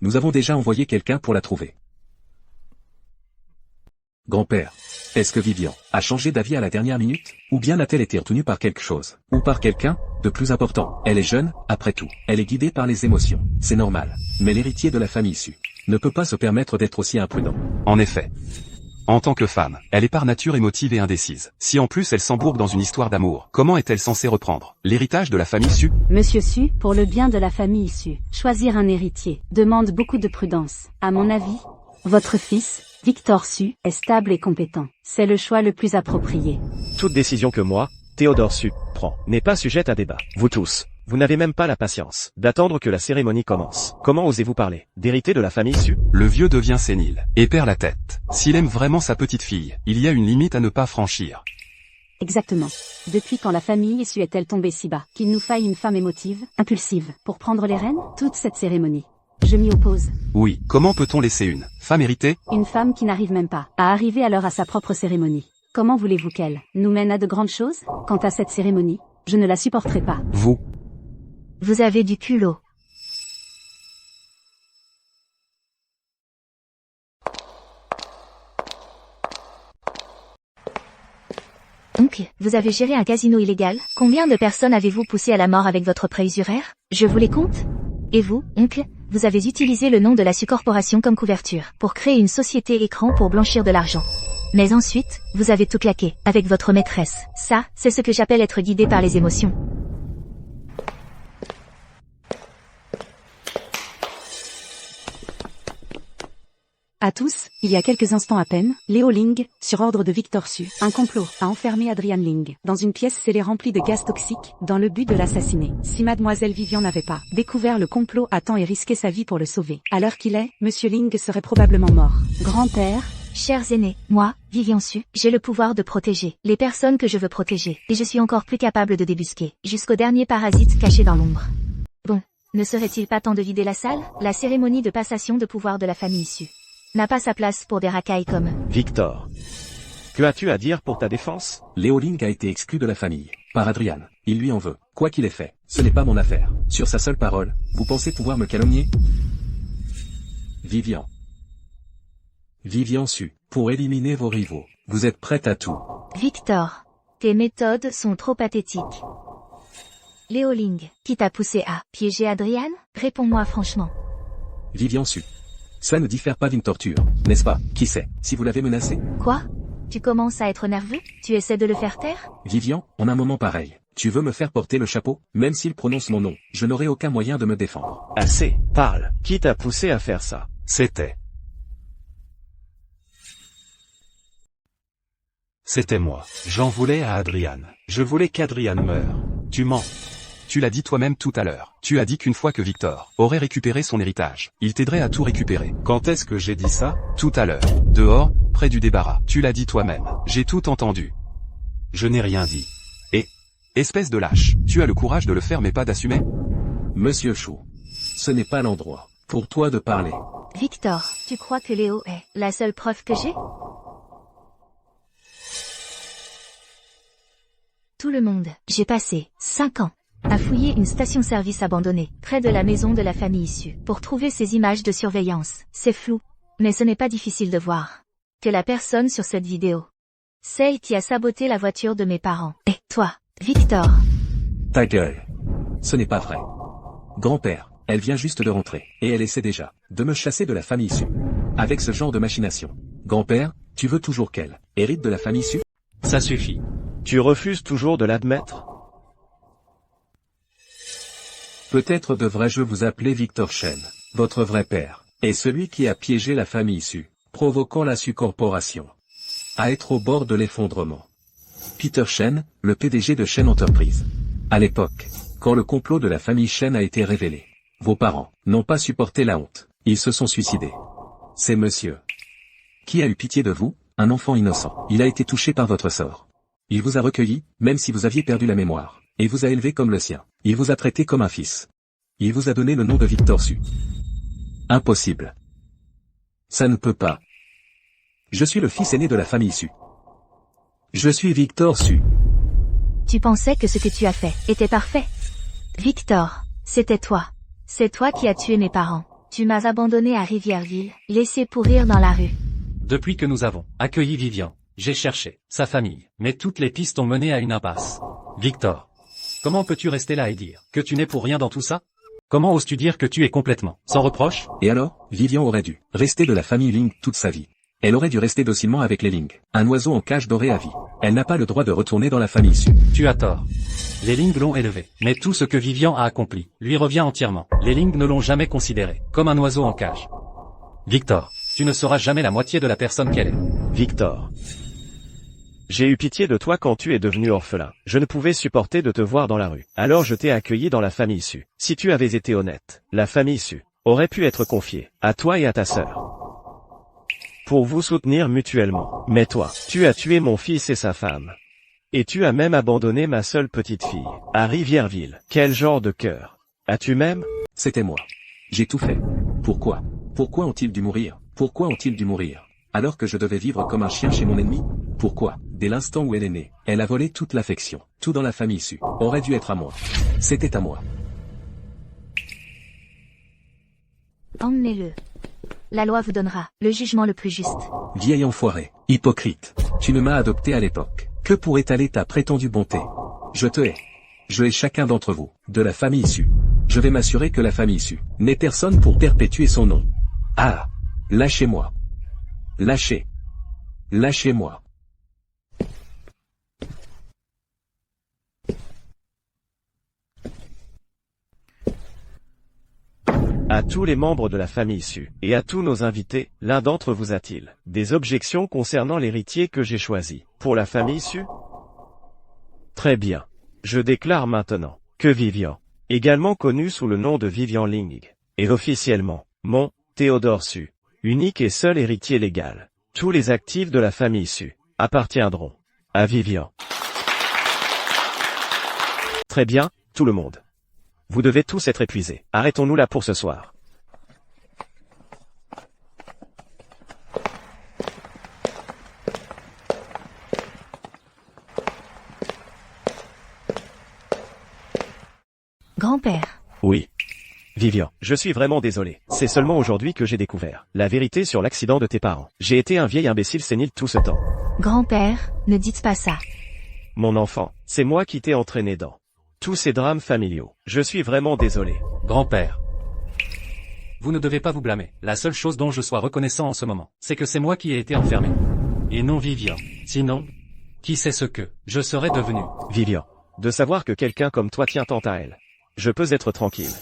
Nous avons déjà envoyé quelqu'un pour la trouver. Grand-père, est-ce que Vivian a changé d'avis à la dernière minute? Ou bien a-t-elle été retenue par quelque chose? Ou par quelqu'un de plus important? Elle est jeune, après tout. Elle est guidée par les émotions. C'est normal. Mais l'héritier de la famille Su ne peut pas se permettre d'être aussi imprudent. En effet. En tant que femme, elle est par nature émotive et indécise. Si en plus elle s'embourbe dans une histoire d'amour, comment est-elle censée reprendre l'héritage de la famille Su? Monsieur Su, pour le bien de la famille Su, choisir un héritier demande beaucoup de prudence. À mon avis, votre fils, Victor Su, est stable et compétent. C'est le choix le plus approprié. Toute décision que moi, Théodore Su, prend, n'est pas sujette à débat. Vous tous, Vous n'avez même pas la patience d'attendre que la cérémonie commence. Comment osez-vous parler d'hériter de la famille Su? Le vieux devient sénile, et perd la tête. S'il aime vraiment sa petite fille, il y a une limite à ne pas franchir. Exactement. Depuis quand la famille Su est-elle tombée si bas qu'il nous faille une femme émotive, impulsive, pour prendre les rênes? Toute cette cérémonie. Je m'y oppose. Oui, comment peut-on laisser une femme héritée? Une femme qui n'arrive même pas à arriver à l'heure à sa propre cérémonie. Comment voulez-vous qu'elle nous mène à de grandes choses? Quant à cette cérémonie, je ne la supporterai pas. Vous avez du culot. Oncle, vous avez géré un casino illégal? Combien de personnes avez-vous poussé à la mort avec votre prêt usuraire? Je vous les compte? Et vous, oncle, vous avez utilisé le nom de la Su Corporation comme couverture, pour créer une société écran pour blanchir de l'argent. Mais ensuite, vous avez tout claqué, avec votre maîtresse. Ça, c'est ce que j'appelle être guidé par les émotions. À tous, il y a quelques instants à peine, Léo Ling, sur ordre de Victor Su, un complot a enfermé Adrian Ling dans une pièce scellée remplie de gaz toxiques, dans le but de l'assassiner. Si mademoiselle Vivian n'avait pas découvert le complot à temps et risqué sa vie pour le sauver, à l'heure qu'il est, monsieur Ling serait probablement mort. Grand-père, chers aînés, moi, Vivian Su, j'ai le pouvoir de protéger les personnes que je veux protéger, et je suis encore plus capable de débusquer, jusqu'au dernier parasite caché dans l'ombre. Bon, ne serait-il pas temps de vider la salle? La cérémonie de passation de pouvoir de la famille Su n'a pas sa place pour des racailles comme... Victor. Que as-tu à dire pour ta défense? Léo Ling a été exclu de la famille, par Adrian. Il lui en veut. Quoi qu'il ait fait, ce n'est pas mon affaire. Sur sa seule parole, vous pensez pouvoir me calomnier? Vivian. Vivian Su, pour éliminer vos rivaux, vous êtes prête à tout. Victor, tes méthodes sont trop pathétiques. Léo Ling, qui t'a poussé à piéger Adrian? Réponds-moi franchement. Vivian Su. Cela ne diffère pas d'une torture, n'est-ce pas? Qui sait, si vous l'avez menacé? Quoi? Tu commences à être nerveux? Tu essaies de le faire taire? Vivian, en un moment pareil, tu veux me faire porter le chapeau? Même s'il prononce mon nom, je n'aurai aucun moyen de me défendre. Assez, parle. Qui t'a poussé à faire ça? C'était moi. J'en voulais à Adrian. Je voulais qu'Adrian meure. Tu mens. Tu l'as dit toi-même tout à l'heure. Tu as dit qu'une fois que Victor aurait récupéré son héritage, il t'aiderait à tout récupérer. Quand est-ce que j'ai dit ça? Tout à l'heure. Dehors, près du débarras. Tu l'as dit toi-même. J'ai tout entendu. Je n'ai rien dit. Espèce de lâche. Tu as le courage de le faire mais pas d'assumer? Monsieur Chou. Ce n'est pas l'endroit pour toi de parler. Victor, tu crois que Léo est la seule preuve que j'ai? Tout le monde. J'ai passé 5 ans à fouiller une station-service abandonnée, près de la maison de la famille issue, pour trouver ces images de surveillance. C'est flou, mais ce n'est pas difficile de voir que la personne sur cette vidéo, celle qui a saboté la voiture de mes parents, est toi, Victor. Ta gueule. Ce n'est pas vrai. Grand-père, elle vient juste de rentrer, et elle essaie déjà de me chasser de la famille issue. Avec ce genre de machination. Grand-père, tu veux toujours qu'elle hérite de la famille issue? Ça suffit. Tu refuses toujours de l'admettre? Peut-être devrais-je vous appeler Victor Chen, votre vrai père, et celui qui a piégé la famille Su, provoquant la Su Corporation à être au bord de l'effondrement. Peter Chen, le PDG de Chen Enterprise. À l'époque, quand le complot de la famille Chen a été révélé, vos parents n'ont pas supporté la honte, ils se sont suicidés. C'est monsieur qui a eu pitié de vous, un enfant innocent. Il a été touché par votre sort. Il vous a recueilli, même si vous aviez perdu la mémoire, et vous a élevé comme le sien. Il vous a traité comme un fils. Il vous a donné le nom de Victor Su. Impossible. Ça ne peut pas. Je suis le fils aîné de la famille Su. Je suis Victor Su. Tu pensais que ce que tu as fait était parfait. Victor, c'était toi. C'est toi qui as tué mes parents. Tu m'as abandonné à Rivierville, laissé pourrir dans la rue. Depuis que nous avons accueilli Vivian, j'ai cherché sa famille, mais toutes les pistes ont mené à une impasse. Victor, comment peux-tu rester là et dire que tu n'es pour rien dans tout ça? Comment oses-tu dire que tu es complètement sans reproche? Et alors, Vivian aurait dû rester de la famille Ling toute sa vie. Elle aurait dû rester docilement avec les Ling, un oiseau en cage doré à vie. Elle n'a pas le droit de retourner dans la famille Su. Tu as tort. Les Ling l'ont élevé, mais tout ce que Vivian a accompli lui revient entièrement. Les Ling ne l'ont jamais considéré comme un oiseau en cage. Victor, tu ne seras jamais la moitié de la personne qu'elle est. Victor. J'ai eu pitié de toi quand tu es devenu orphelin. Je ne pouvais supporter de te voir dans la rue. Alors je t'ai accueilli dans la famille Su. Si tu avais été honnête, la famille Su aurait pu être confiée à toi et à ta sœur pour vous soutenir mutuellement. Mais toi, tu as tué mon fils et sa femme. Et tu as même abandonné ma seule petite fille à Rivierville. Quel genre de cœur as-tu même? C'était moi. J'ai tout fait. Pourquoi? Pourquoi ont-ils dû mourir? Pourquoi ont-ils dû mourir? Alors que je devais vivre comme un chien chez mon ennemi? Pourquoi? Dès l'instant où elle est née, elle a volé toute l'affection. Tout dans la famille Su aurait dû être à moi. C'était à moi. Emmenez-le. La loi vous donnera le jugement le plus juste. Vieil enfoiré, hypocrite. Tu ne m'as adopté à l'époque que pour étaler ta prétendue bonté. Je te hais. Je hais chacun d'entre vous, de la famille Su. Je vais m'assurer que la famille Su n'ait personne pour perpétuer son nom. Ah! Lâchez-moi. Lâchez. Lâchez-moi. À tous les membres de la famille Su, et à tous nos invités, l'un d'entre vous a-t-il des objections concernant l'héritier que j'ai choisi pour la famille Su? Très bien. Je déclare maintenant que Vivian, également connu sous le nom de Vivian Ling, est officiellement mon Théodore Su, unique et seul héritier légal. Tous les actifs de la famille Su appartiendront à Vivian. Très bien, tout le monde. Vous devez tous être épuisés. Arrêtons-nous là pour ce soir. Grand-père. Oui. Vivian, je suis vraiment désolé. C'est seulement aujourd'hui que j'ai découvert la vérité sur l'accident de tes parents. J'ai été un vieil imbécile sénile tout ce temps. Grand-père, ne dites pas ça. Mon enfant, c'est moi qui t'ai entraîné dans tous ces drames familiaux. Je suis vraiment désolé. Grand-père. Vous ne devez pas vous blâmer. La seule chose dont je sois reconnaissant en ce moment, c'est que c'est moi qui ai été enfermé. Et non Vivian. Sinon, qui sait ce que je serais devenu? Vivian, de savoir que quelqu'un comme toi tient tant à elle. Je peux être tranquille.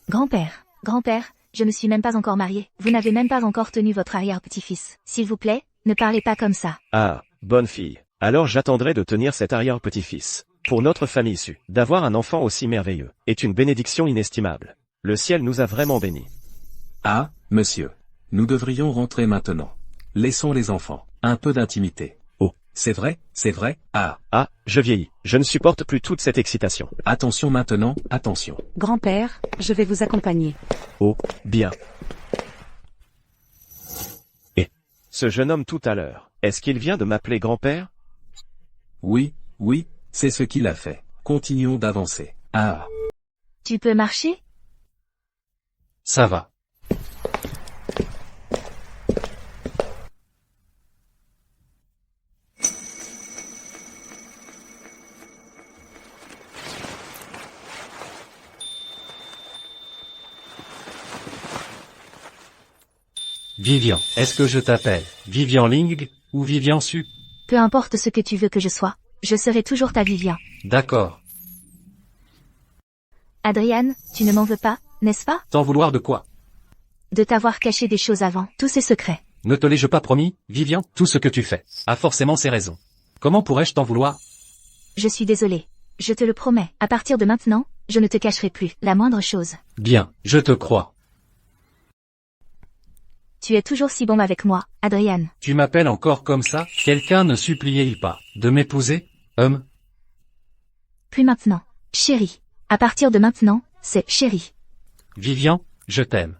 Grand-père, je ne suis même pas encore mariée. Vous n'avez même pas encore tenu votre arrière-petit-fils. S'il vous plaît, ne parlez pas comme ça. Ah, bonne fille. Alors j'attendrai de tenir cet arrière-petit-fils. Pour notre famille Su, d'avoir un enfant aussi merveilleux est une bénédiction inestimable. Le ciel nous a vraiment bénis. Ah, monsieur. Nous devrions rentrer maintenant. Laissons les enfants un peu d'intimité. Oh, c'est vrai? Ah. Ah, je vieillis. Je ne supporte plus toute cette excitation. Attention maintenant, attention. Grand-père, je vais vous accompagner. Oh, bien. Et ce jeune homme tout à l'heure, est-ce qu'il vient de m'appeler grand-père? Oui, c'est ce qu'il a fait. Continuons d'avancer. Ah. Tu peux marcher? Ça va. Vivian, est-ce que je t'appelle Vivian Ling ou Vivian Su? Peu importe ce que tu veux que je sois, je serai toujours ta Vivian. D'accord. Adrian, tu ne m'en veux pas, n'est-ce pas? T'en vouloir de quoi? De t'avoir caché des choses avant, tous ces secrets. Ne te l'ai-je pas promis, Vivian? Tout ce que tu fais a forcément ses raisons. Comment pourrais-je t'en vouloir? Je suis désolée. Je te le promets, à partir de maintenant, je ne te cacherai plus la moindre chose. Bien, je te crois. Tu es toujours si bon avec moi, Adrian. Tu m'appelles encore comme ça? Quelqu'un ne suppliait-il pas de m'épouser, homme? Plus maintenant, chérie. À partir de maintenant, c'est chérie. Vivian, je t'aime.